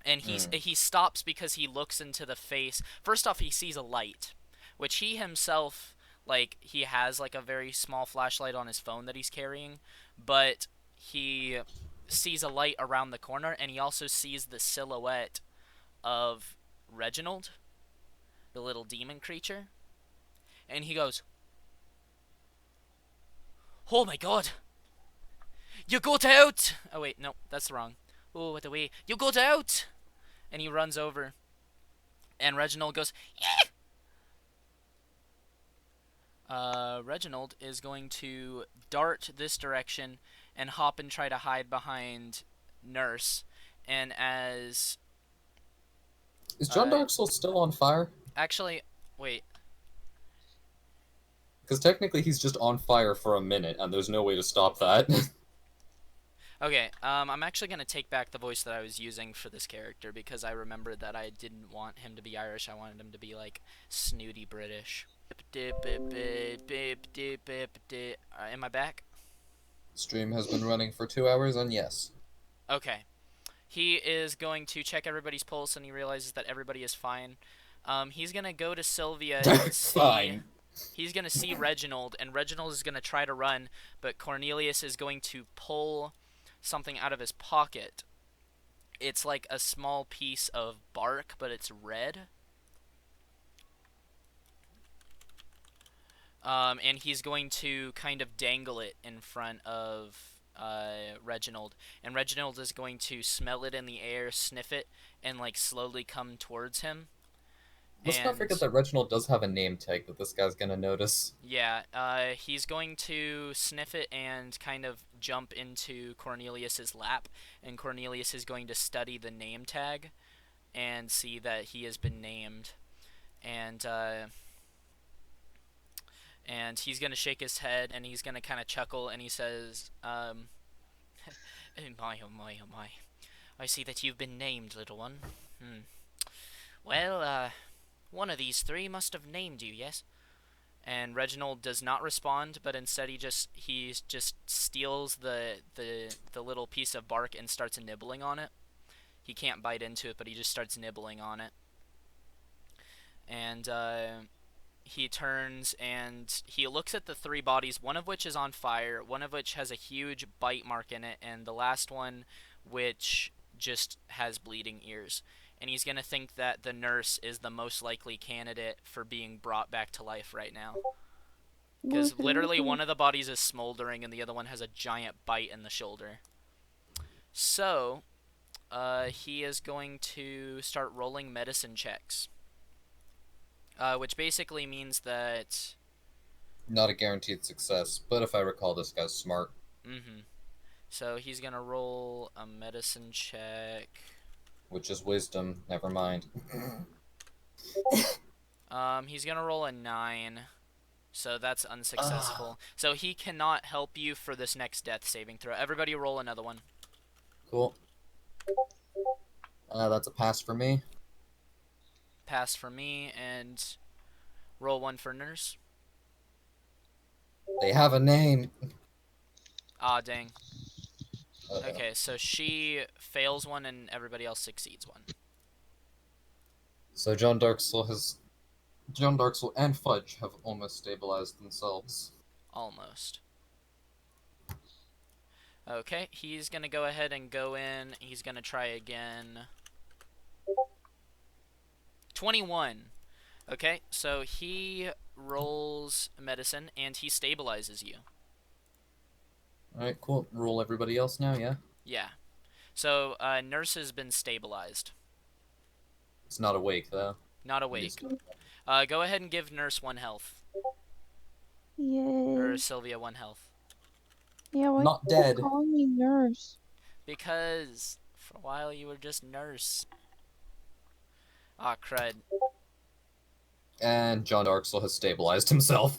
And he stops because he looks into the face. First off, he sees a light, which he himself, like, he has like a very small flashlight on his phone that he's carrying, but he sees a light around the corner, and he also sees the silhouette of Reginald, the little demon creature, and he goes, "Oh my god! You got out!" Oh wait, no, that's wrong. Oh, what the way? You got out! And he runs over, and Reginald goes, "Yeah!" Reginald is going to dart this direction and hop and try to hide behind Nurse. And as... Is John Darksel still on fire? Actually, wait. Because technically he's just on fire for a minute, and there's no way to stop that. Okay, I'm actually going to take back the voice that I was using for this character, because I remembered that I didn't want him to be Irish. I wanted him to be, like, snooty British. Am I back? Stream has been running for 2 hours, and yes. Okay. He is going to check everybody's pulse, and he realizes that everybody is fine. He's going to go to Sylvia and see... Fine. He's going to see Reginald, and Reginald is going to try to run, but Cornelius is going to pull something out of his pocket. It's like a small piece of bark, but it's red. And he's going to kind of dangle it in front of Reginald. And Reginald is going to smell it in the air, sniff it, and like slowly come towards him. Let's not forget that Reginald does have a name tag that this guy's gonna notice. Yeah, he's going to sniff it and kind of jump into Cornelius's lap, and Cornelius is going to study the name tag and see that he has been named. And he's going to shake his head, and he's going to kind of chuckle, and he says, oh my, oh my, oh my. I see that you've been named, little one. Well, one of these three must have named you, yes? And Reginald does not respond, but instead he just steals the little piece of bark and starts nibbling on it. He can't bite into it, but he just starts nibbling on it. And he turns and he looks at the three bodies, one of which is on fire, one of which has a huge bite mark in it, and the last one which just has bleeding ears. And he's going to think that the nurse is the most likely candidate for being brought back to life right now. Because literally one of the bodies is smoldering and the other one has a giant bite in the shoulder. So, he is going to start rolling medicine checks. Which basically means that... Not a guaranteed success, but if I recall, this guy's smart. So he's going to roll a medicine check... Which is wisdom, never mind. He's gonna roll a 9, so that's unsuccessful. So he cannot help you for this next death saving throw. Everybody roll another one. Cool. That's a pass for me. Pass for me, and roll 1 for nurse. They have a name. Ah, dang. Okay, so she fails 1 and everybody else succeeds 1. So John Darksel and Fudge have almost stabilized themselves. Almost. Okay, he's gonna go ahead and go in. He's gonna try again. 21. Okay, so he rolls medicine and he stabilizes you. Alright, cool. Roll everybody else now, yeah? Yeah. So, nurse has been stabilized. It's not awake, though. Not awake. Go ahead and give nurse 1 health. Yay. Or Sylvia 1 health. Yeah, why Not you dead. calling me nurse? Because for a while you were just nurse. Ah, crud. And John Darksel has stabilized himself.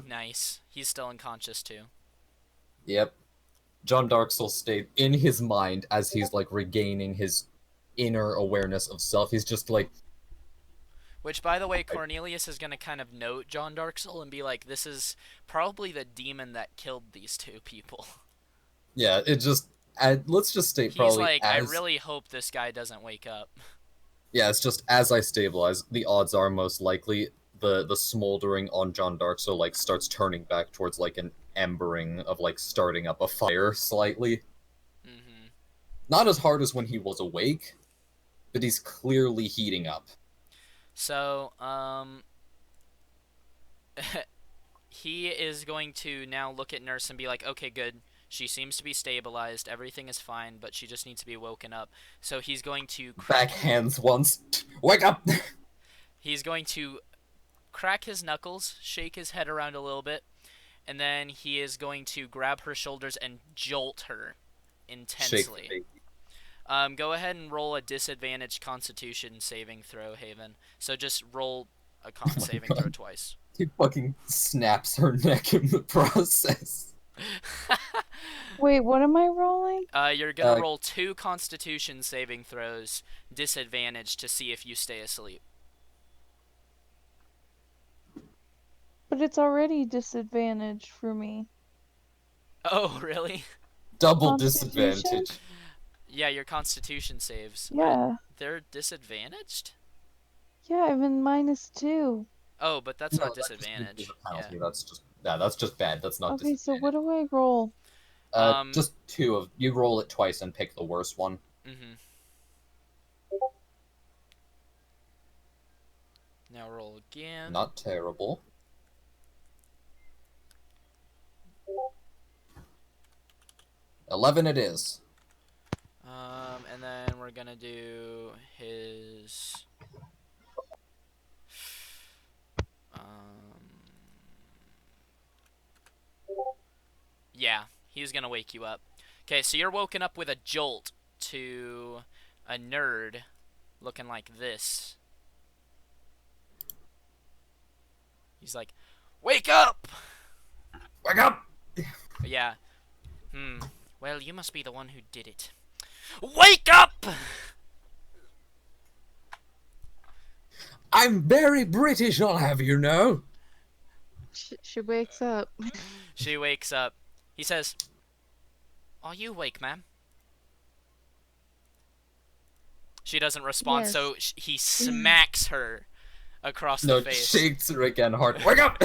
Nice. He's still unconscious, too. Yep. John Darksel stayed in his mind as he's, like, regaining his inner awareness of self. He's just like... Which, by the way, Cornelius is gonna kind of note John Darksoul and be like, "This is probably the demon that killed these two people." Yeah, it just let's just state He's probably like, "I as really hope this guy doesn't wake up." yeah, it's just as I stabilize, the odds are most likely the smoldering on John Darksoul like starts turning back towards like an embering of like starting up a fire slightly. Mm-hmm. Not as hard as when he was awake, but he's clearly heating up. So, he is going to now look at Nurse and be like, "Okay, good. She seems to be stabilized. Everything is fine, but she just needs to be woken up." So he's going to Backhands once. Wake up! he's going to crack his knuckles, shake his head around a little bit, and then he is going to grab her shoulders and jolt her intensely. Shake. Go ahead and roll a disadvantaged Constitution saving throw, Haven. So just roll a con saving throw twice. He fucking snaps her neck in the process. Wait, what am I rolling? You're gonna roll 2 Constitution saving throws, disadvantage, to see if you stay asleep. But it's already disadvantage for me. Oh, really? Double Constitution? disadvantage. Yeah, your Constitution saves. Yeah. They're disadvantaged? Yeah, I'm in -2. Oh, but that's No, not that just disadvantage. is a penalty. Yeah. That's just bad. That's not Okay, so disadvantage. what do I roll? Just 2 of you roll it twice and pick the worst one. Mm-hmm. Now roll again. Not terrible. $11 it is. And then we're gonna do his. Yeah, he's gonna wake you up. Okay, so you're woken up with a jolt to a nerd looking like this. He's like, "Wake up!" Wake up! Yeah. Well, you must be the one who did it. Wake up! I'm very British, I'll have you know. She wakes up. She wakes up. He says, "Are you awake, ma'am?" She doesn't respond, Yes. so he smacks her across the face. Shakes her again hard. Wake up!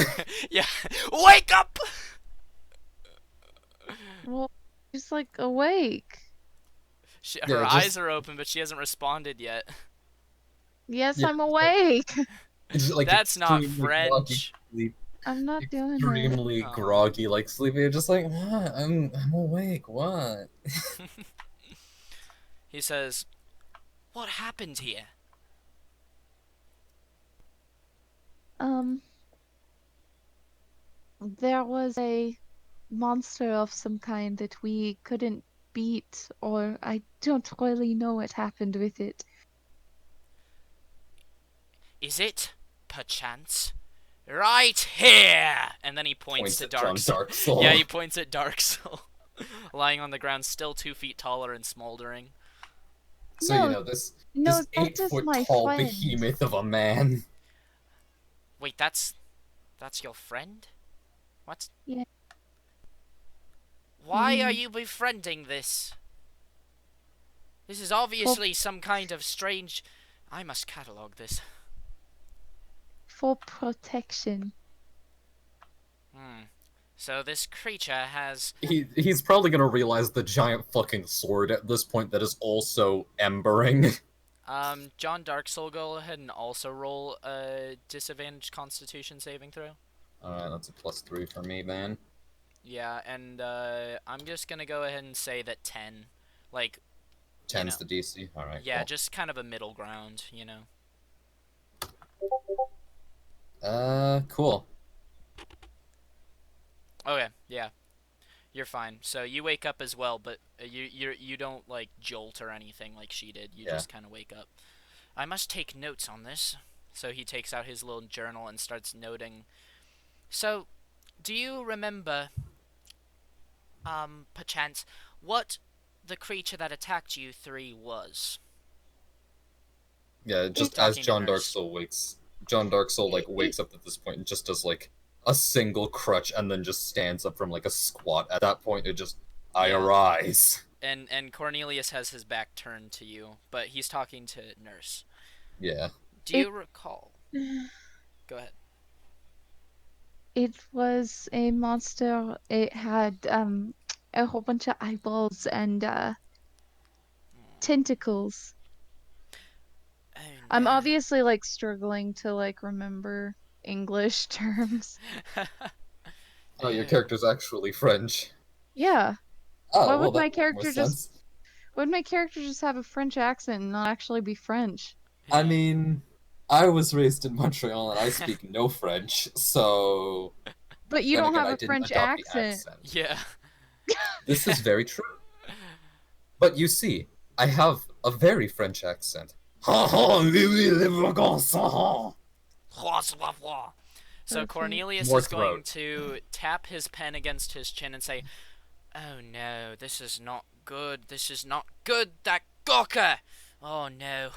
Yeah. Wake up! Well, she's like awake. Her eyes are open, but she hasn't responded yet. Yes, Yeah. I'm awake. It's like That's not extremely French. groggy, I'm not doing it. extremely Oh. groggy, like sleepy. You're just like, what? I'm awake. What? He says, "What happened here?" There was a monster of some kind that we couldn't beat, or I don't really know what happened with it. Is it, perchance, right here? And then he points to at John Darksoul. Darksoul. Yeah, he points at Darksoul, lying on the ground, still 2 feet taller and smoldering. So No, you know this No, this that is 8-foot my tall friend. behemoth of a man. Wait, that's your friend? What? Yeah. Why are you befriending this? This is obviously some kind of strange... I must catalog this. For protection. So this creature has... He's probably gonna realize the giant fucking sword at this point that is also embering. John Darksoul, go ahead and also roll a disadvantaged Constitution saving throw. Alright, that's a +3 for me, man. Yeah, and I'm just gonna go ahead and say that 10. Like, 10's the DC. Alright, yeah, cool. just kind of a middle ground, you know. Cool. Okay, yeah. You're fine. So you wake up as well, but you don't like jolt or anything like she did. You just kind of wake up. I must take notes on this. So he takes out his little journal and starts noting. So, do you remember, perchance, what the creature that attacked you 3 was? Yeah, just Talking as to John Nurse. Darksoul wakes John Dark Soul like It, wakes up at this point and just does like a single crutch and then just stands up from like a squat. At that point, it just I Yeah. arise. And Cornelius has his back turned to you, but he's talking to Nurse. Yeah. Do it you recall? Go ahead. it was a monster. It had a whole bunch of eyeballs and tentacles. Oh I'm no. obviously like struggling to like remember English terms. Oh, your Oh. character's actually French. Yeah. Why Oh, well, would that my would make more character just sense. why would my character just have a French accent and not actually be French? I Yeah. mean, I was raised in Montreal and I speak no French, so But you then don't again, have I a didn't French adopt the accent. accent. Yeah. This is very true. But you see, I have a very French accent. Ha ha, oui, oui, les vacances. So Perfect. Cornelius More is going throat. to tap his pen against his chin and say, "Oh no, this is not good. This is not good. That gawker! Oh no,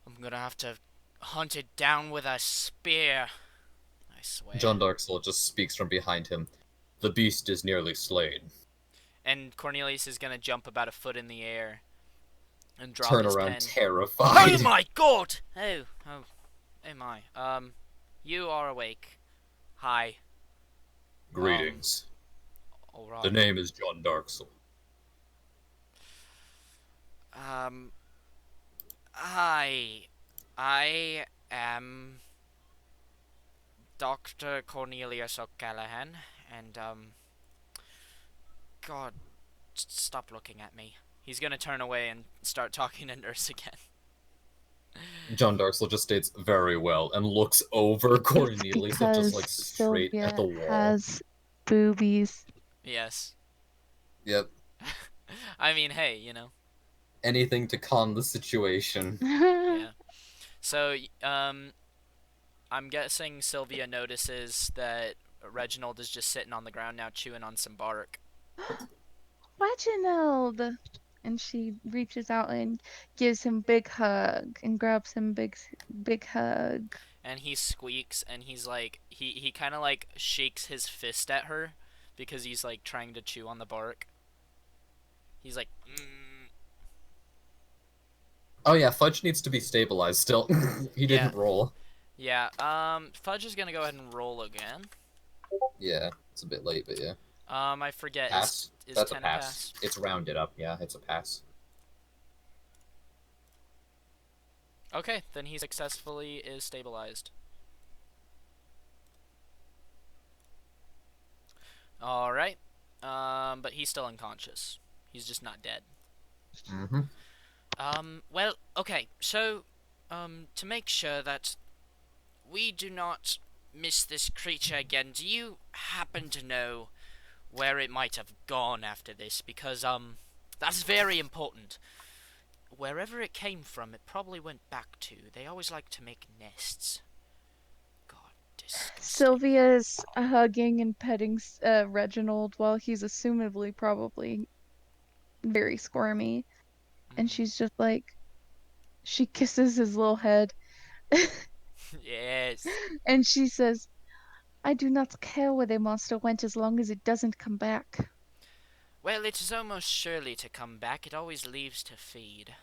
I'm gonna have to hunt it down with a spear. I swear." John Darksoul just speaks from behind him. The beast is nearly slain. And Cornelius is gonna jump about a foot in the air and drop Turn his around pen. Oh terrified. my god! Oh my. You are awake. Hi. Greetings. The Alright. name is John Darksoul. Um, I, I am Dr. Cornelius O'Callaghan, and, God, stop looking at me. He's gonna turn away and start talking to Nurse again. John Darksoul just states very well and looks over It's Cornelius just like because straight at Sylvia the wall. has boobies. Yes. Yep. I mean, hey, you know. Anything to calm the situation. Yeah. So, I'm guessing Sylvia notices that Reginald is just sitting on the ground now chewing on some bark. Reginald! And she reaches out and gives him big hug and grabs him big hug. And he squeaks and he's like he kind of like shakes his fist at her because he's like trying to chew on the bark. He's like Oh yeah, Fudge needs to be stabilized still. He yeah. didn't roll. Yeah. Fudge is going to go ahead and roll again. Yeah, it's a bit late, but yeah. I forget Pass. is That's 10 a pass. It's rounded up. Yeah, it's a pass. Okay, then he successfully is stabilized. All right. But he's still unconscious. He's just not dead. Mm-hmm. Well, okay. So, to make sure that we do not miss this creature again, do you happen to know where it might have gone after this? Because, that's very important. Wherever it came from, it probably went back to. They always like to make nests. God, disgusting. Sylvia's hugging and petting Reginald while he's assumably probably very squirmy. And she's just like, she kisses his little head. Yes. And she says, I do not care where the monster went as long as it doesn't come back. Well, it is almost surely to come back. It always leaves to feed.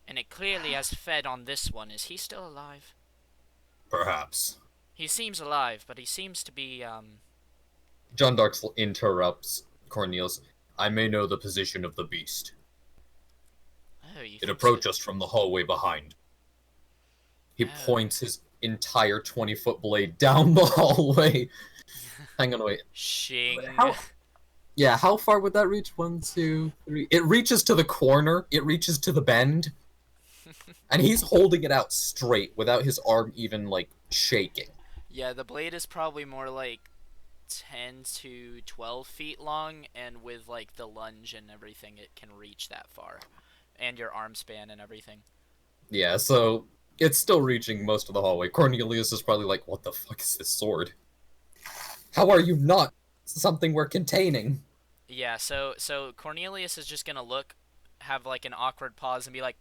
And it clearly has fed on this one. Is he still alive? Perhaps. He seems alive, but he seems to be, John Darksoul interrupts Cornelius. I may know the position of the beast. Oh, you It think approached so? us from the hallway behind. He Oh. points his entire 20-foot blade down the hallway. Hang on, wait. Shing. How far would that reach? 1, 2, 3. It reaches to the corner. It reaches to the bend. And he's holding it out straight without his arm even, like, shaking. Yeah, the blade is probably more like 10 to 12 feet long, and with, like, the lunge and everything, it can reach that far. And your arm span and everything. Yeah, so it's still reaching most of the hallway. Cornelius is probably like, what the fuck is this sword? How are you not something we're containing? Yeah, so Cornelius is just gonna have like an awkward pause and be like,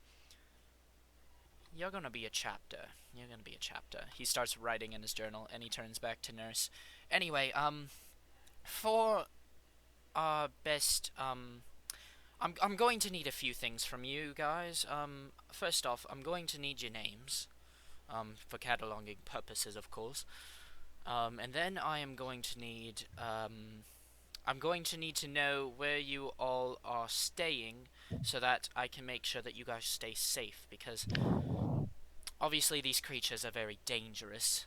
"You're gonna be a chapter. You're gonna be a chapter. He starts writing in his journal, and he turns back to Nurse. Anyway, for our best, I'm going to need a few things from you guys. First off, I'm going to need your names, for cataloging purposes, of course. And then I am going to need, I'm going to need to know where you all are staying so that I can make sure that you guys stay safe, because obviously these creatures are very dangerous.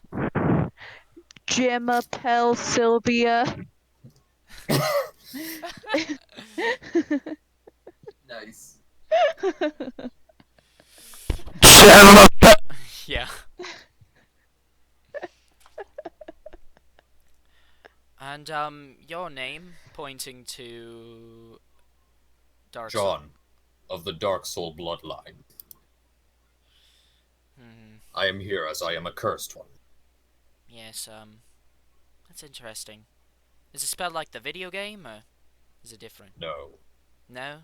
Gemma, Pell, Sylvia. Nice. Yeah. And, your name, pointing to Dark Soul. John, of the Dark Soul bloodline. I am here as I am a cursed one. Yes, that's interesting. Is it spelled like the video game, or is it different? No. No?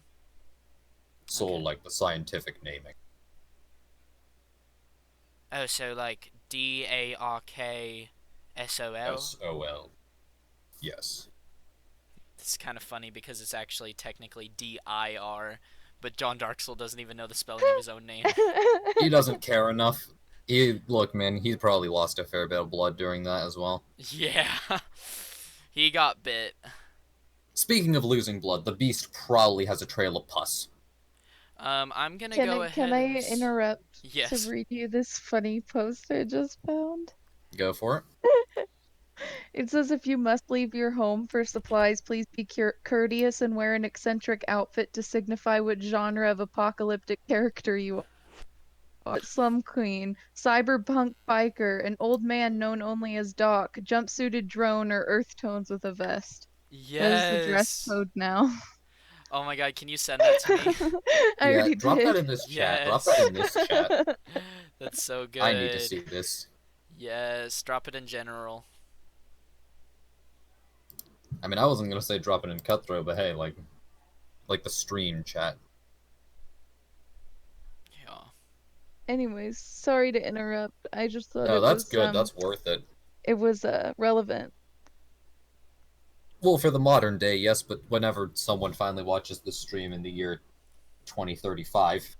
Soul Okay. like the scientific naming. Oh, so like DARKSOL? SOL. Yes. It's kind of funny because it's actually technically DIR, but John Darksel doesn't even know the spelling of his own name. He doesn't care enough. Look, man, he probably lost a fair bit of blood during that as well. Yeah. He got bit. Speaking of losing blood, the beast probably has a trail of pus. I'm gonna go ahead Can I and... interrupt Yes. to read you this funny post I just found? Go for it. It says, if you must leave your home for supplies, please be courteous and wear an eccentric outfit to signify what genre of apocalyptic character you are. Slum Queen, cyberpunk biker, an old man known only as Doc, jumpsuited drone, or earth tones with a vest. That is the dress Yes. code now. Oh my god, can you send that to me? I already drop did. that in this chat. Drop Yes. that in this chat. That's so good. I need to see this. Yes, drop it in general. I mean, I wasn't gonna say drop it in Cutthroat, but hey, like the stream chat. Yeah. Anyways, sorry to interrupt. I just thought No, it that's was good. That's worth it. it was relevant. Well, for the modern day, yes, but whenever someone finally watches the stream in the year 2035,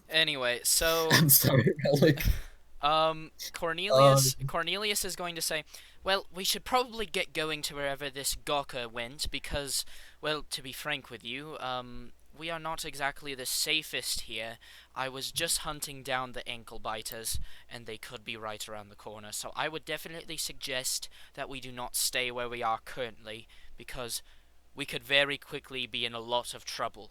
Anyway, so I'm sorry, Relic. Cornelius is going to say, well, we should probably get going to wherever this Gawker went, because, well, to be frank with you, we are not exactly the safest here. I was just hunting down the ankle biters, and they could be right around the corner, so I would definitely suggest that we do not stay where we are currently, because we could very quickly be in a lot of trouble.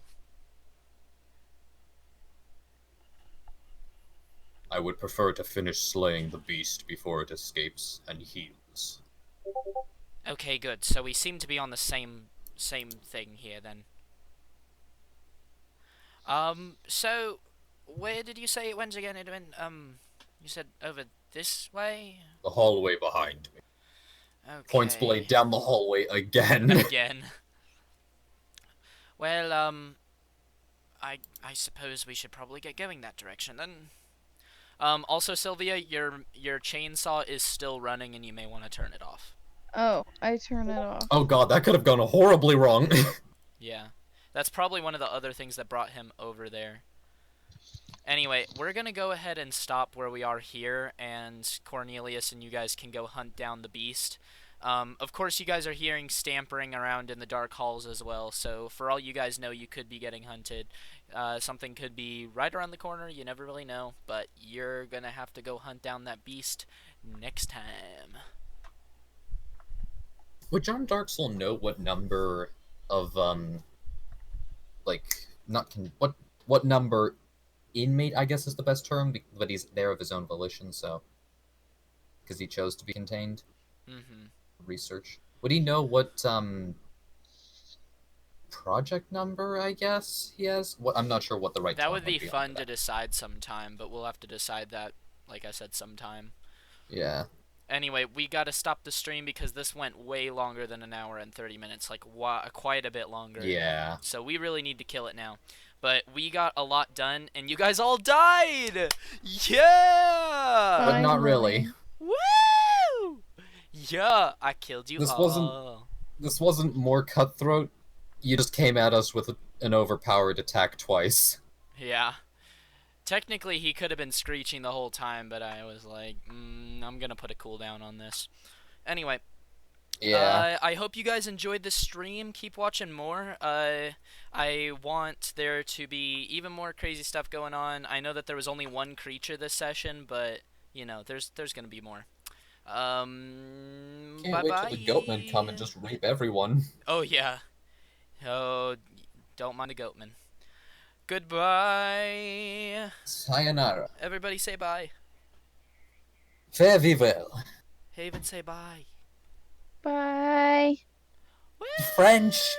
I would prefer to finish slaying the beast before it escapes and heals. Okay, good. So we seem to be on the same thing here then. So where did you say it went again? It went you said over this way? The hallway behind me. Okay. Points blade down the hallway again. Again. Well, I suppose we should probably get going that direction then. Also, Sylvia, your chainsaw is still running, and you may want to turn it off. Oh, I turn it off. Oh god, that could have gone horribly wrong. Yeah, that's probably one of the other things that brought him over there. Anyway, we're gonna go ahead and stop where we are here, and Cornelius and you guys can go hunt down the beast. Of course, you guys are hearing stampering around in the dark halls as well, so for all you guys know, you could be getting hunted. Something could be right around the corner, you never really know, but you're gonna have to go hunt down that beast next time. Would John Darksoul know what number of, what number inmate, I guess is the best term, but he's there of his own volition, so... Because he chose to be contained? Mm-hmm. Research. Would he know what, project number, I guess, he has? I'm not sure what the right That would be on fun that. to decide sometime, but we'll have to decide that, like I said, sometime. Yeah. Anyway, we gotta stop the stream because this went way longer than an hour and 30 minutes, like quite a bit longer. Yeah. So we really need to kill it now. But we got a lot done, and you guys all died! Yeah! But not really. Woo! Yeah, I killed you This all. wasn't more cutthroat. You just came at us with an overpowered attack twice. Yeah. Technically, he could have been screeching the whole time, but I was like, I'm gonna put a cooldown on this. Anyway, Yeah. I hope you guys enjoyed this stream. Keep watching more. I want there to be even more crazy stuff going on. I know that there was only one creature this session, but you know, there's gonna be more. Can't Bye wait bye. till the goatmen come and just rape everyone. Oh yeah. Oh, don't mind the goatman. Goodbye. Sayonara. Everybody say bye. Fare thee well. Haven say bye. Bye. Woo! French.